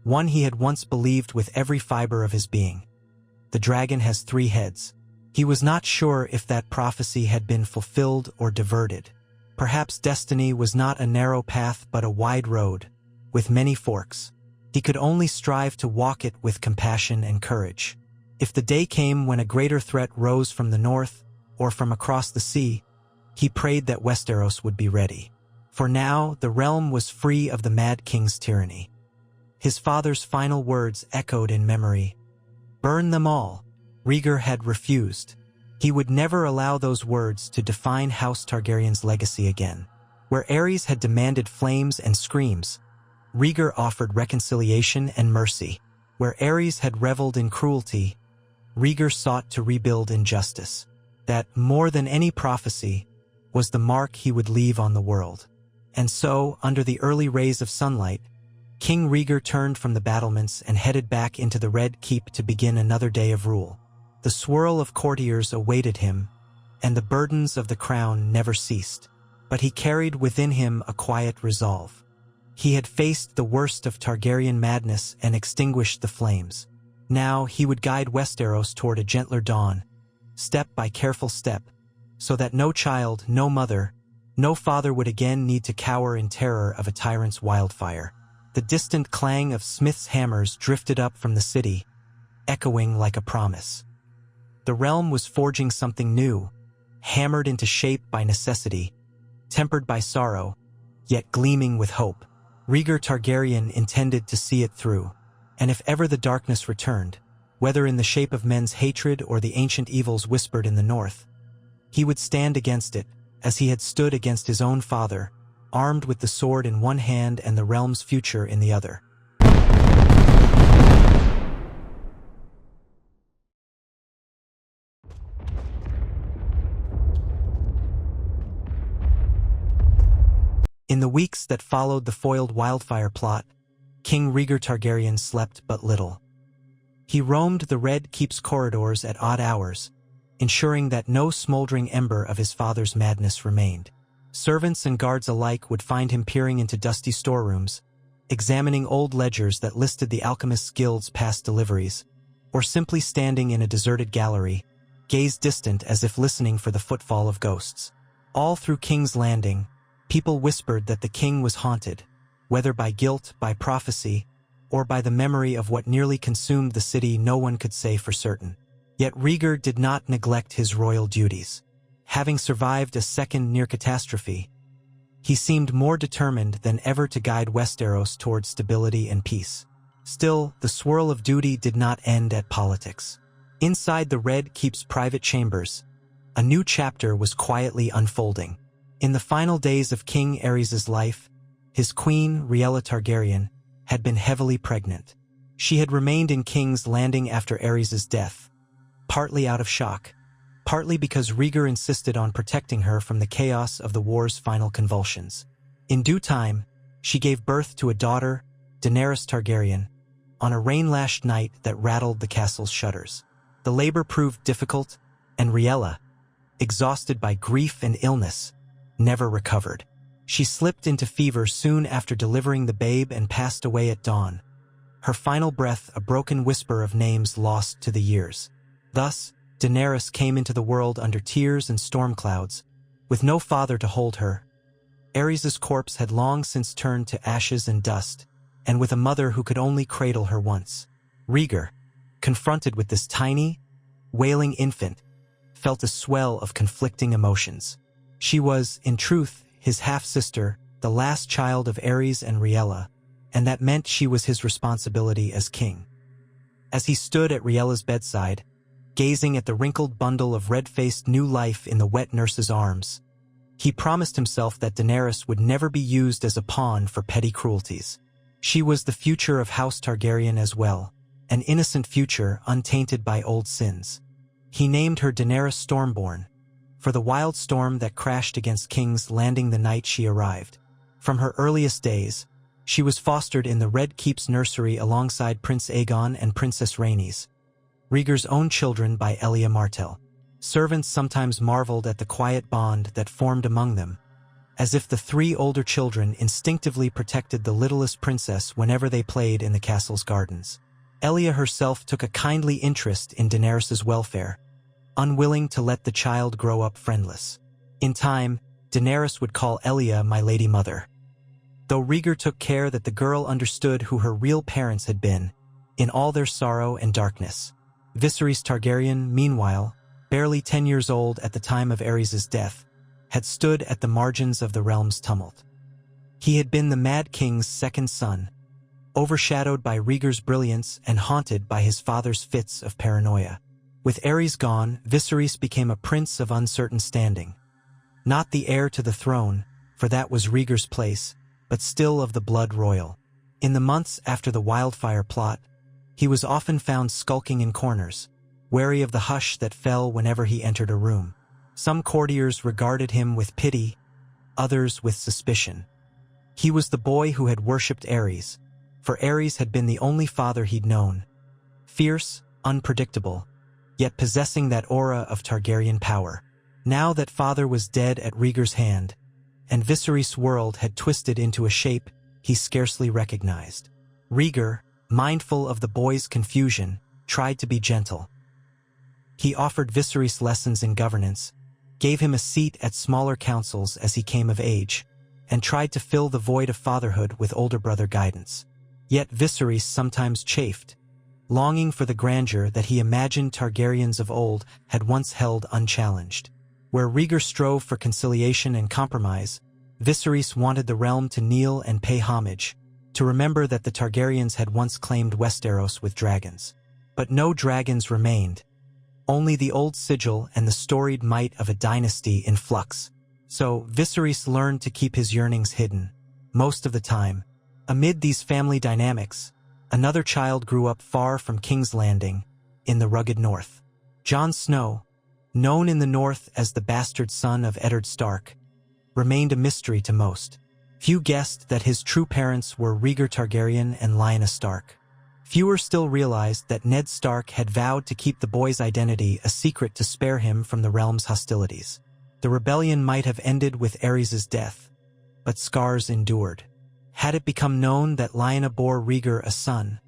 one he had once believed with every fiber of his being. The dragon has 3 heads. He was not sure if that prophecy had been fulfilled or diverted. Perhaps destiny was not a narrow path but a wide road, with many forks. He could only strive to walk it with compassion and courage. If the day came when a greater threat rose from the north or from across the sea, he prayed that Westeros would be ready. For now, the realm was free of the Mad King's tyranny. His father's final words echoed in memory. Burn them all. Rhaegar had refused. He would never allow those words to define House Targaryen's legacy again. Where Aerys had demanded flames and screams, Rhaegar offered reconciliation and mercy. Where Aerys had reveled in cruelty, Rhaegar sought to rebuild injustice. That, more than any prophecy, was the mark he would leave on the world. And so, under the early rays of sunlight, King Rhaegar turned from the battlements and headed back into the Red Keep to begin another day of rule. The swirl of courtiers awaited him, and the burdens of the crown never ceased. But he carried within him a quiet resolve. He had faced the worst of Targaryen madness and extinguished the flames. Now he would guide Westeros toward a gentler dawn, step by careful step, so that no child, no mother, no father would again need to cower in terror of a tyrant's wildfire. The distant clang of smiths' hammers drifted up from the city, echoing like a promise. The realm was forging something new, hammered into shape by necessity, tempered by sorrow, yet gleaming with hope. Rhaegar Targaryen intended to see it through, and if ever the darkness returned, whether in the shape of men's hatred or the ancient evils whispered in the north, he would stand against it, as he had stood against his own father, armed with the sword in one hand and the realm's future in the other. In the weeks that followed the foiled wildfire plot, King Rhaegar Targaryen slept but little. He roamed the Red Keep's corridors at odd hours, ensuring that no smoldering ember of his father's madness remained. Servants and guards alike would find him peering into dusty storerooms, examining old ledgers that listed the Alchemist's Guild's past deliveries, or simply standing in a deserted gallery, gazed distant as if listening for the footfall of ghosts. All through King's Landing, people whispered that the king was haunted, whether by guilt, by prophecy, or by the memory of what nearly consumed the city. No one could say for certain. Yet Rhaegar did not neglect his royal duties. Having survived a second near catastrophe, he seemed more determined than ever to guide Westeros toward stability and peace. Still, the swirl of duty did not end at politics. Inside the Red Keep's private chambers, a new chapter was quietly unfolding. In the final days of King Aerys' life, his queen, Rhaegar Targaryen, had been heavily pregnant. She had remained in King's Landing after Aerys' death, partly out of shock, partly because Rhaegar insisted on protecting her from the chaos of the war's final convulsions. In due time, she gave birth to a daughter, Daenerys Targaryen, on a rain-lashed night that rattled the castle's shutters. The labor proved difficult, and Rhaegar, exhausted by grief and illness, never recovered. She slipped into fever soon after delivering the babe and passed away at dawn, her final breath a broken whisper of names lost to the years. Thus, Daenerys came into the world under tears and storm clouds, with no father to hold her. Aerys' corpse had long since turned to ashes and dust, and with a mother who could only cradle her once. Rhaegar, confronted with this tiny, wailing infant, felt a swell of conflicting emotions. She was, in truth, his half-sister, the last child of Aerys and Rhaegar, and that meant she was his responsibility as king. As he stood at Rhaegar's bedside, gazing at the wrinkled bundle of red-faced new life in the wet nurse's arms, he promised himself that Daenerys would never be used as a pawn for petty cruelties. She was the future of House Targaryen as well, an innocent future untainted by old sins. He named her Daenerys Stormborn, for the wild storm that crashed against King's Landing the night she arrived. From her earliest days, She was fostered in the Red Keep's nursery alongside Prince Aegon and Princess Rhaenys, Rhaegar's own children by Elia Martell. Servants sometimes marveled at the quiet bond that formed among them, as if the three older children instinctively protected the littlest princess whenever they played in the castle's gardens. Elia herself took a kindly interest in Daenerys's welfare, unwilling to let the child grow up friendless. In time, Daenerys would call Elia my lady mother. Though Rhaegar took care that the girl understood who her real parents had been, in all their sorrow and darkness. Viserys Targaryen, meanwhile, barely 10 years old at the time of Aerys' death, had stood at the margins of the realm's tumult. He had been the Mad King's second son, overshadowed by Rhaegar's brilliance and haunted by his father's fits of paranoia. With Aerys gone, Viserys became a prince of uncertain standing. Not the heir to the throne, for that was Rhaegar's place, but still of the blood royal. In the months after the wildfire plot, he was often found skulking in corners, wary of the hush that fell whenever he entered a room. Some courtiers regarded him with pity, others with suspicion. He was the boy who had worshipped Aerys, for Aerys had been the only father he'd known. Fierce, unpredictable, yet possessing that aura of Targaryen power. Now that father was dead at Rhaegar's hand, and Viserys' world had twisted into a shape he scarcely recognized. Rhaegar, mindful of the boy's confusion, tried to be gentle. He offered Viserys lessons in governance, gave him a seat at smaller councils as he came of age, and tried to fill the void of fatherhood with older brother guidance. Yet Viserys sometimes chafed, longing for the grandeur that he imagined Targaryens of old had once held unchallenged. Where Rhaegar strove for conciliation and compromise, Viserys wanted the realm to kneel and pay homage, to remember that the Targaryens had once claimed Westeros with dragons. But no dragons remained, only the old sigil and the storied might of a dynasty in flux. So Viserys learned to keep his yearnings hidden. Most of the time, amid these family dynamics, another child grew up far from King's Landing, in the rugged north. Jon Snow, known in the north as the bastard son of Eddard Stark, remained a mystery to most. Few guessed that his true parents were Rhaegar Targaryen and Lyanna Stark. Fewer still realized that Ned Stark had vowed to keep the boy's identity a secret to spare him from the realm's hostilities. The rebellion might have ended with Aerys' death, but scars endured. Had it become known that Lyanna bore Rhaegar a son,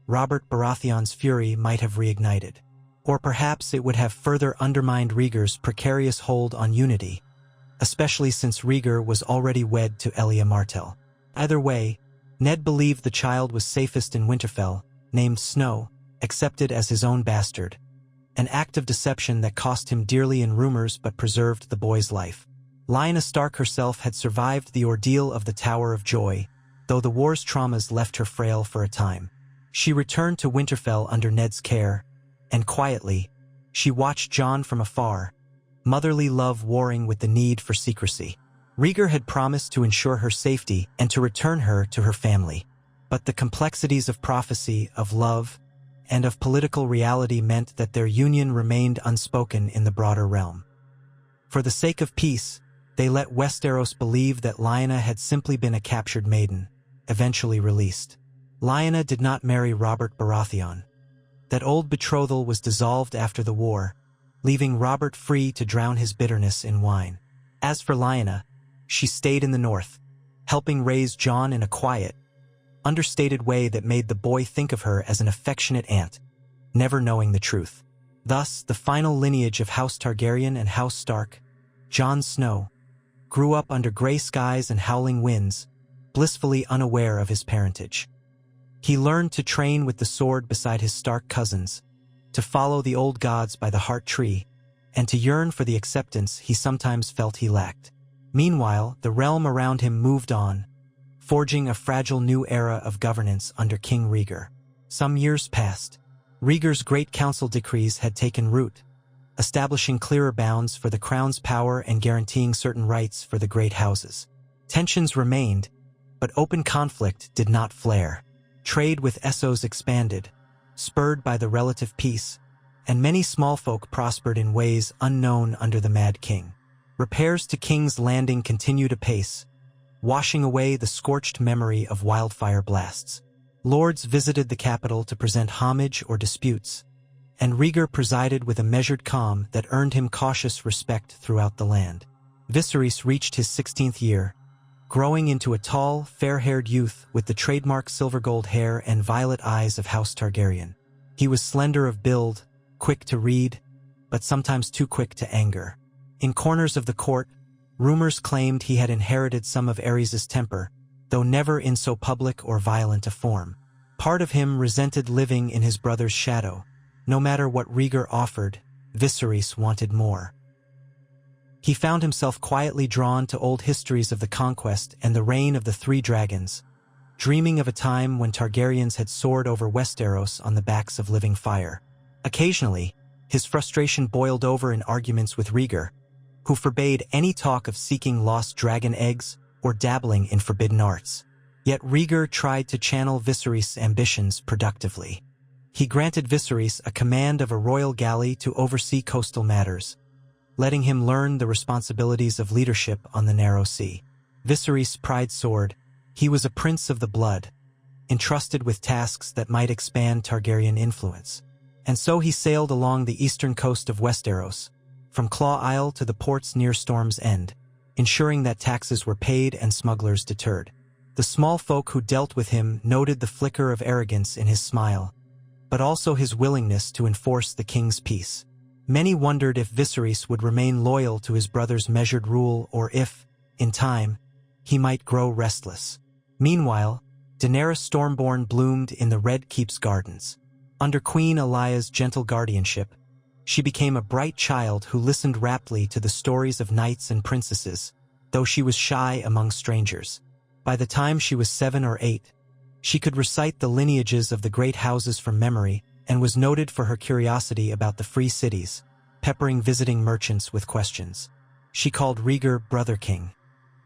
Robert Baratheon's fury might have reignited. Or perhaps it would have further undermined Rhaegar's precarious hold on unity, especially since Rhaegar was already wed to Elia Martell. Either way, Ned believed the child was safest in Winterfell, named Snow, accepted as his own bastard, an act of deception that cost him dearly in rumors but preserved the boy's life. Lyanna Stark herself had survived the ordeal of the Tower of Joy, though the war's traumas left her frail for a time. She returned to Winterfell under Ned's care, and quietly, she watched Jon from afar, motherly love warring with the need for secrecy. Rhaegar had promised to ensure her safety and to return her to her family. But the complexities of prophecy, of love, and of political reality meant that their union remained unspoken in the broader realm. For the sake of peace, they let Westeros believe that Lyanna had simply been a captured maiden, eventually released. Lyanna did not marry Robert Baratheon. That old betrothal was dissolved after the war, leaving Robert free to drown his bitterness in wine. As for Lyanna, she stayed in the north, helping raise Jon in a quiet, understated way that made the boy think of her as an affectionate aunt, never knowing the truth. Thus, the final lineage of House Targaryen and House Stark, Jon Snow, grew up under gray skies and howling winds, blissfully unaware of his parentage. He learned to train with the sword beside his Stark cousins, to follow the old gods by the heart tree, and to yearn for the acceptance he sometimes felt he lacked. Meanwhile, the realm around him moved on, forging a fragile new era of governance under King Rhaegar. Some years passed. Rhaegar's Great Council decrees had taken root, establishing clearer bounds for the crown's power and guaranteeing certain rights for the great houses. Tensions remained, but open conflict did not flare. Trade with Essos expanded, spurred by the relative peace, and many small folk prospered in ways unknown under the Mad King. Repairs to King's Landing continued apace, washing away the scorched memory of wildfire blasts. Lords visited the capital to present homage or disputes, and Rhaegar presided with a measured calm that earned him cautious respect throughout the land. Viserys reached his 16th year, growing into a tall, fair-haired youth with the trademark silver-gold hair and violet eyes of House Targaryen. He was slender of build, quick to read, but sometimes too quick to anger. In corners of the court, rumors claimed he had inherited some of Aerys' temper, though never in so public or violent a form. Part of him resented living in his brother's shadow. No matter what Rhaegar offered, Viserys wanted more. He found himself quietly drawn to old histories of the conquest and the reign of the Three Dragons, dreaming of a time when Targaryens had soared over Westeros on the backs of living fire. Occasionally, his frustration boiled over in arguments with Rhaegar, who forbade any talk of seeking lost dragon eggs or dabbling in forbidden arts. Yet Rhaegar tried to channel Viserys' ambitions productively. He granted Viserys a command of a royal galley to oversee coastal matters, letting him learn the responsibilities of leadership on the narrow sea. Viserys' pride soared. He was a prince of the blood, entrusted with tasks that might expand Targaryen influence. And so he sailed along the eastern coast of Westeros, from Claw Isle to the ports near Storm's End, ensuring that taxes were paid and smugglers deterred. The small folk who dealt with him noted the flicker of arrogance in his smile, but also his willingness to enforce the king's peace. Many wondered if Viserys would remain loyal to his brother's measured rule or if, in time, he might grow restless. Meanwhile, Daenerys Stormborn bloomed in the Red Keep's gardens. Under Queen Elia's gentle guardianship, she became a bright child who listened raptly to the stories of knights and princesses, though she was shy among strangers. By the time she was 7 or 8, she could recite the lineages of the great houses from memory and was noted for her curiosity about the free cities, peppering visiting merchants with questions. She called Rhaegar Brother King,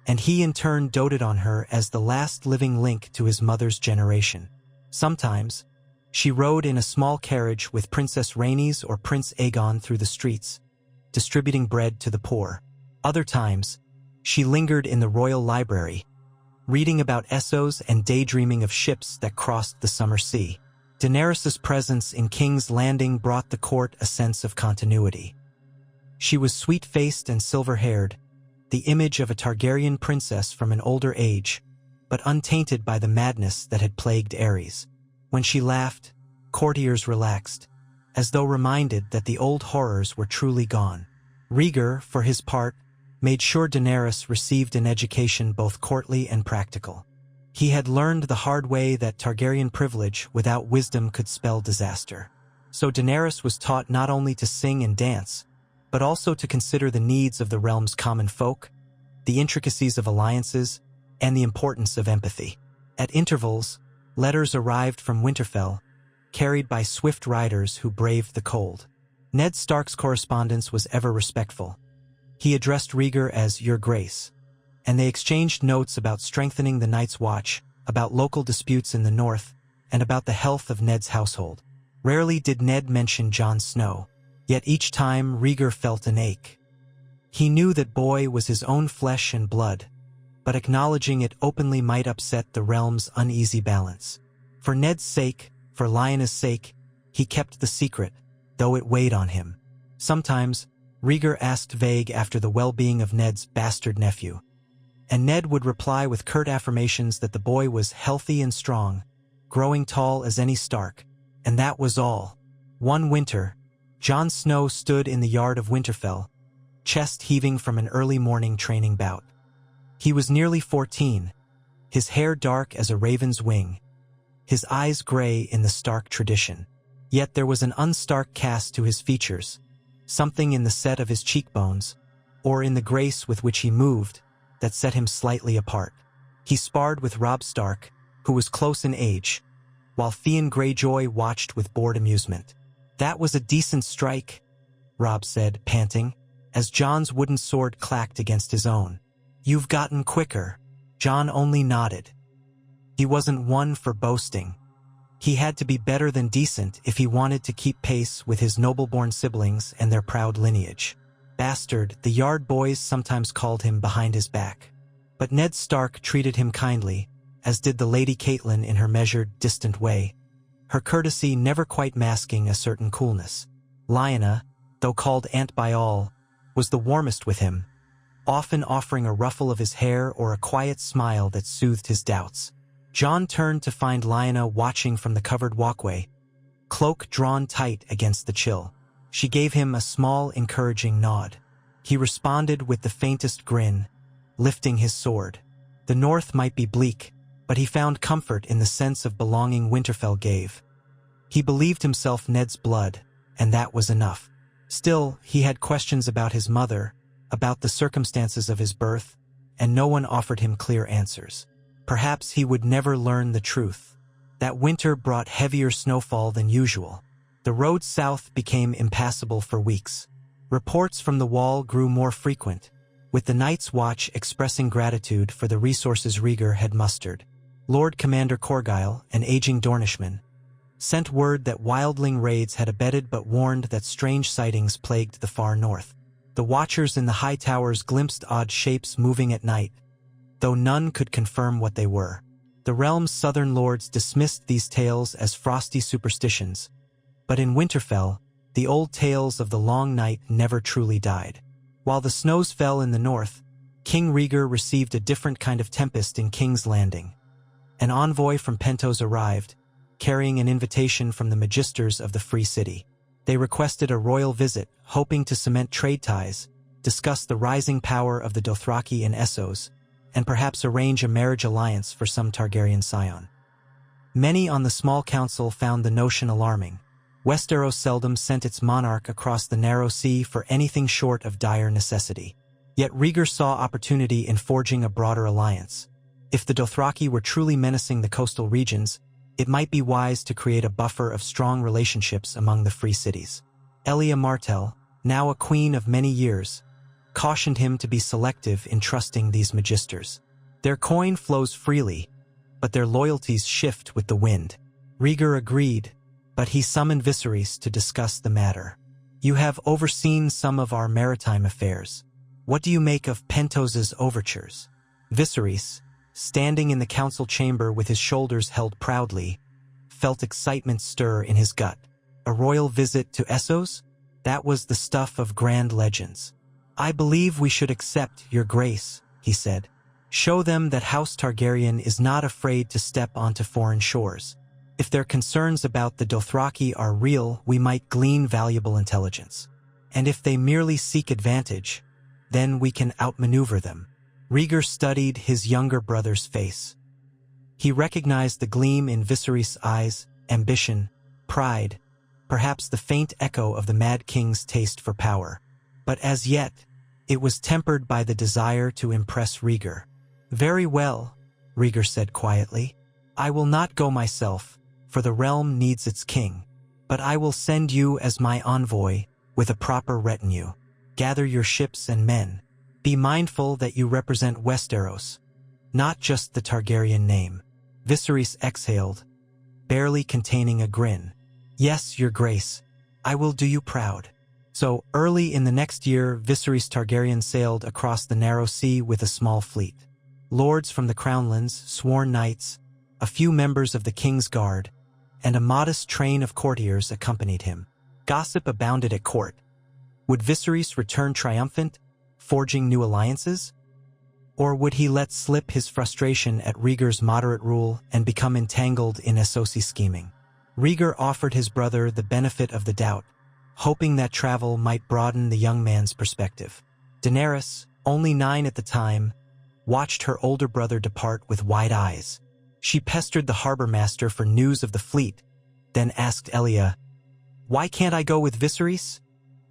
and he in turn doted on her as the last living link to his mother's generation. Sometimes, she rode in a small carriage with Princess Rhaenys or Prince Aegon through the streets, distributing bread to the poor. Other times, she lingered in the royal library, reading about Essos and daydreaming of ships that crossed the summer sea. Daenerys' presence in King's Landing brought the court a sense of continuity. She was sweet-faced and silver-haired, the image of a Targaryen princess from an older age, but untainted by the madness that had plagued Aerys. When she laughed, courtiers relaxed, as though reminded that the old horrors were truly gone. Rhaegar, for his part, made sure Daenerys received an education both courtly and practical. He had learned the hard way that Targaryen privilege without wisdom could spell disaster. So Daenerys was taught not only to sing and dance, but also to consider the needs of the realm's common folk, the intricacies of alliances, and the importance of empathy. At intervals, letters arrived from Winterfell, carried by swift riders who braved the cold. Ned Stark's correspondence was ever respectful. He addressed Rhaegar as Your Grace, and they exchanged notes about strengthening the Night's Watch, about local disputes in the north, and about the health of Ned's household. Rarely did Ned mention Jon Snow, yet each time Rhaegar felt an ache. He knew that Boy was his own flesh and blood, but acknowledging it openly might upset the realm's uneasy balance. For Ned's sake, for Lyanna's sake, he kept the secret, though it weighed on him. Sometimes, Rhaegar asked Vague after the well-being of Ned's bastard nephew, and Ned would reply with curt affirmations that the boy was healthy and strong, growing tall as any Stark, and that was all. One winter, Jon Snow stood in the yard of Winterfell, chest heaving from an early morning training bout. He was nearly 14, his hair dark as a raven's wing, his eyes gray in the Stark tradition. Yet there was an unstark cast to his features, something in the set of his cheekbones, or in the grace with which he moved, that set him slightly apart. He sparred with Robb Stark, who was close in age, while Theon Greyjoy watched with bored amusement. "That was a decent strike," Robb said, panting, as Jon's wooden sword clacked against his own. "You've gotten quicker." Jon only nodded. He wasn't one for boasting. He had to be better than decent if he wanted to keep pace with his noble-born siblings and their proud lineage. Bastard, the yard boys sometimes called him behind his back. But Ned Stark treated him kindly, as did the Lady Catelyn in her measured, distant way, her courtesy never quite masking a certain coolness. Lyanna, though called Aunt by all, was the warmest with him, often offering a ruffle of his hair or a quiet smile that soothed his doubts. Jon turned to find Lyanna watching from the covered walkway, cloak drawn tight against the chill. She gave him a small, encouraging nod. He responded with the faintest grin, lifting his sword. The north might be bleak, but he found comfort in the sense of belonging Winterfell gave. He believed himself Ned's blood, and that was enough. Still, he had questions about his mother, about the circumstances of his birth, and no one offered him clear answers. Perhaps he would never learn the truth. That winter brought heavier snowfall than usual. The road south became impassable for weeks. Reports from the wall grew more frequent, with the Night's Watch expressing gratitude for the resources Rhaegar had mustered. Lord Commander Corgyle, an aging Dornishman, sent word that wildling raids had abated but warned that strange sightings plagued the far north. The watchers in the high towers glimpsed odd shapes moving at night, though none could confirm what they were. The realm's southern lords dismissed these tales as frosty superstitions, but in Winterfell, the old tales of the long night never truly died. While the snows fell in the north, King Rhaegar received a different kind of tempest in King's Landing. An envoy from Pentos arrived, carrying an invitation from the magisters of the Free City. They requested a royal visit, hoping to cement trade ties, discuss the rising power of the Dothraki in Essos, and perhaps arrange a marriage alliance for some Targaryen scion. Many on the small council found the notion alarming. Westeros seldom sent its monarch across the narrow sea for anything short of dire necessity. Yet Rhaegar saw opportunity in forging a broader alliance. If the Dothraki were truly menacing the coastal regions, it might be wise to create a buffer of strong relationships among the free cities. Elia Martell, now a queen of many years, cautioned him to be selective in trusting these magisters. Their coin flows freely, but their loyalties shift with the wind. Rhaegar agreed, but he summoned Viserys to discuss the matter. You have overseen some of our maritime affairs. What do you make of Pentos's overtures? Viserys, standing in the council chamber with his shoulders held proudly, felt excitement stir in his gut. A royal visit to Essos? That was the stuff of grand legends. I believe we should accept your grace, he said. Show them that House Targaryen is not afraid to step onto foreign shores. If their concerns about the Dothraki are real, we might glean valuable intelligence. And if they merely seek advantage, then we can outmaneuver them. Rhaegar studied his younger brother's face. He recognized the gleam in Viserys' eyes, ambition, pride, perhaps the faint echo of the Mad King's taste for power. But as yet, it was tempered by the desire to impress Rhaegar. Very well, Rhaegar said quietly. I will not go myself, for the realm needs its king. But I will send you as my envoy, with a proper retinue. Gather your ships and men. Be mindful that you represent Westeros, not just the Targaryen name. Viserys exhaled, barely containing a grin. Yes, your grace, I will do you proud. So, early in the next year, Viserys Targaryen sailed across the narrow sea with a small fleet. Lords from the Crownlands, sworn knights, a few members of the King's Guard, and a modest train of courtiers accompanied him. Gossip abounded at court. Would Viserys return triumphant, forging new alliances? Or would he let slip his frustration at Rhaegar's moderate rule and become entangled in Essosi scheming? Rhaegar offered his brother the benefit of the doubt, hoping that travel might broaden the young man's perspective. Daenerys, only 9 at the time, watched her older brother depart with wide eyes. She pestered the harbor master for news of the fleet, then asked Elia, "Why can't I go with Viserys?"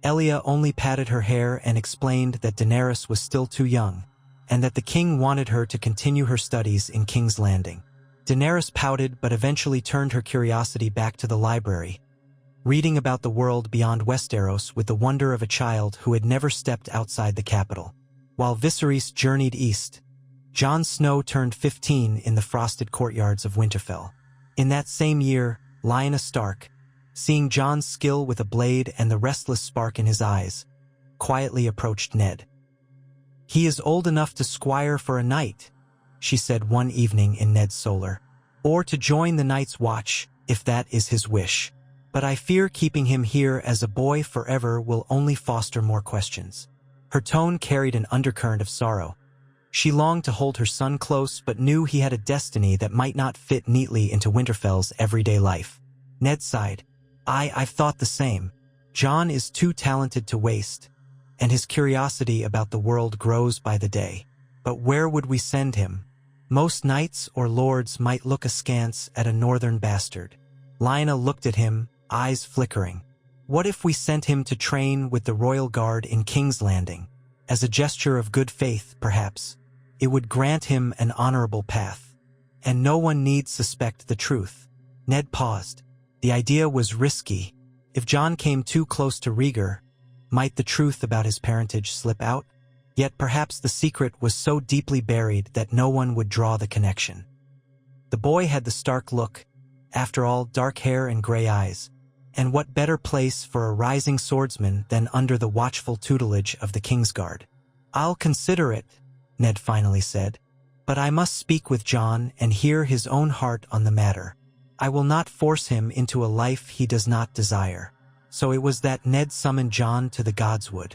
Elia only patted her hair and explained that Daenerys was still too young, and that the king wanted her to continue her studies in King's Landing. Daenerys pouted but eventually turned her curiosity back to the library, reading about the world beyond Westeros with the wonder of a child who had never stepped outside the capital. While Viserys journeyed east, Jon Snow turned 15 in the frosted courtyards of Winterfell. In that same year, Lyanna Stark, seeing Jon's skill with a blade and the restless spark in his eyes, quietly approached Ned. "He is old enough to squire for a knight," she said one evening in Ned's solar, "or to join the Night's Watch, if that is his wish. But I fear keeping him here as a boy forever will only foster more questions." Her tone carried an undercurrent of sorrow. She longed to hold her son close, but knew he had a destiny that might not fit neatly into Winterfell's everyday life. Ned sighed. I've thought the same. Jon is too talented to waste, and his curiosity about the world grows by the day. But where would we send him? Most knights or lords might look askance at a northern bastard. Lyanna looked at him, eyes flickering. What if we sent him to train with the Royal Guard in King's Landing? As a gesture of good faith, perhaps. It would grant him an honorable path. And no one need suspect the truth. Ned paused. The idea was risky. If Jon came too close to Rhaegar, might the truth about his parentage slip out? Yet perhaps the secret was so deeply buried that no one would draw the connection. The boy had the stark look. After all, dark hair and gray eyes. And what better place for a rising swordsman than under the watchful tutelage of the Kingsguard? "I'll consider it," Ned finally said. "But I must speak with Jon and hear his own heart on the matter. I will not force him into a life he does not desire." So it was that Ned summoned Jon to the Godswood.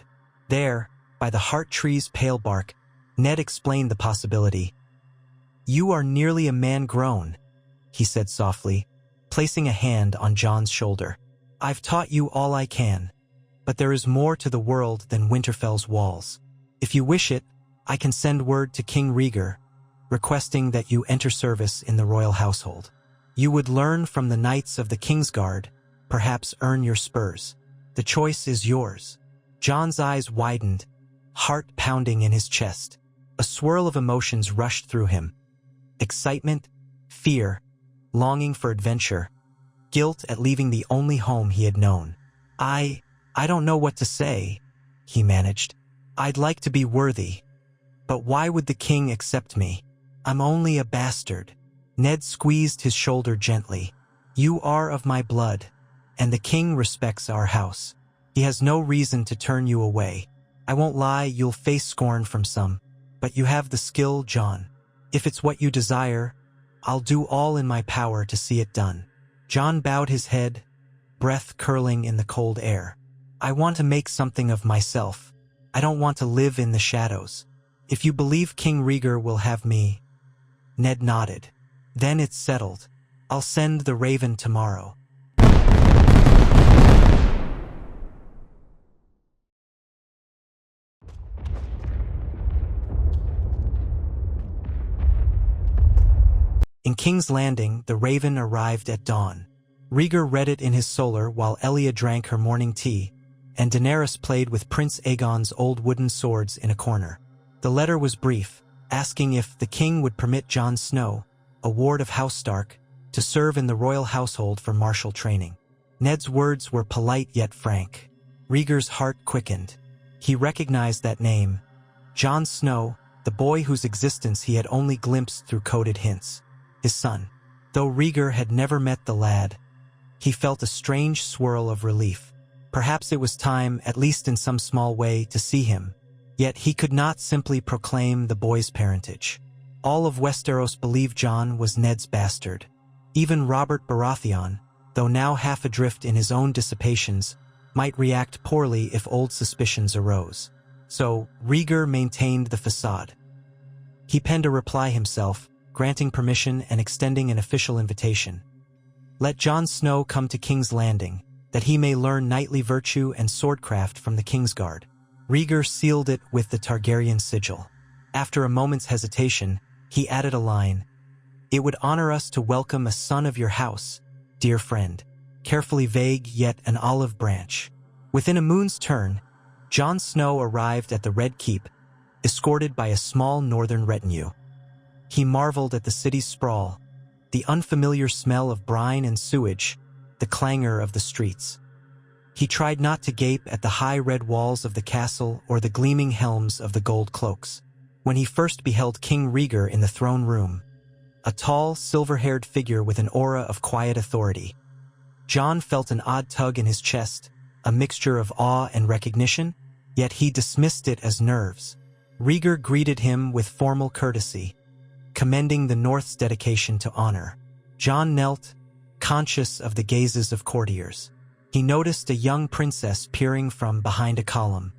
There, by the heart tree's pale bark, Ned explained the possibility. "You are nearly a man grown," he said softly, placing a hand on Jon's shoulder. "I've taught you all I can, but there is more to the world than Winterfell's walls. If you wish it, I can send word to King Rhaegar, requesting that you enter service in the royal household. You would learn from the knights of the Kingsguard, perhaps earn your spurs. The choice is yours." Jon's eyes widened, heart pounding in his chest. A swirl of emotions rushed through him. Excitement, fear, longing for adventure, guilt at leaving the only home he had known. I don't know what to say," he managed. "I'd like to be worthy. But why would the king accept me? I'm only a bastard." Ned squeezed his shoulder gently. "You are of my blood, and the king respects our house. He has no reason to turn you away. I won't lie, you'll face scorn from some, but you have the skill, Jon. If it's what you desire, I'll do all in my power to see it done." Jon bowed his head, breath curling in the cold air. "I want to make something of myself. I don't want to live in the shadows. If you believe King Rhaegar will have me..." Ned nodded. "Then it's settled. I'll send the raven tomorrow." In King's Landing, the raven arrived at dawn. Rhaegar read it in his solar while Elia drank her morning tea, and Daenerys played with Prince Aegon's old wooden swords in a corner. The letter was brief, asking if the king would permit Jon Snow, a ward of House Stark, to serve in the royal household for martial training. Ned's words were polite yet frank. Rhaegar's heart quickened. He recognized that name. Jon Snow, the boy whose existence he had only glimpsed through coded hints. His son. Though Rhaegar had never met the lad, he felt a strange swirl of relief. Perhaps it was time, at least in some small way, to see him. Yet he could not simply proclaim the boy's parentage. All of Westeros believed Jon was Ned's bastard. Even Robert Baratheon, though now half adrift in his own dissipations, might react poorly if old suspicions arose. So Rhaegar maintained the facade. He penned a reply himself, granting permission and extending an official invitation. "Let Jon Snow come to King's Landing, that he may learn knightly virtue and swordcraft from the Kingsguard." Rhaegar sealed it with the Targaryen sigil. After a moment's hesitation, he added a line. "It would honor us to welcome a son of your house, dear friend." Carefully vague, yet an olive branch. Within a moon's turn, Jon Snow arrived at the Red Keep, escorted by a small northern retinue. He marveled at the city's sprawl, the unfamiliar smell of brine and sewage, the clangor of the streets. He tried not to gape at the high red walls of the castle or the gleaming helms of the gold cloaks. When he first beheld King Rhaegar in the throne room, a tall, silver-haired figure with an aura of quiet authority, Jon felt an odd tug in his chest, a mixture of awe and recognition, yet he dismissed it as nerves. Rhaegar greeted him with formal courtesy, commending the North's dedication to honor. Jon knelt, conscious of the gazes of courtiers. He noticed a young princess peering from behind a column.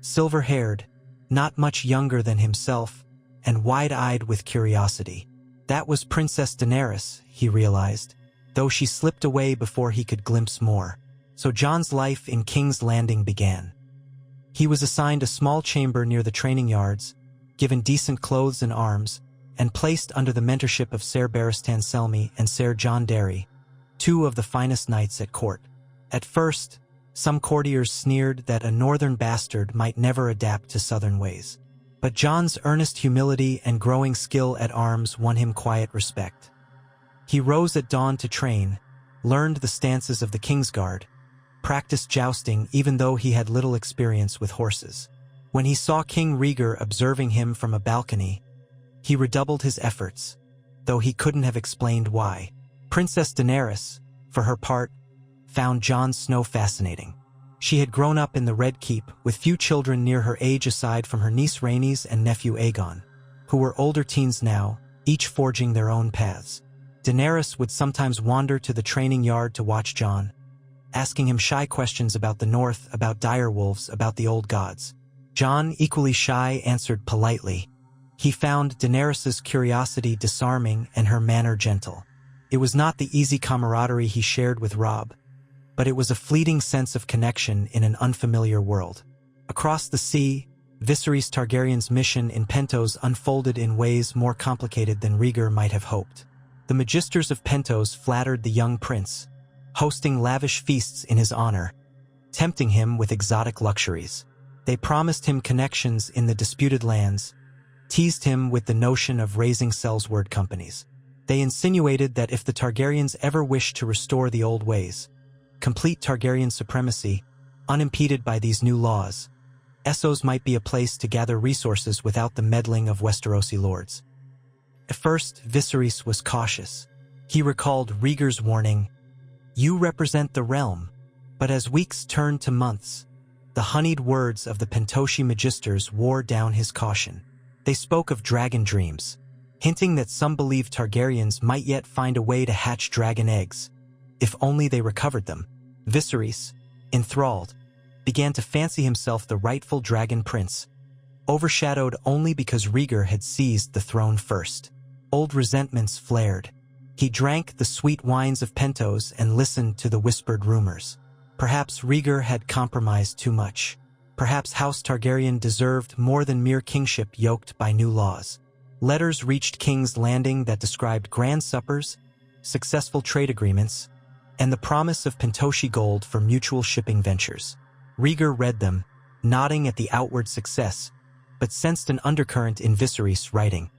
Silver-haired, not much younger than himself, and wide-eyed with curiosity. That was Princess Daenerys, he realized, though she slipped away before he could glimpse more. So Jon's life in King's Landing began. He was assigned a small chamber near the training yards, given decent clothes and arms, and placed under the mentorship of Ser Barristan Selmy and Ser Jon Darry, two of the finest knights at court. At first, some courtiers sneered that a northern bastard might never adapt to southern ways. But Jon's earnest humility and growing skill at arms won him quiet respect. He rose at dawn to train, learned the stances of the Kingsguard, practiced jousting even though he had little experience with horses. When he saw King Rhaegar observing him from a balcony, he redoubled his efforts, though he couldn't have explained why. Princess Daenerys, for her part, found Jon Snow fascinating. She had grown up in the Red Keep with few children near her age aside from her niece Rhaenys and nephew Aegon, who were older teens now, each forging their own paths. Daenerys would sometimes wander to the training yard to watch Jon, asking him shy questions about the North, about direwolves, about the old gods. Jon, equally shy, answered politely. He found Daenerys's curiosity disarming and her manner gentle. It was not the easy camaraderie he shared with Robb, but it was a fleeting sense of connection in an unfamiliar world. Across the sea, Viserys Targaryen's mission in Pentos unfolded in ways more complicated than Rhaegar might have hoped. The Magisters of Pentos flattered the young prince, hosting lavish feasts in his honor, tempting him with exotic luxuries. They promised him connections in the disputed lands, teased him with the notion of raising sellsword companies. They insinuated that if the Targaryens ever wished to restore the old ways, complete Targaryen supremacy, unimpeded by these new laws, Essos might be a place to gather resources without the meddling of Westerosi lords. At first, Viserys was cautious. He recalled Rhaegar's warning, "You represent the realm." But as weeks turned to months, the honeyed words of the Pentoshi Magisters wore down his caution. They spoke of dragon dreams, hinting that some believed Targaryens might yet find a way to hatch dragon eggs, if only they recovered them. Viserys, enthralled, began to fancy himself the rightful dragon prince, overshadowed only because Rhaegar had seized the throne first. Old resentments flared. He drank the sweet wines of Pentos and listened to the whispered rumors. Perhaps Rhaegar had compromised too much. Perhaps House Targaryen deserved more than mere kingship yoked by new laws. Letters reached King's Landing that described grand suppers, successful trade agreements, and the promise of Pentoshi gold for mutual shipping ventures. Rhaegar read them, nodding at the outward success, but sensed an undercurrent in Viserys' writing.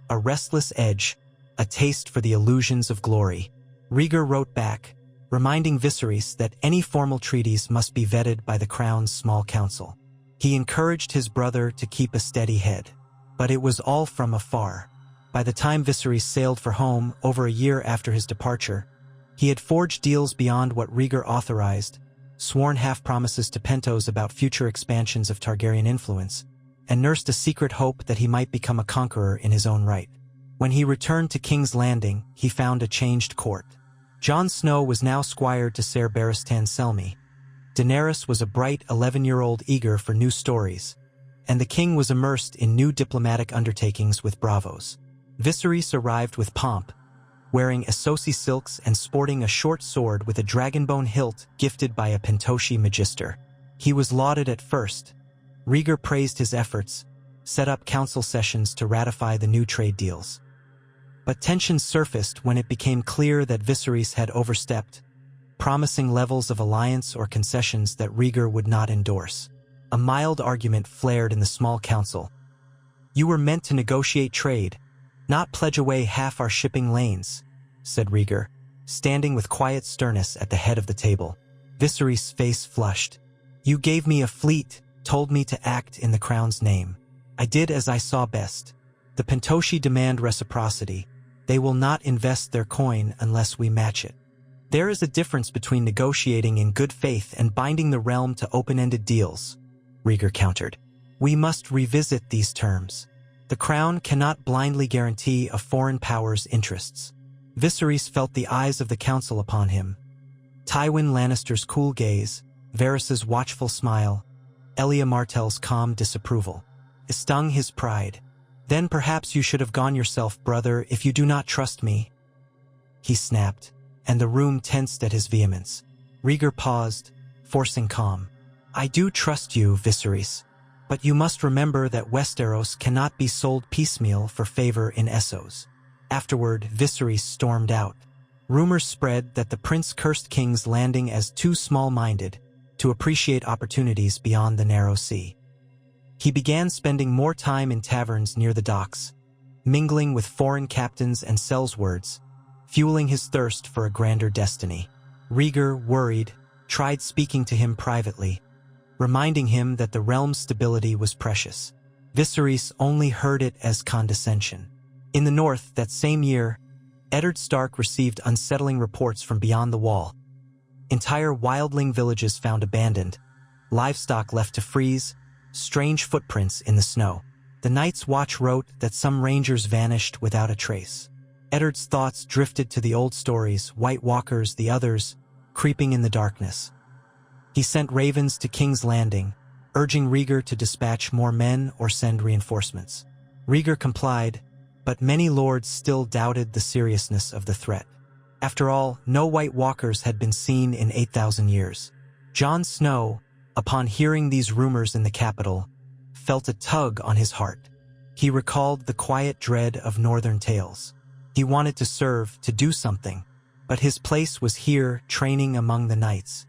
A restless edge, a taste for the illusions of glory. Rhaegar wrote back, reminding Viserys that any formal treaties must be vetted by the Crown's small council. He encouraged his brother to keep a steady head. But it was all from afar. By the time Viserys sailed for home, over a year after his departure, he had forged deals beyond what Rhaegar authorized, sworn half-promises to Pentos about future expansions of Targaryen influence, and nursed a secret hope that he might become a conqueror in his own right. When he returned to King's Landing, he found a changed court. Jon Snow was now squire to Ser Barristan Selmy. Daenerys was a bright 11-year-old eager for new stories, and the king was immersed in new diplomatic undertakings with bravos. Viserys arrived with pomp, wearing Essosi silks and sporting a short sword with a dragonbone hilt gifted by a Pentoshi Magister. He was lauded at first. Rhaegar praised his efforts, set up council sessions to ratify the new trade deals. But tensions surfaced when it became clear that Viserys had overstepped, promising levels of alliance or concessions that Rhaegar would not endorse. A mild argument flared in the small council. "You were meant to negotiate trade, not pledge away half our shipping lanes," said Rhaegar, standing with quiet sternness at the head of the table. Viserys' face flushed. "You gave me a fleet, told me to act in the Crown's name. I did as I saw best. The Pentoshi demand reciprocity. They will not invest their coin unless we match it. There is a difference between negotiating in good faith and binding the realm to open-ended deals," Rhaegar countered. We must revisit these terms. The crown cannot blindly guarantee a foreign power's interests. Viserys felt the eyes of the council upon him. Tywin Lannister's cool gaze, Varys's watchful smile, Elia Martell's calm disapproval. It stung his pride. "Then perhaps you should have gone yourself, brother, if you do not trust me," he snapped, and the room tensed at his vehemence. Rhaegar paused, forcing calm. "I do trust you, Viserys, but you must remember that Westeros cannot be sold piecemeal for favor in Essos." Afterward, Viserys stormed out. Rumors spread that the prince cursed King's Landing as too small-minded to appreciate opportunities beyond the narrow sea. He began spending more time in taverns near the docks, mingling with foreign captains and sellswords, fueling his thirst for a grander destiny. Rhaegar, worried, tried speaking to him privately, reminding him that the realm's stability was precious. Viserys only heard it as condescension. In the north, that same year, Eddard Stark received unsettling reports from beyond the wall. Entire wildling villages found abandoned, livestock left to freeze, strange footprints in the snow. The Night's Watch wrote that some rangers vanished without a trace. Eddard's thoughts drifted to the old stories, White Walkers, the others, creeping in the darkness. He sent ravens to King's Landing, urging Rhaegar to dispatch more men or send reinforcements. Rhaegar complied, but many lords still doubted the seriousness of the threat. After all, no White Walkers had been seen in 8,000 years. Jon Snow, upon hearing these rumors in the capital, felt a tug on his heart. He recalled the quiet dread of northern tales. He wanted to serve, to do something, but his place was here, training among the knights.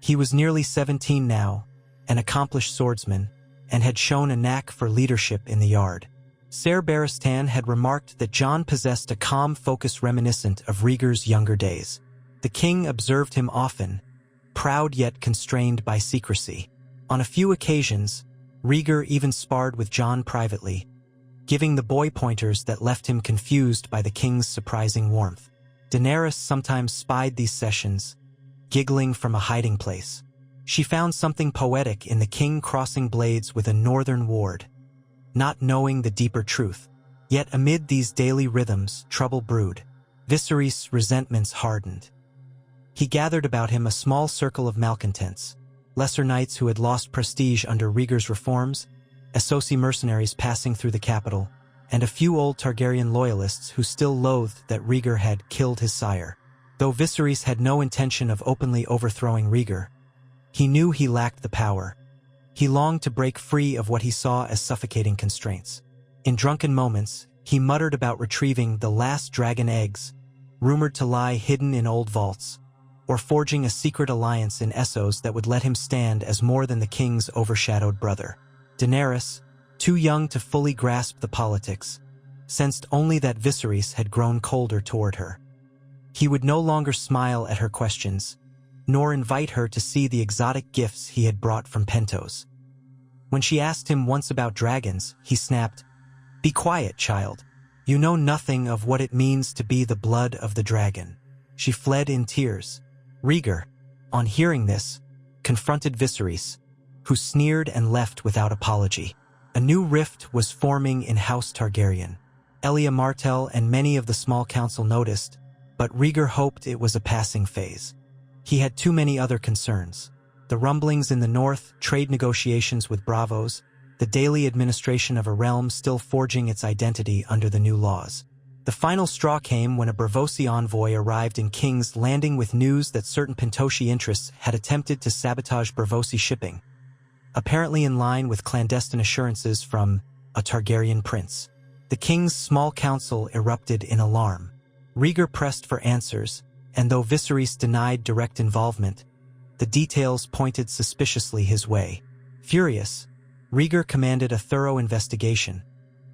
He was nearly 17 now, an accomplished swordsman, and had shown a knack for leadership in the yard. Ser Barristan had remarked that Jon possessed a calm focus reminiscent of Rhaegar's younger days. The king observed him often, proud yet constrained by secrecy. On a few occasions, Rhaegar even sparred with Jon privately, giving the boy pointers that left him confused by the king's surprising warmth. Daenerys sometimes spied these sessions, giggling from a hiding place. She found something poetic in the king crossing blades with a northern ward, not knowing the deeper truth. Yet amid these daily rhythms, trouble brewed. Viserys' resentments hardened. He gathered about him a small circle of malcontents, lesser knights who had lost prestige under Rhaegar's reforms, Essosi mercenaries passing through the capital, and a few old Targaryen loyalists who still loathed that Rhaegar had killed his sire. Though Viserys had no intention of openly overthrowing Rhaegar, he knew he lacked the power. He longed to break free of what he saw as suffocating constraints. In drunken moments, he muttered about retrieving the last dragon eggs, rumored to lie hidden in old vaults, or forging a secret alliance in Essos that would let him stand as more than the king's overshadowed brother. Daenerys, too young to fully grasp the politics, sensed only that Viserys had grown colder toward her. He would no longer smile at her questions, nor invite her to see the exotic gifts he had brought from Pentos. When she asked him once about dragons, he snapped, "Be quiet, child. You know nothing of what it means to be the blood of the dragon." She fled in tears. Rhaegar, on hearing this, confronted Viserys, who sneered and left without apology. A new rift was forming in House Targaryen. Elia Martell and many of the small council noticed, but Rhaegar hoped it was a passing phase. He had too many other concerns. The rumblings in the north, trade negotiations with Bravos, the daily administration of a realm still forging its identity under the new laws. The final straw came when a Bravosi envoy arrived in King's Landing with news that certain Pentoshi interests had attempted to sabotage Bravosi shipping, apparently in line with clandestine assurances from a Targaryen prince. The king's small council erupted in alarm. Rhaegar pressed for answers, and though Viserys denied direct involvement, the details pointed suspiciously his way. Furious, Rhaegar commanded a thorough investigation,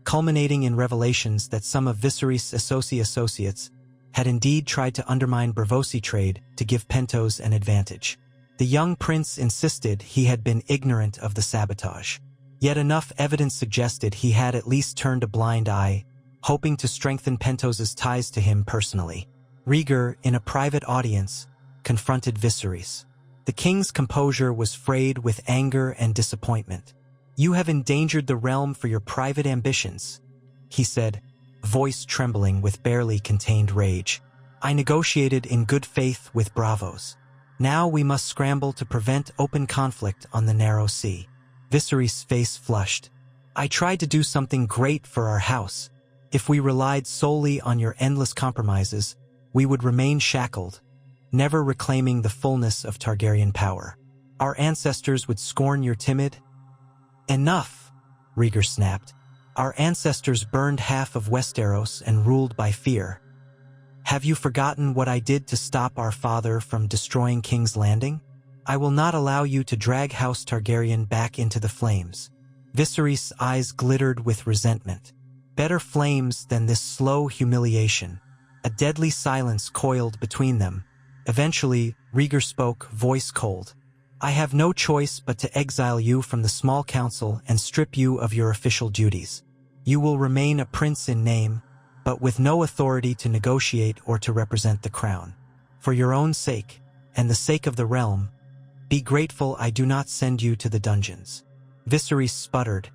culminating in revelations that some of Viserys' associates had indeed tried to undermine Bravosi trade to give Pentos an advantage. The young prince insisted he had been ignorant of the sabotage. Yet enough evidence suggested he had at least turned a blind eye, hoping to strengthen Pentos' ties to him personally. Rhaegar, in a private audience, confronted Viserys. The king's composure was frayed with anger and disappointment. You have endangered the realm for your private ambitions, he said, voice trembling with barely contained rage. I negotiated in good faith with bravos. Now we must scramble to prevent open conflict on the narrow sea. Viserys' face flushed. I tried to do something great for our house. If we relied solely on your endless compromises, we would remain shackled, never reclaiming the fullness of Targaryen power. Our ancestors would scorn your timid— Enough, Rhaegar snapped. Our ancestors burned half of Westeros and ruled by fear. Have you forgotten what I did to stop our father from destroying King's Landing? I will not allow you to drag House Targaryen back into the flames. Viserys' eyes glittered with resentment. Better flames than this slow humiliation. A deadly silence coiled between them. Eventually, Rhaegar spoke, voice cold. I have no choice but to exile you from the small council and strip you of your official duties. You will remain a prince in name, but with no authority to negotiate or to represent the crown. For your own sake, and the sake of the realm, be grateful I do not send you to the dungeons. Viserys sputtered,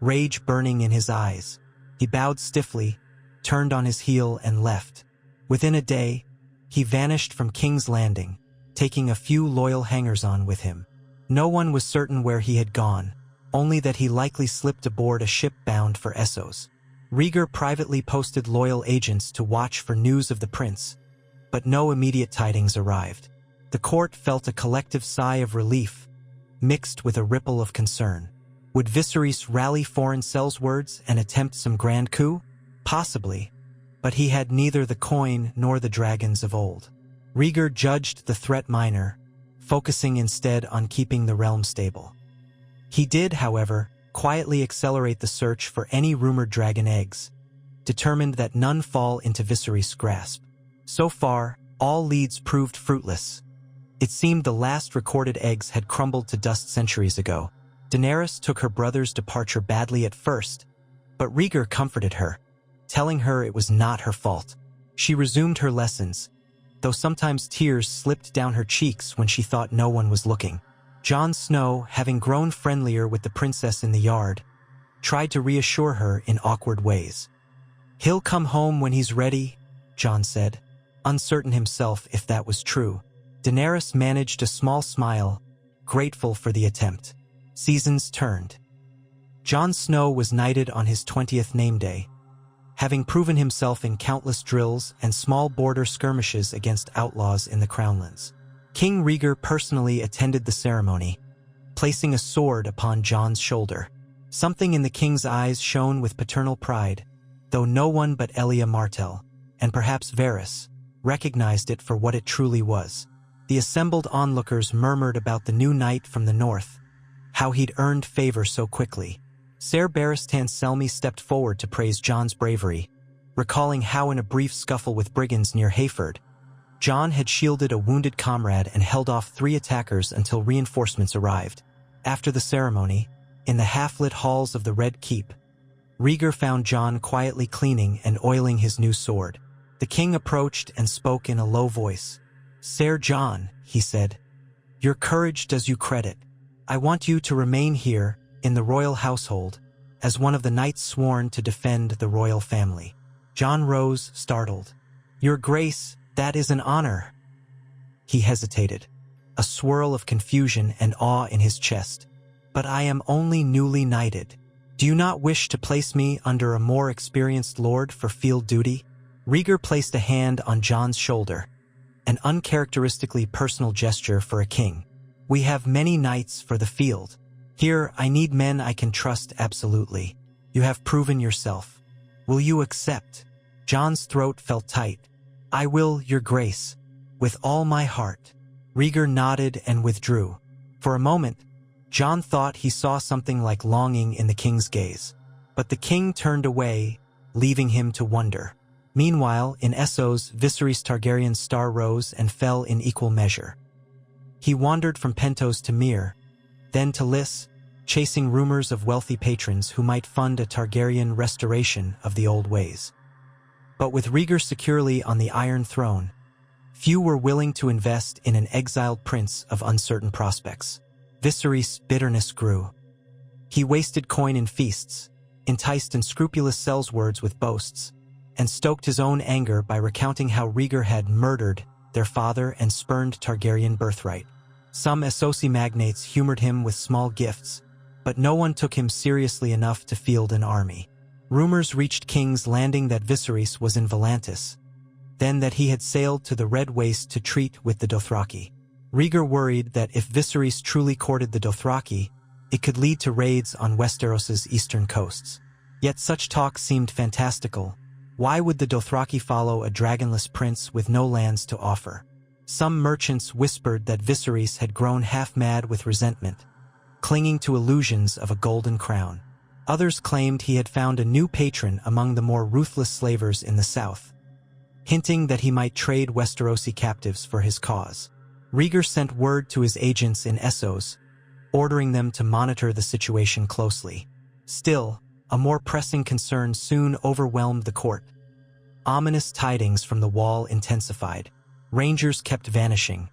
rage burning in his eyes. He bowed stiffly, turned on his heel and left. Within a day, he vanished from King's Landing, taking a few loyal hangers-on with him. No one was certain where he had gone, only that he likely slipped aboard a ship bound for Essos. Rhaegar privately posted loyal agents to watch for news of the prince, but no immediate tidings arrived. The court felt a collective sigh of relief, mixed with a ripple of concern. Would Viserys rally foreign sellswords and attempt some grand coup? Possibly, but he had neither the coin nor the dragons of old. Rhaegar judged the threat minor, focusing instead on keeping the realm stable. He did, however, quietly accelerate the search for any rumored dragon eggs, determined that none fall into Viserys' grasp. So far, all leads proved fruitless. It seemed the last recorded eggs had crumbled to dust centuries ago. Daenerys took her brother's departure badly at first, but Rhaegar comforted her, telling her it was not her fault. She resumed her lessons, though sometimes tears slipped down her cheeks when she thought no one was looking. Jon Snow, having grown friendlier with the princess in the yard, tried to reassure her in awkward ways. He'll come home when he's ready, Jon said, uncertain himself if that was true. Daenerys managed a small smile, grateful for the attempt. Seasons turned. Jon Snow was knighted on his 20th name day, having proven himself in countless drills and small border skirmishes against outlaws in the Crownlands. King Rhaegar personally attended the ceremony, placing a sword upon Jon's shoulder. Something in the king's eyes shone with paternal pride, though no one but Elia Martell, and perhaps Varys, recognized it for what it truly was. The assembled onlookers murmured about the new knight from the north, how he'd earned favor so quickly. Ser Barristan Selmy stepped forward to praise Jon's bravery, recalling how in a brief scuffle with brigands near Hayford, Jon had shielded a wounded comrade and held off 3 attackers until reinforcements arrived. After the ceremony, in the half-lit halls of the Red Keep, Rhaegar found Jon quietly cleaning and oiling his new sword. The king approached and spoke in a low voice. Ser Jon, he said, your courage does you credit. I want you to remain here, in the royal household, as one of the knights sworn to defend the royal family. Jon rose, startled. Your grace, that is an honor. He hesitated, a swirl of confusion and awe in his chest. But I am only newly knighted. Do you not wish to place me under a more experienced lord for field duty? Rhaegar placed a hand on Jon's shoulder, an uncharacteristically personal gesture for a king. We have many knights for the field. Here, I need men I can trust absolutely. You have proven yourself. Will you accept? Jon's throat felt tight. I will, your grace, with all my heart. Rhaegar nodded and withdrew. For a moment, Jon thought he saw something like longing in the king's gaze. But the king turned away, leaving him to wonder. Meanwhile, in Essos, Viserys Targaryen's star rose and fell in equal measure. He wandered from Pentos to Myr, then to Lys, chasing rumors of wealthy patrons who might fund a Targaryen restoration of the old ways. But with Rhaegar securely on the Iron Throne, few were willing to invest in an exiled prince of uncertain prospects. Viserys' bitterness grew. He wasted coin in feasts, enticed unscrupulous sellswords with boasts, and stoked his own anger by recounting how Rhaegar had murdered their father and spurned Targaryen birthright. Some Essosi magnates humored him with small gifts, but no one took him seriously enough to field an army. Rumors reached King's Landing that Viserys was in Volantis, then that he had sailed to the Red Waste to treat with the Dothraki. Rhaegar worried that if Viserys truly courted the Dothraki, it could lead to raids on Westeros's eastern coasts. Yet such talk seemed fantastical. Why would the Dothraki follow a dragonless prince with no lands to offer? Some merchants whispered that Viserys had grown half-mad with resentment, clinging to illusions of a golden crown. Others claimed he had found a new patron among the more ruthless slavers in the south, hinting that he might trade Westerosi captives for his cause. Rhaegar sent word to his agents in Essos, ordering them to monitor the situation closely. Still, a more pressing concern soon overwhelmed the court. Ominous tidings from the Wall intensified. Rangers kept vanishing.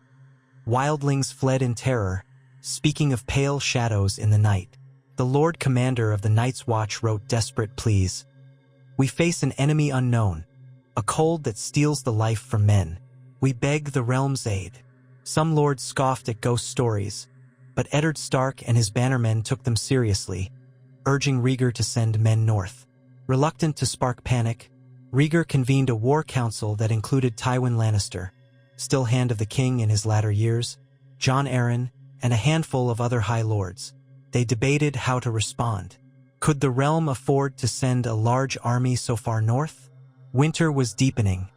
Wildlings fled in terror, speaking of pale shadows in the night. The Lord Commander of the Night's Watch wrote desperate pleas. "We face an enemy unknown, a cold that steals the life from men. We beg the realm's aid." Some lords scoffed at ghost stories, but Eddard Stark and his bannermen took them seriously, urging Rhaegar to send men north. Reluctant to spark panic, Rhaegar convened a war council that included Tywin Lannister, still Hand of the King in his latter years, Jon Arryn, and a handful of other high lords. They debated how to respond. Could the realm afford to send a large army so far north? Winter was deepening.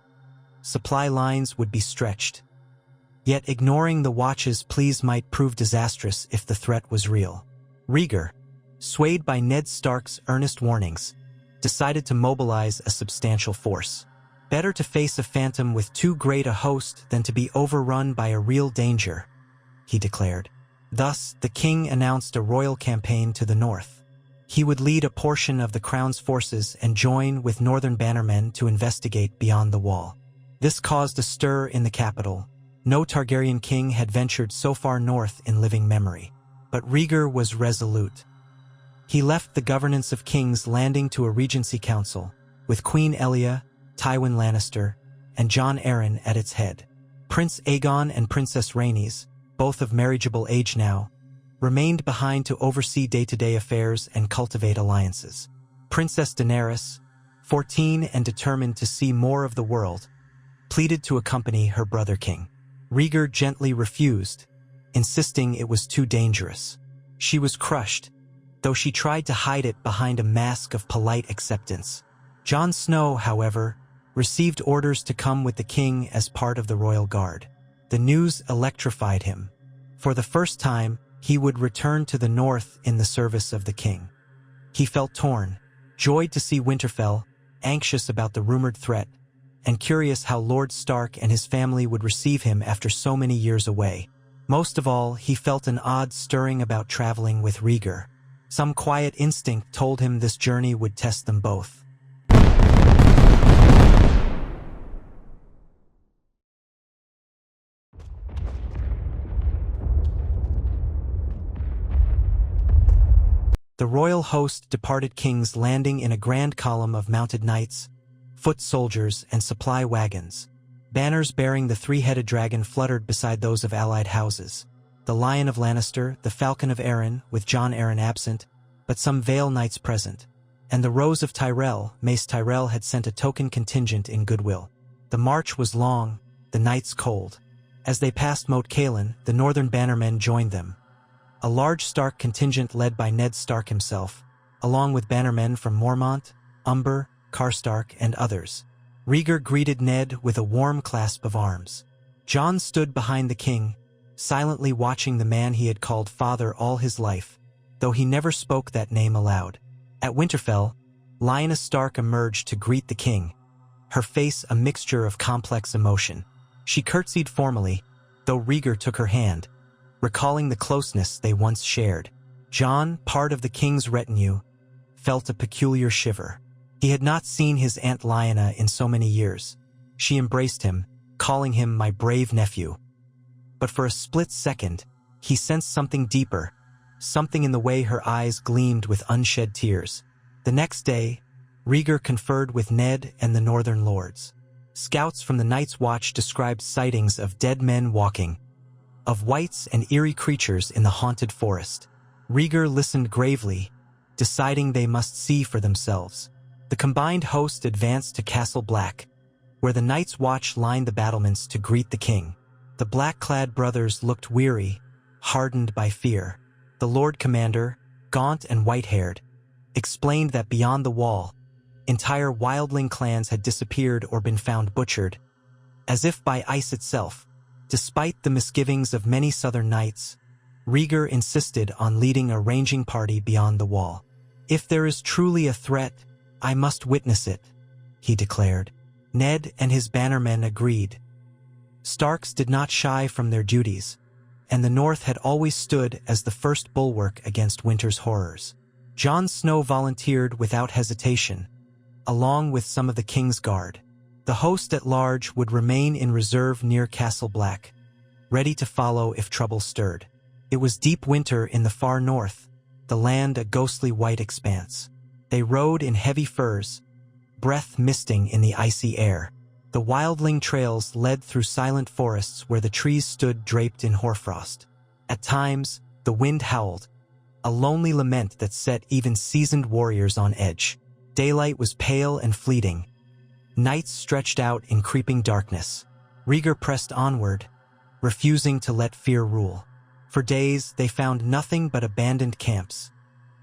Supply lines would be stretched. Yet ignoring the Watch's pleas might prove disastrous if the threat was real. Rhaegar, swayed by Ned Stark's earnest warnings, decided to mobilize a substantial force. Better to face a phantom with too great a host than to be overrun by a real danger, he declared. Thus, the king announced a royal campaign to the north. He would lead a portion of the crown's forces and join with northern bannermen to investigate beyond the wall. This caused a stir in the capital. No Targaryen king had ventured so far north in living memory. But Rhaegar was resolute. He left the governance of King's Landing to a regency council, with Queen Elia, Tywin Lannister, and Jon Arryn at its head. Prince Aegon and Princess Rhaenys, both of marriageable age now, remained behind to oversee day-to-day affairs and cultivate alliances. Princess Daenerys, 14 and determined to see more of the world, pleaded to accompany her brother king. Rhaegar gently refused, insisting it was too dangerous. She was crushed, though she tried to hide it behind a mask of polite acceptance. Jon Snow, however, received orders to come with the king as part of the royal guard. The news electrified him. For the first time, he would return to the north in the service of the king. He felt torn, joyed to see Winterfell, anxious about the rumored threat, and curious how Lord Stark and his family would receive him after so many years away. Most of all, he felt an odd stirring about traveling with Rhaegar. Some quiet instinct told him this journey would test them both. The royal host departed King's Landing in a grand column of mounted knights, foot soldiers, and supply wagons. Banners bearing the three-headed dragon fluttered beside those of allied houses. The Lion of Lannister, the Falcon of Arryn, with Jon Arryn absent, but some Vale knights present, and the Rose of Tyrell. Mace Tyrell had sent a token contingent in goodwill. The march was long, the nights cold. As they passed Moat Cailin, the northern bannermen joined them. A large Stark contingent led by Ned Stark himself, along with bannermen from Mormont, Umber, Karstark, and others. Rhaegar greeted Ned with a warm clasp of arms. Jon stood behind the king, silently watching the man he had called father all his life, though he never spoke that name aloud. At Winterfell, Lyanna Stark emerged to greet the king, her face a mixture of complex emotion. She curtsied formally, though Rhaegar took her hand, recalling the closeness they once shared. Jon, part of the king's retinue, felt a peculiar shiver. He had not seen his Aunt Lyanna in so many years. She embraced him, calling him my brave nephew. But for a split second, he sensed something deeper, something in the way her eyes gleamed with unshed tears. The next day, Rhaegar conferred with Ned and the Northern Lords. Scouts from the Night's Watch described sightings of dead men walking, of wights and eerie creatures in the haunted forest. Rhaegar listened gravely, deciding they must see for themselves. The combined host advanced to Castle Black, where the Night's Watch lined the battlements to greet the king. The black-clad brothers looked weary, hardened by fear. The Lord Commander, gaunt and white-haired, explained that beyond the wall, entire wildling clans had disappeared or been found butchered, as if by ice itself. Despite the misgivings of many southern knights, Rhaegar insisted on leading a ranging party beyond the wall. "If there is truly a threat, I must witness it," he declared. Ned and his bannermen agreed. Starks did not shy from their duties, and the North had always stood as the first bulwark against winter's horrors. Jon Snow volunteered without hesitation, along with some of the King's Guard. The host at large would remain in reserve near Castle Black, ready to follow if trouble stirred. It was deep winter in the far north, the land a ghostly white expanse. They rode in heavy furs, breath misting in the icy air. The wildling trails led through silent forests where the trees stood draped in hoarfrost. At times, the wind howled, a lonely lament that set even seasoned warriors on edge. Daylight was pale and fleeting. Nights stretched out in creeping darkness. Rhaegar pressed onward, refusing to let fear rule. For days, they found nothing but abandoned camps,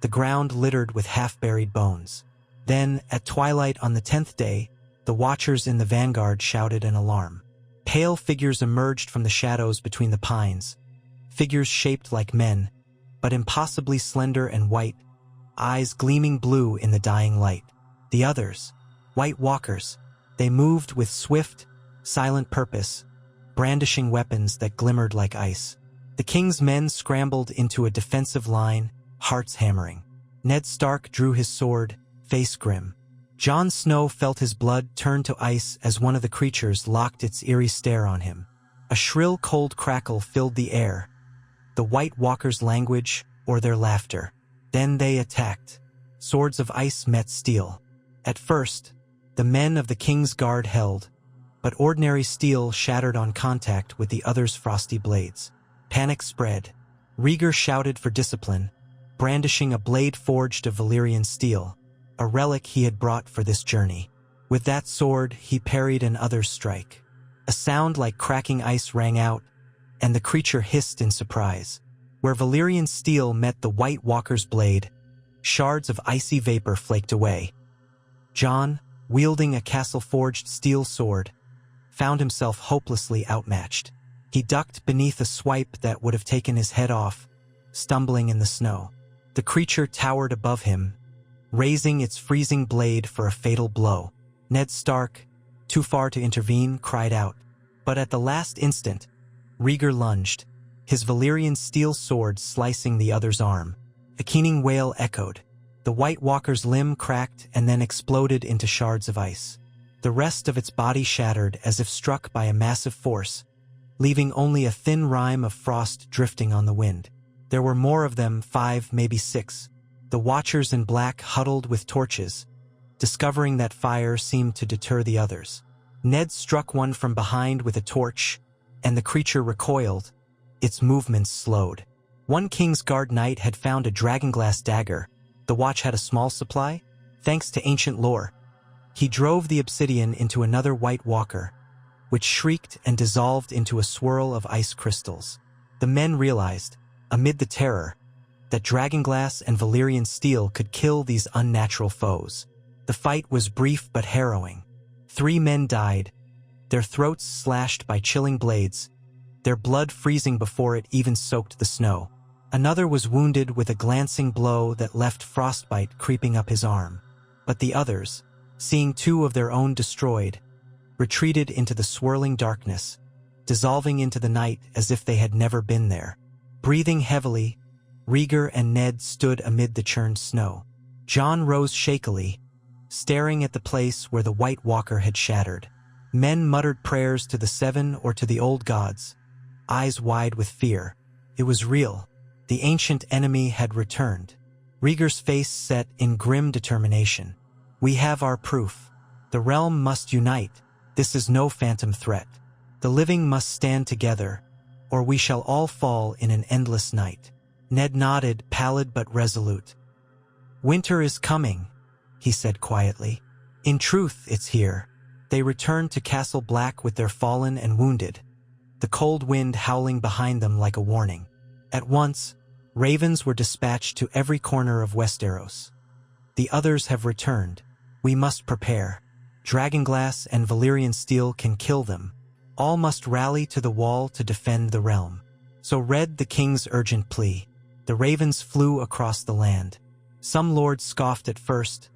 the ground littered with half-buried bones. Then, at twilight on the 10th day, the watchers in the vanguard shouted an alarm. Pale figures emerged from the shadows between the pines, figures shaped like men, but impossibly slender and white, eyes gleaming blue in the dying light. The others, White Walkers, they moved with swift, silent purpose, brandishing weapons that glimmered like ice. The king's men scrambled into a defensive line, hearts hammering. Ned Stark drew his sword, face grim. Jon Snow felt his blood turn to ice as one of the creatures locked its eerie stare on him. A shrill, cold crackle filled the air, the White Walkers' language or their laughter. Then they attacked. Swords of ice met steel. At first, the men of the King's Guard held, but ordinary steel shattered on contact with the others' frosty blades. Panic spread. Rhaegar shouted for discipline, brandishing a blade forged of Valyrian steel, a relic he had brought for this journey. With that sword, he parried another's strike. A sound like cracking ice rang out, and the creature hissed in surprise. Where Valyrian steel met the White Walker's blade, shards of icy vapor flaked away. Jon, wielding a castle-forged steel sword, found himself hopelessly outmatched. He ducked beneath a swipe that would have taken his head off, stumbling in the snow. The creature towered above him, raising its freezing blade for a fatal blow. Ned Stark, too far to intervene, cried out. But at the last instant, Rhaegar lunged, his Valyrian steel sword slicing the other's arm. A keening wail echoed. The White Walker's limb cracked and then exploded into shards of ice. The rest of its body shattered as if struck by a massive force, leaving only a thin rime of frost drifting on the wind. There were more of them, 5, maybe 6. The Watchers in black huddled with torches, discovering that fire seemed to deter the others. Ned struck one from behind with a torch, and the creature recoiled, its movements slowed. One King's Guard knight had found a dragonglass dagger. The Watch had a small supply, thanks to ancient lore. He drove the obsidian into another White Walker, which shrieked and dissolved into a swirl of ice crystals. The men realized, amid the terror, that dragonglass and Valyrian steel could kill these unnatural foes. The fight was brief but harrowing. 3 men died, their throats slashed by chilling blades, their blood freezing before it even soaked the snow. Another was wounded with a glancing blow that left frostbite creeping up his arm. But the others, seeing 2 of their own destroyed, retreated into the swirling darkness, dissolving into the night as if they had never been there. Breathing heavily, Rhaegar and Ned stood amid the churned snow. Jon rose shakily, staring at the place where the White Walker had shattered. Men muttered prayers to the Seven or to the old gods, eyes wide with fear. It was real. The ancient enemy had returned. Rhaegar's face set in grim determination. We have our proof. The realm must unite. This is no phantom threat. The living must stand together, or we shall all fall in an endless night. Ned nodded, pallid but resolute. Winter is coming, he said quietly. In truth, it's here. They returned to Castle Black with their fallen and wounded, the cold wind howling behind them like a warning. At once, ravens were dispatched to every corner of Westeros. The others have returned. We must prepare. Dragonglass and Valyrian steel can kill them. All must rally to the wall to defend the realm. So read the king's urgent plea. The ravens flew across the land. Some lords scoffed at first.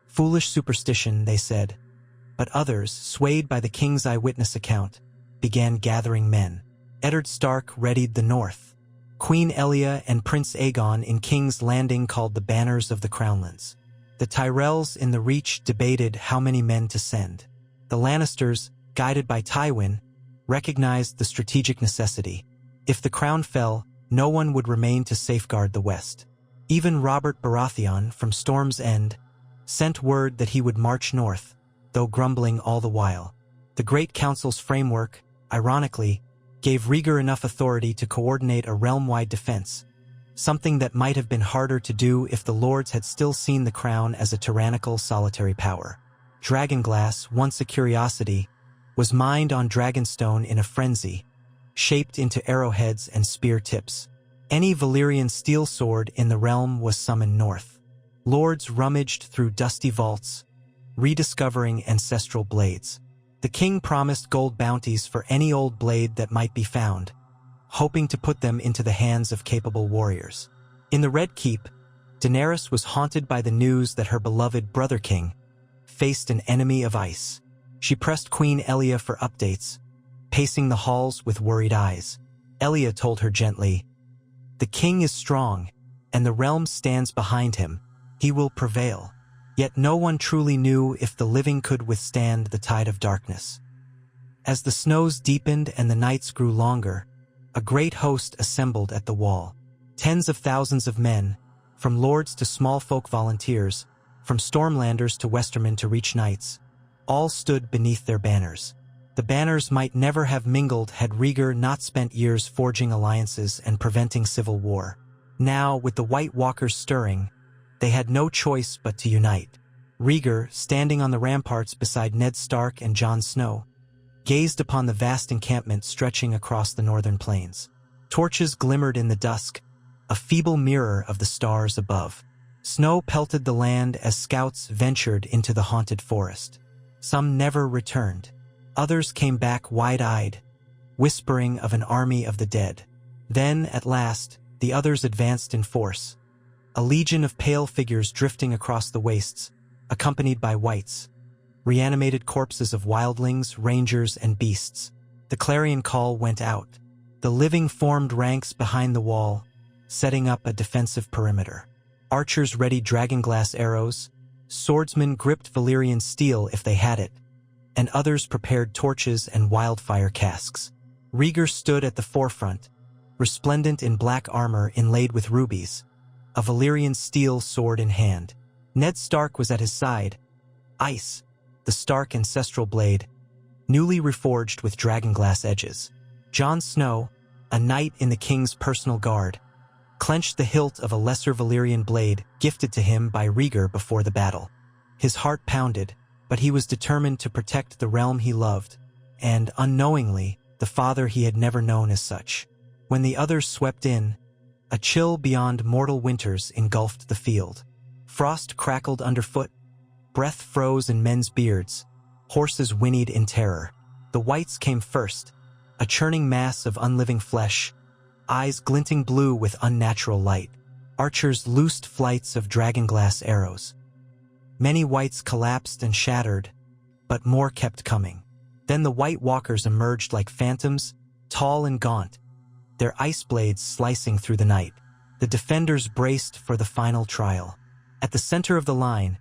Foolish superstition, they said. But others, swayed by the king's eyewitness account, began gathering men. Eddard Stark readied the north. Queen Elia and Prince Aegon in King's Landing called the banners of the Crownlands. The Tyrells in the Reach debated how many men to send. The Lannisters, guided by Tywin, recognized the strategic necessity. If the crown fell, no one would remain to safeguard the West. Even Robert Baratheon, from Storm's End, sent word that he would march north, though grumbling all the while. The Great Council's framework, ironically, gave Rhaegar enough authority to coordinate a realm-wide defense, something that might have been harder to do if the lords had still seen the crown as a tyrannical, solitary power. Dragonglass, once a curiosity, was mined on Dragonstone in a frenzy, shaped into arrowheads and spear tips. Any Valyrian steel sword in the realm was summoned north. Lords rummaged through dusty vaults, rediscovering ancestral blades. The king promised gold bounties for any old blade that might be found, hoping to put them into the hands of capable warriors. In the Red Keep, Daenerys was haunted by the news that her beloved brother king faced an enemy of ice. She pressed Queen Elia for updates, pacing the halls with worried eyes. Elia told her gently, "The king is strong, and the realm stands behind him. He will prevail." Yet no one truly knew if the living could withstand the tide of darkness. As the snows deepened and the nights grew longer, a great host assembled at the wall. Tens of thousands of men, from lords to small folk volunteers, from Stormlanders to Westermen to Reach Knights, all stood beneath their banners. The banners might never have mingled had Rhaegar not spent years forging alliances and preventing civil war. Now, with the White Walkers stirring, they had no choice but to unite. Rhaegar, standing on the ramparts beside Ned Stark and Jon Snow, gazed upon the vast encampment stretching across the northern plains. Torches glimmered in the dusk, a feeble mirror of the stars above. Snow pelted the land as scouts ventured into the haunted forest. Some never returned. Others came back wide-eyed, whispering of an army of the dead. Then, at last, the others advanced in force. A legion of pale figures drifting across the wastes, accompanied by wights, reanimated corpses of wildlings, rangers, and beasts. The clarion call went out. The living formed ranks behind the wall, setting up a defensive perimeter. Archers readied dragonglass arrows, swordsmen gripped Valyrian steel if they had it, and others prepared torches and wildfire casks. Rhaegar stood at the forefront, resplendent in black armor inlaid with rubies, a Valyrian steel sword in hand. Ned Stark was at his side, ice, the Stark ancestral blade, newly reforged with dragonglass edges. Jon Snow, a knight in the king's personal guard, clenched the hilt of a lesser Valyrian blade gifted to him by Rhaegar before the battle. His heart pounded, but he was determined to protect the realm he loved, and, unknowingly, the father he had never known as such. When the others swept in, a chill beyond mortal winters engulfed the field. Frost crackled underfoot, breath froze in men's beards, horses whinnied in terror. The wights came first, a churning mass of unliving flesh, eyes glinting blue with unnatural light. Archers loosed flights of dragonglass arrows. Many wights collapsed and shattered, but more kept coming. Then the White Walkers emerged like phantoms, tall and gaunt, their ice blades slicing through the night. The defenders braced for the final trial. At the center of the line,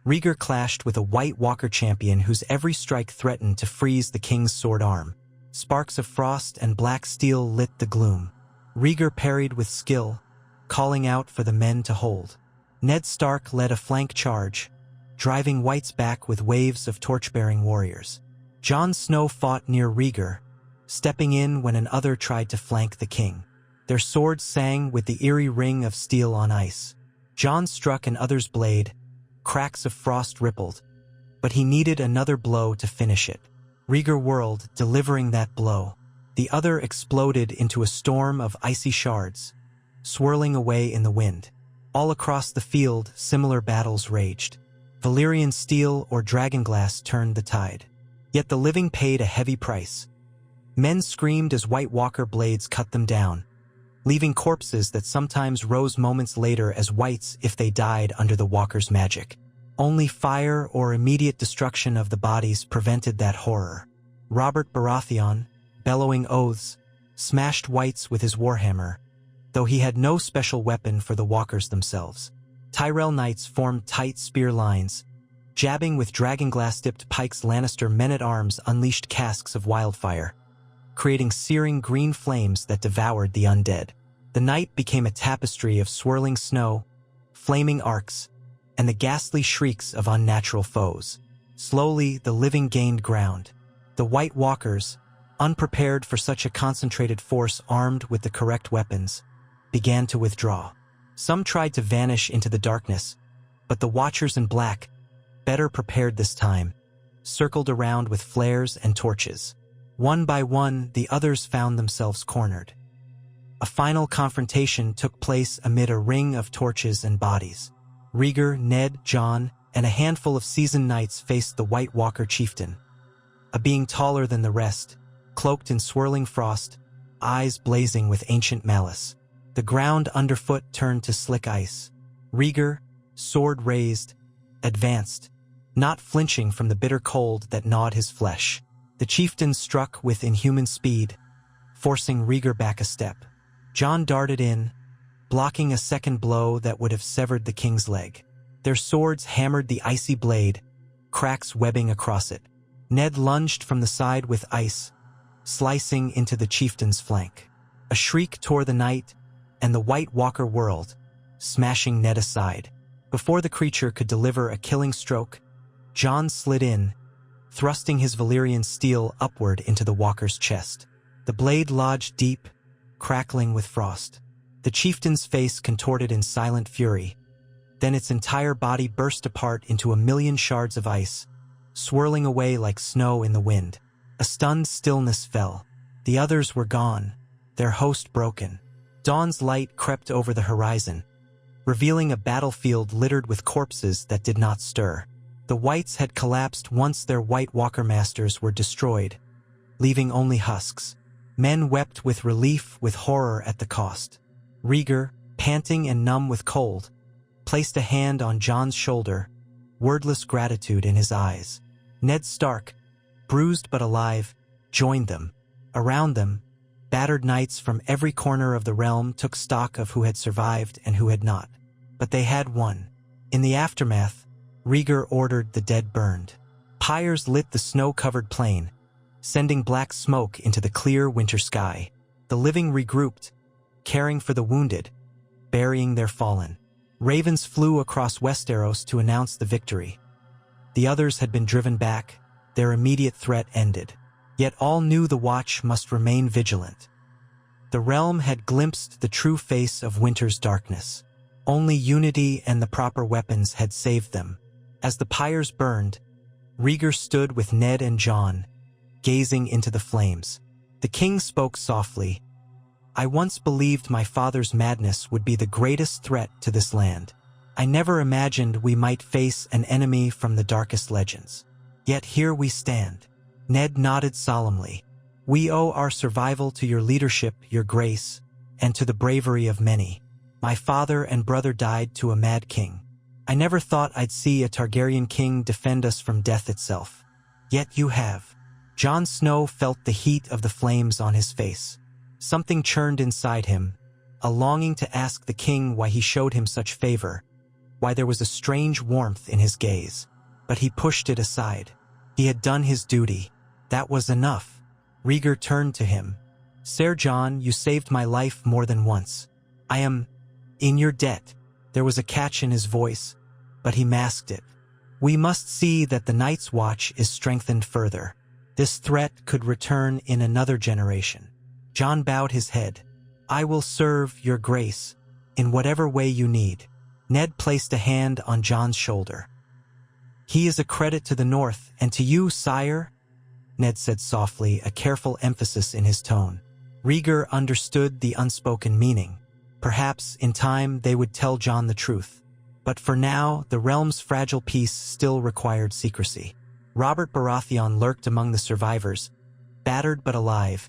Rhaegar clashed with a White Walker champion whose every strike threatened to freeze the king's sword arm. Sparks of frost and black steel lit the gloom. Rhaegar parried with skill, calling out for the men to hold. Ned Stark led a flank charge, driving Whites back with waves of torch-bearing warriors. Jon Snow fought near Rhaegar, stepping in when another tried to flank the king. Their swords sang with the eerie ring of steel on ice. Jon struck an other's blade, cracks of frost rippled, but he needed another blow to finish it. Rhaegar whirled, delivering that blow. The other exploded into a storm of icy shards, swirling away in the wind. All across the field, similar battles raged. Valyrian steel or dragonglass turned the tide. Yet the living paid a heavy price. Men screamed as White Walker blades cut them down, leaving corpses that sometimes rose moments later as whites if they died under the Walker's magic. Only fire or immediate destruction of the bodies prevented that horror. Robert Baratheon, bellowing oaths, smashed whites with his warhammer, though he had no special weapon for the walkers themselves. Tyrell knights formed tight spear lines. Jabbing with dragonglass-dipped pikes, Lannister men-at-arms unleashed casks of wildfire, creating searing green flames that devoured the undead. The night became a tapestry of swirling snow, flaming arcs, and the ghastly shrieks of unnatural foes. Slowly, the living gained ground. The White Walkers, unprepared for such a concentrated force armed with the correct weapons, began to withdraw. Some tried to vanish into the darkness, but the Watchers in Black, better prepared this time, circled around with flares and torches. One by one, the others found themselves cornered. A final confrontation took place amid a ring of torches and bodies. Rhaegar, Ned, Jon, and a handful of seasoned knights faced the White Walker chieftain, a being taller than the rest, cloaked in swirling frost, eyes blazing with ancient malice. The ground underfoot turned to slick ice. Rhaegar, sword raised, advanced, not flinching from the bitter cold that gnawed his flesh. The chieftain struck with inhuman speed, forcing Rhaegar back a step. Jon darted in, blocking a second blow that would have severed the king's leg. Their swords hammered the icy blade, cracks webbing across it. Ned lunged from the side with ice, slicing into the chieftain's flank. A shriek tore the night, and the White Walker whirled, smashing Ned aside. Before the creature could deliver a killing stroke, Jon slid in, thrusting his Valyrian steel upward into the walker's chest. The blade lodged deep, crackling with frost. The chieftain's face contorted in silent fury. Then its entire body burst apart into a million shards of ice, swirling away like snow in the wind. A stunned stillness fell. The others were gone, their host broken. Dawn's light crept over the horizon, revealing a battlefield littered with corpses that did not stir. The Whites had collapsed once their White Walker masters were destroyed, leaving only husks. Men wept with relief, with horror at the cost. Rhaegar, panting and numb with cold, placed a hand on Jon's shoulder, wordless gratitude in his eyes. Ned Stark, bruised but alive, joined them. Around them, battered knights from every corner of the realm took stock of who had survived and who had not. But they had won. In the aftermath, Rhaegar ordered the dead burned. Pyres lit the snow-covered plain, sending black smoke into the clear winter sky. The living regrouped, caring for the wounded, burying their fallen. Ravens flew across Westeros to announce the victory. The others had been driven back, their immediate threat ended. Yet all knew the Watch must remain vigilant. The realm had glimpsed the true face of winter's darkness. Only unity and the proper weapons had saved them. As the pyres burned, Rhaegar stood with Ned and Jon, gazing into the flames. The king spoke softly. "I once believed my father's madness would be the greatest threat to this land. I never imagined we might face an enemy from the darkest legends. Yet here we stand." Ned nodded solemnly. "We owe our survival to your leadership, your grace, and to the bravery of many. My father and brother died to a mad king. I never thought I'd see a Targaryen king defend us from death itself. Yet you have." Jon Snow felt the heat of the flames on his face. Something churned inside him, a longing to ask the king why he showed him such favor, why there was a strange warmth in his gaze. But he pushed it aside. He had done his duty. That was enough. Rhaegar turned to him. "Sir Jon, you saved my life more than once. I am In your debt. There was a catch in his voice, but he masked it. We must see that the Night's Watch is strengthened further. This threat could return in another generation. Jon bowed his head. I will serve your grace, in whatever way you need. Ned placed a hand on Jon's shoulder. He is a credit to the North, and to you, sire, Ned said softly, a careful emphasis in his tone. Rhaegar understood the unspoken meaning. Perhaps, in time, they would tell Jon the truth. But for now, the realm's fragile peace still required secrecy. Robert Baratheon lurked among the survivors, battered but alive,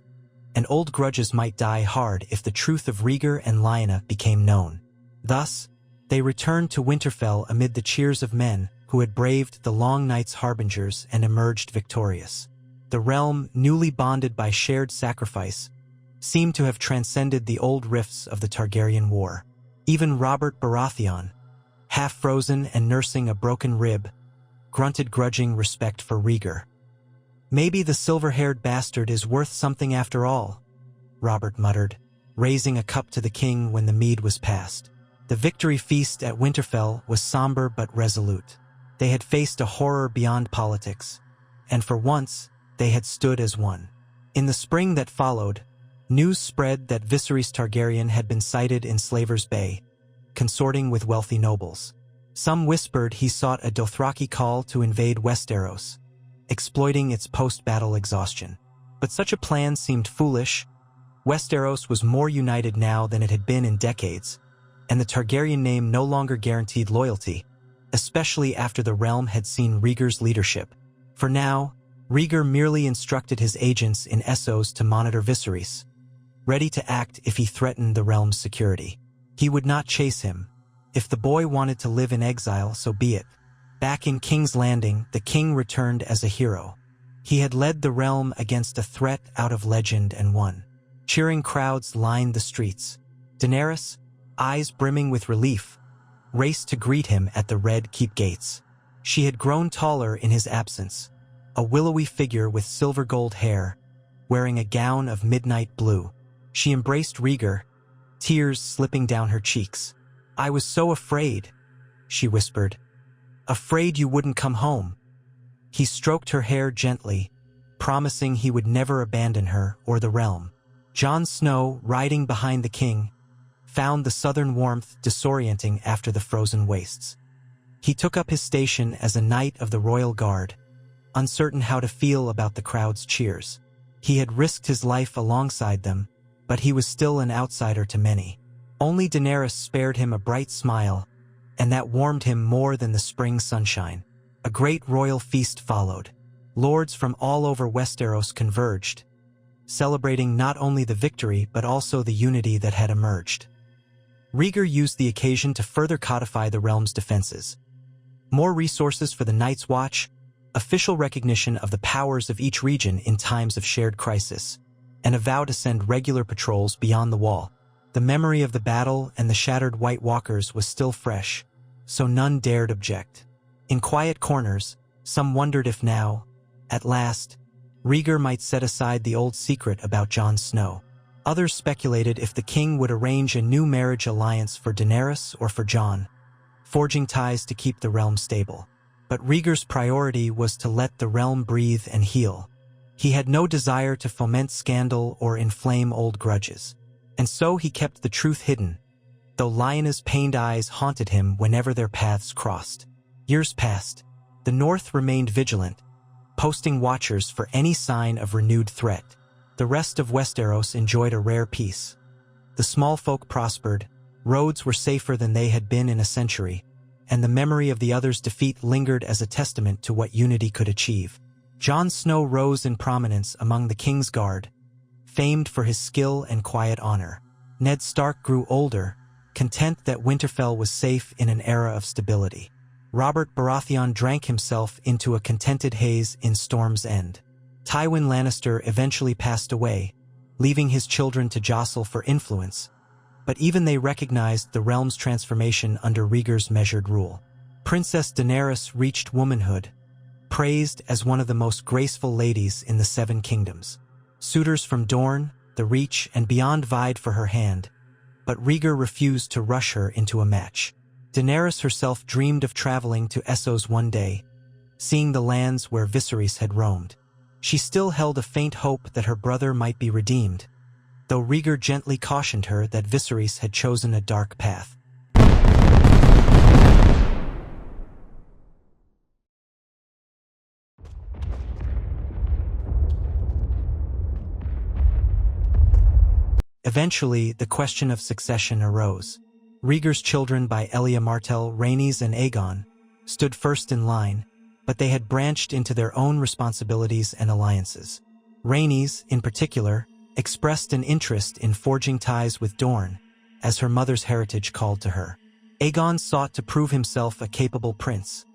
and old grudges might die hard if the truth of Rhaegar and Lyanna became known. Thus, they returned to Winterfell amid the cheers of men who had braved the long night's harbingers and emerged victorious. The realm, newly bonded by shared sacrifice, seemed to have transcended the old rifts of the Targaryen War. Even Robert Baratheon, half frozen and nursing a broken rib, grunted grudging respect for Rhaegar. Maybe the silver-haired bastard is worth something after all, Robert muttered, raising a cup to the king when the mead was passed. The victory feast at Winterfell was somber but resolute. They had faced a horror beyond politics, and for once, they had stood as one. In the spring that followed, news spread that Viserys Targaryen had been sighted in Slaver's Bay, consorting with wealthy nobles. Some whispered he sought a Dothraki call to invade Westeros, exploiting its post-battle exhaustion. But such a plan seemed foolish. Westeros was more united now than it had been in decades, and the Targaryen name no longer guaranteed loyalty, especially after the realm had seen Rhaegar's leadership. For now, Rhaegar merely instructed his agents in Essos to monitor Viserys, ready to act if he threatened the realm's security. He would not chase him. If the boy wanted to live in exile, so be it. Back in King's Landing, the king returned as a hero. He had led the realm against a threat out of legend and won. Cheering crowds lined the streets. Daenerys, eyes brimming with relief, raced to greet him at the Red Keep gates. She had grown taller in his absence, a willowy figure with silver-gold hair, wearing a gown of midnight blue. She embraced Rhaegar, tears slipping down her cheeks. I was so afraid, she whispered. Afraid you wouldn't come home. He stroked her hair gently, promising he would never abandon her or the realm. Jon Snow, riding behind the king, found the southern warmth disorienting after the frozen wastes. He took up his station as a knight of the royal guard, uncertain how to feel about the crowd's cheers. He had risked his life alongside them, but he was still an outsider to many. Only Daenerys spared him a bright smile, and that warmed him more than the spring sunshine. A great royal feast followed. Lords from all over Westeros converged, celebrating not only the victory but also the unity that had emerged. Rhaegar used the occasion to further codify the realm's defenses. More resources for the Night's Watch, official recognition of the powers of each region in times of shared crisis, and a vow to send regular patrols beyond the wall. The memory of the battle and the shattered White Walkers was still fresh, so none dared object. In quiet corners, some wondered if now, at last, Rhaegar might set aside the old secret about Jon Snow. Others speculated if the king would arrange a new marriage alliance for Daenerys or for Jon, forging ties to keep the realm stable. But Rhaegar's priority was to let the realm breathe and heal. He had no desire to foment scandal or inflame old grudges. And so he kept the truth hidden, though Lyanna's pained eyes haunted him whenever their paths crossed. Years passed. The North remained vigilant, posting watchers for any sign of renewed threat. The rest of Westeros enjoyed a rare peace. The small folk prospered, roads were safer than they had been in a century, and the memory of the others' defeat lingered as a testament to what unity could achieve. Jon Snow rose in prominence among the King's Guard, famed for his skill and quiet honor. Ned Stark grew older, content that Winterfell was safe in an era of stability. Robert Baratheon drank himself into a contented haze in Storm's End. Tywin Lannister eventually passed away, leaving his children to jostle for influence, but even they recognized the realm's transformation under Rhaegar's measured rule. Princess Daenerys reached womanhood, praised as one of the most graceful ladies in the Seven Kingdoms. Suitors from Dorne, the Reach, and beyond vied for her hand, but Rhaegar refused to rush her into a match. Daenerys herself dreamed of traveling to Essos one day, seeing the lands where Viserys had roamed. She still held a faint hope that her brother might be redeemed, though Rhaegar gently cautioned her that Viserys had chosen a dark path. Eventually, the question of succession arose. Rhaegar's children by Elia Martell, Rhaenys and Aegon, stood first in line, but they had branched into their own responsibilities and alliances. Rhaenys, in particular, expressed an interest in forging ties with Dorne, as her mother's heritage called to her. Aegon sought to prove himself a capable prince,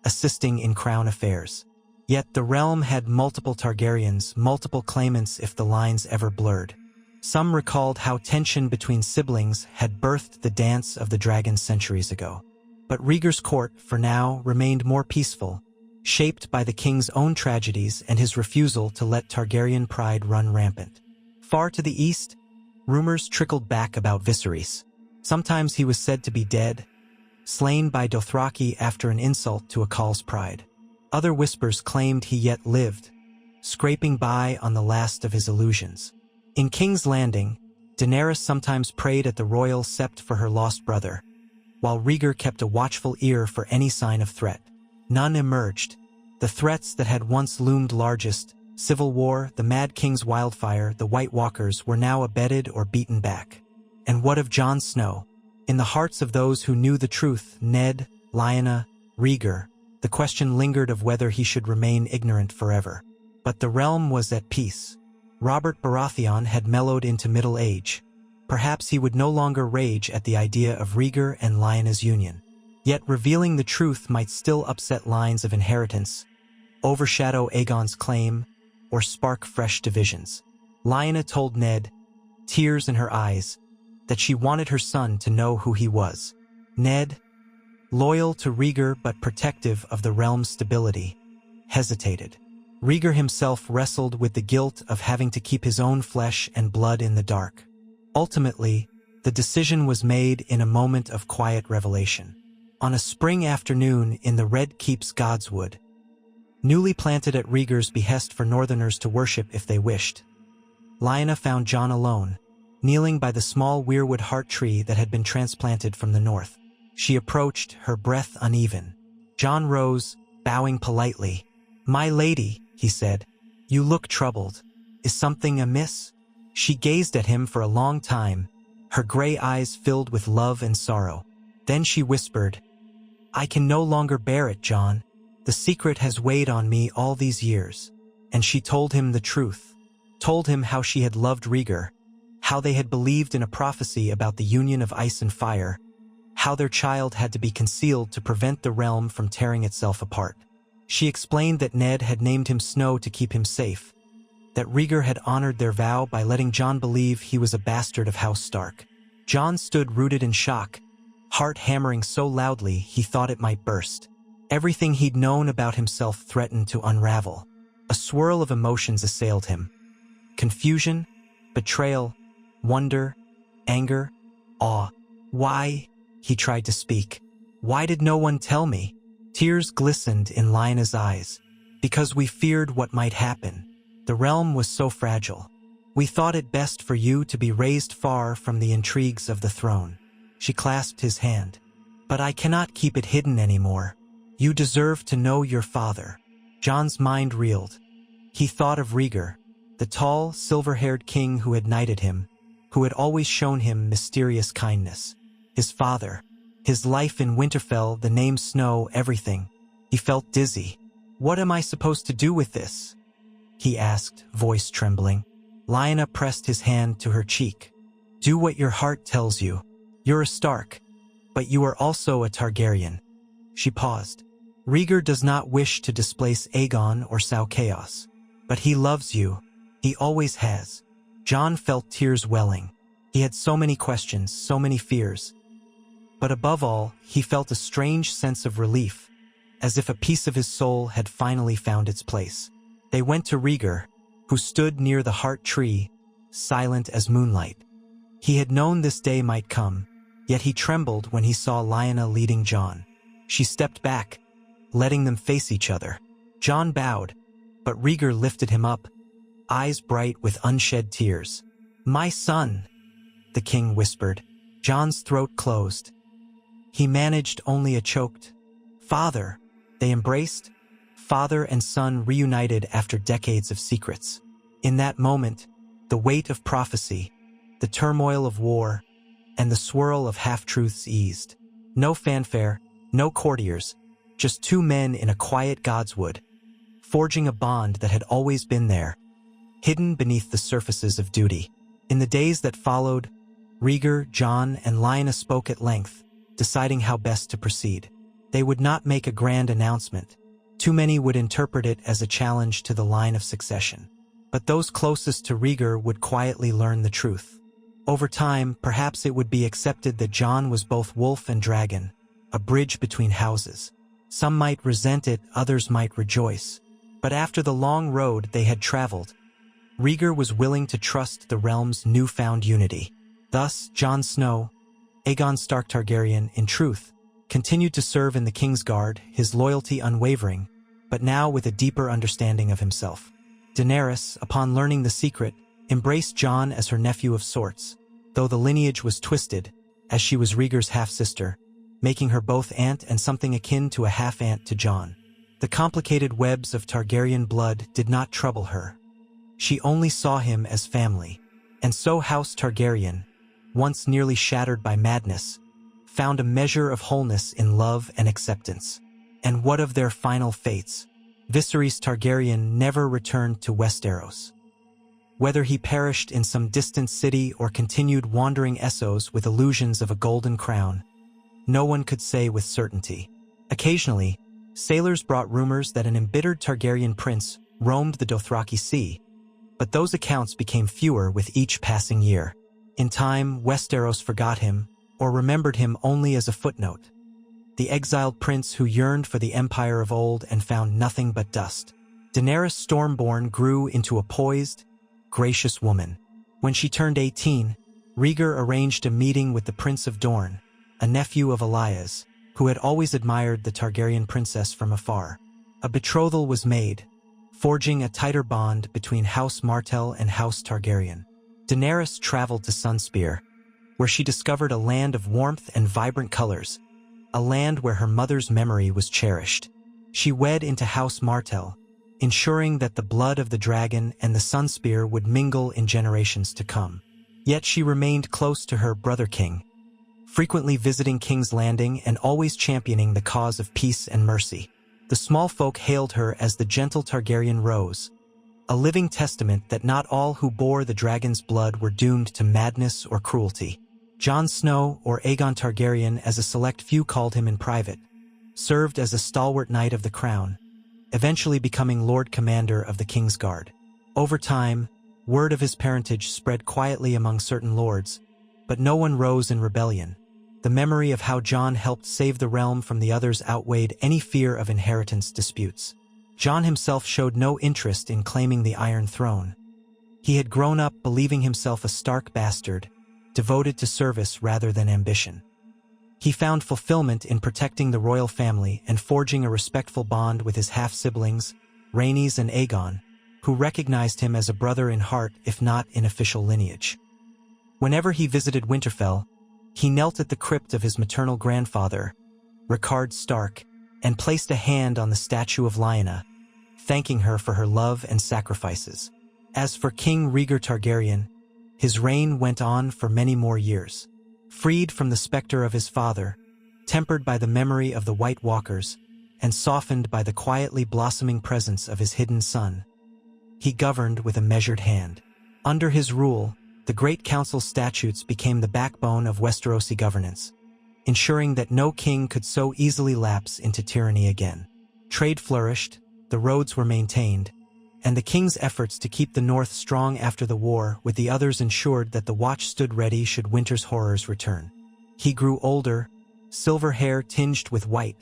assisting in crown affairs. Yet the realm had multiple Targaryens, multiple claimants if the lines ever blurred. Some recalled how tension between siblings had birthed the dance of the dragon centuries ago. But Rhaegar's court, for now, remained more peaceful, shaped by the king's own tragedies and his refusal to let Targaryen pride run rampant. Far to the east, rumors trickled back about Viserys. Sometimes he was said to be dead, slain by Dothraki after an insult to a Khale's pride. Other whispers claimed he yet lived, scraping by on the last of his illusions. In King's Landing, Daenerys sometimes prayed at the royal sept for her lost brother, while Rhaegar kept a watchful ear for any sign of threat. None emerged. The threats that had once loomed largest, civil war, the Mad King's wildfire, the White Walkers, were now abetted or beaten back. And what of Jon Snow? In the hearts of those who knew the truth, Ned, Lyanna, Rhaegar, the question lingered of whether he should remain ignorant forever. But the realm was at peace. Robert Baratheon had mellowed into middle age. Perhaps he would no longer rage at the idea of Rhaegar and Lyanna's union. Yet revealing the truth might still upset lines of inheritance, overshadow Aegon's claim, or spark fresh divisions. Lyanna told Ned, tears in her eyes, that she wanted her son to know who he was. Ned, loyal to Rhaegar but protective of the realm's stability, hesitated. Rhaegar himself wrestled with the guilt of having to keep his own flesh and blood in the dark. Ultimately, the decision was made in a moment of quiet revelation. On a spring afternoon in the Red Keep's Godswood, newly planted at Rhaegar's behest for Northerners to worship if they wished, Lyanna found Jon alone, kneeling by the small weirwood heart tree that had been transplanted from the north. She approached, her breath uneven. Jon rose, bowing politely. "My lady," he said, "you look troubled. Is something amiss?" She gazed at him for a long time, her gray eyes filled with love and sorrow. Then she whispered, "I can no longer bear it, Jon. The secret has weighed on me all these years." And she told him the truth, told him how she had loved Rhaegar, how they had believed in a prophecy about the union of ice and fire, how their child had to be concealed to prevent the realm from tearing itself apart. She explained that Ned had named him Snow to keep him safe, that Rhaegar had honored their vow by letting Jon believe he was a bastard of House Stark. Jon stood rooted in shock, heart hammering so loudly he thought it might burst. Everything he'd known about himself threatened to unravel. A swirl of emotions assailed him. Confusion, betrayal, wonder, anger, awe. Why? He tried to speak. Why did no one tell me? Tears glistened in Lyanna's eyes. Because we feared what might happen. The realm was so fragile. We thought it best for you to be raised far from the intrigues of the throne. She clasped his hand. But I cannot keep it hidden anymore. You deserve to know your father. Jon's mind reeled. He thought of Rhaegar, the tall, silver-haired king who had knighted him, who had always shown him mysterious kindness. His father, his life in Winterfell, the name Snow, everything. He felt dizzy. What am I supposed to do with this? He asked, voice trembling. Lyanna pressed his hand to her cheek. Do what your heart tells you. You're a Stark, but you are also a Targaryen. She paused. Rhaegar does not wish to displace Aegon or sow chaos. But he loves you. He always has. Jon felt tears welling. He had so many questions, so many fears. But above all, he felt a strange sense of relief, as if a piece of his soul had finally found its place. They went to Rhaegar, who stood near the heart tree, silent as moonlight. He had known this day might come, yet he trembled when he saw Lyanna leading Jon. She stepped back, letting them face each other. Jon bowed, but Rhaegar lifted him up, eyes bright with unshed tears. "My son," the king whispered. Jon's throat closed. He managed only a choked, "Father." They embraced, father and son reunited after decades of secrets. In that moment, the weight of prophecy, the turmoil of war, and the swirl of half-truths eased. No fanfare, no courtiers, just two men in a quiet godswood, forging a bond that had always been there, hidden beneath the surfaces of duty. In the days that followed, Rhaegar, Jon, and Lyanna spoke at length, deciding how best to proceed. They would not make a grand announcement. Too many would interpret it as a challenge to the line of succession. But those closest to Rhaegar would quietly learn the truth. Over time, perhaps it would be accepted that Jon was both wolf and dragon, a bridge between houses. Some might resent it, others might rejoice. But after the long road they had traveled, Rhaegar was willing to trust the realm's newfound unity. Thus, Jon Snow, Aegon Stark Targaryen, in truth, continued to serve in the King's Guard, his loyalty unwavering, but now with a deeper understanding of himself. Daenerys, upon learning the secret, embraced Jon as her nephew of sorts, though the lineage was twisted, as she was Rhaegar's half-sister, making her both aunt and something akin to a half-aunt to Jon. The complicated webs of Targaryen blood did not trouble her. She only saw him as family. And so House Targaryen, once nearly shattered by madness, found a measure of wholeness in love and acceptance. And what of their final fates? Viserys Targaryen never returned to Westeros. Whether he perished in some distant city or continued wandering Essos with illusions of a golden crown, no one could say with certainty. Occasionally, sailors brought rumors that an embittered Targaryen prince roamed the Dothraki Sea, but those accounts became fewer with each passing year. In time, Westeros forgot him, or remembered him only as a footnote, the exiled prince who yearned for the empire of old and found nothing but dust. Daenerys Stormborn grew into a poised, gracious woman. When she turned 18, Rhaegar arranged a meeting with the Prince of Dorne, a nephew of Elyas, who had always admired the Targaryen princess from afar. A betrothal was made, forging a tighter bond between House Martell and House Targaryen. Daenerys traveled to Sunspear, where she discovered a land of warmth and vibrant colors, a land where her mother's memory was cherished. She wed into House Martell, ensuring that the blood of the dragon and the Sunspear would mingle in generations to come. Yet she remained close to her brother king, frequently visiting King's Landing and always championing the cause of peace and mercy. The small folk hailed her as the gentle Targaryen Rose, a living testament that not all who bore the dragon's blood were doomed to madness or cruelty. Jon Snow, or Aegon Targaryen as a select few called him in private, served as a stalwart knight of the crown, eventually becoming Lord Commander of the King's Guard. Over time, word of his parentage spread quietly among certain lords, but no one rose in rebellion. The memory of how Jon helped save the realm from the others outweighed any fear of inheritance disputes. Jon himself showed no interest in claiming the Iron Throne. He had grown up believing himself a Stark bastard, devoted to service rather than ambition. He found fulfillment in protecting the royal family and forging a respectful bond with his half-siblings, Rhaenys and Aegon, who recognized him as a brother in heart if not in official lineage. Whenever he visited Winterfell, he knelt at the crypt of his maternal grandfather, Rhaegar Stark, and placed a hand on the statue of Lyanna, thanking her for her love and sacrifices. As for King Rhaegar Targaryen, his reign went on for many more years. Freed from the specter of his father, tempered by the memory of the White Walkers, and softened by the quietly blossoming presence of his hidden son, he governed with a measured hand. Under his rule, the Great Council's statutes became the backbone of Westerosi governance, ensuring that no king could so easily lapse into tyranny again. Trade flourished, the roads were maintained, and the king's efforts to keep the North strong after the war with the others ensured that the Watch stood ready should winter's horrors return. He grew older, silver hair tinged with white,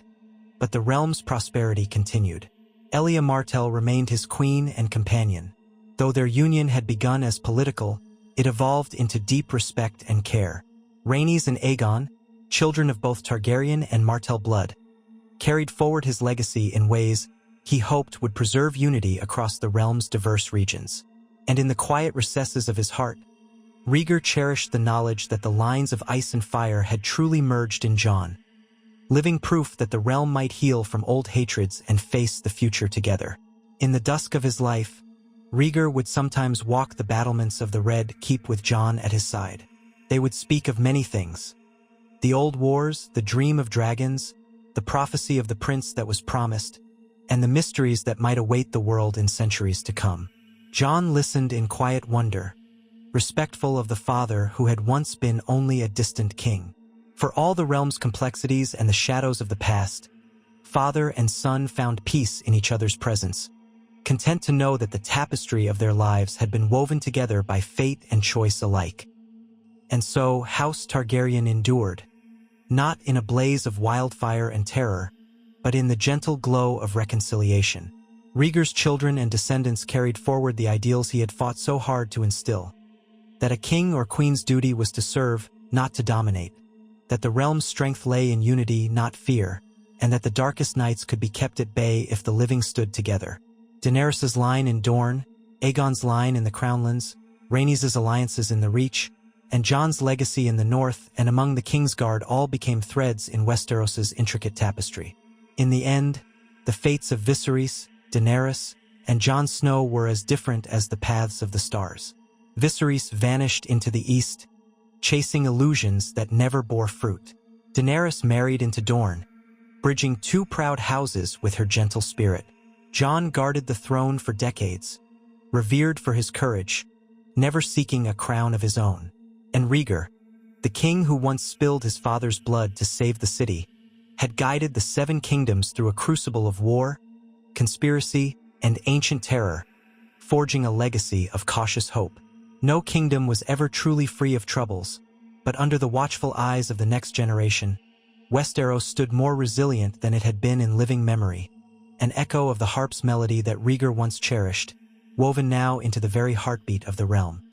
but the realm's prosperity continued. Elia Martell remained his queen and companion. Though their union had begun as political, it evolved into deep respect and care. Rhaenys and Aegon, children of both Targaryen and Martell blood, carried forward his legacy in ways he hoped would preserve unity across the realm's diverse regions. And in the quiet recesses of his heart, Rhaegar cherished the knowledge that the lines of ice and fire had truly merged in Jon, living proof that the realm might heal from old hatreds and face the future together. In the dusk of his life, Rhaegar would sometimes walk the battlements of the Red Keep with Jon at his side. They would speak of many things: the old wars, the dream of dragons, the prophecy of the prince that was promised, and the mysteries that might await the world in centuries to come. Jon listened in quiet wonder, respectful of the father who had once been only a distant king. For all the realm's complexities and the shadows of the past, father and son found peace in each other's presence, content to know that the tapestry of their lives had been woven together by fate and choice alike. And so House Targaryen endured, not in a blaze of wildfire and terror, but in the gentle glow of reconciliation. Rhaegar's children and descendants carried forward the ideals he had fought so hard to instill: that a king or queen's duty was to serve, not to dominate; that the realm's strength lay in unity, not fear; and that the darkest nights could be kept at bay if the living stood together. Daenerys's line in Dorne, Aegon's line in the Crownlands, Rhaenys' alliances in the Reach, and Jon's legacy in the North and among the Kingsguard all became threads in Westeros's intricate tapestry. In the end, the fates of Viserys, Daenerys, and Jon Snow were as different as the paths of the stars. Viserys vanished into the east, chasing illusions that never bore fruit. Daenerys married into Dorne, bridging two proud houses with her gentle spirit. Jon guarded the throne for decades, revered for his courage, never seeking a crown of his own. And Rhaegar, the king who once spilled his father's blood to save the city, had guided the Seven Kingdoms through a crucible of war, conspiracy, and ancient terror, forging a legacy of cautious hope. No kingdom was ever truly free of troubles, but under the watchful eyes of the next generation, Westeros stood more resilient than it had been in living memory, an echo of the harp's melody that Rhaegar once cherished, woven now into the very heartbeat of the realm.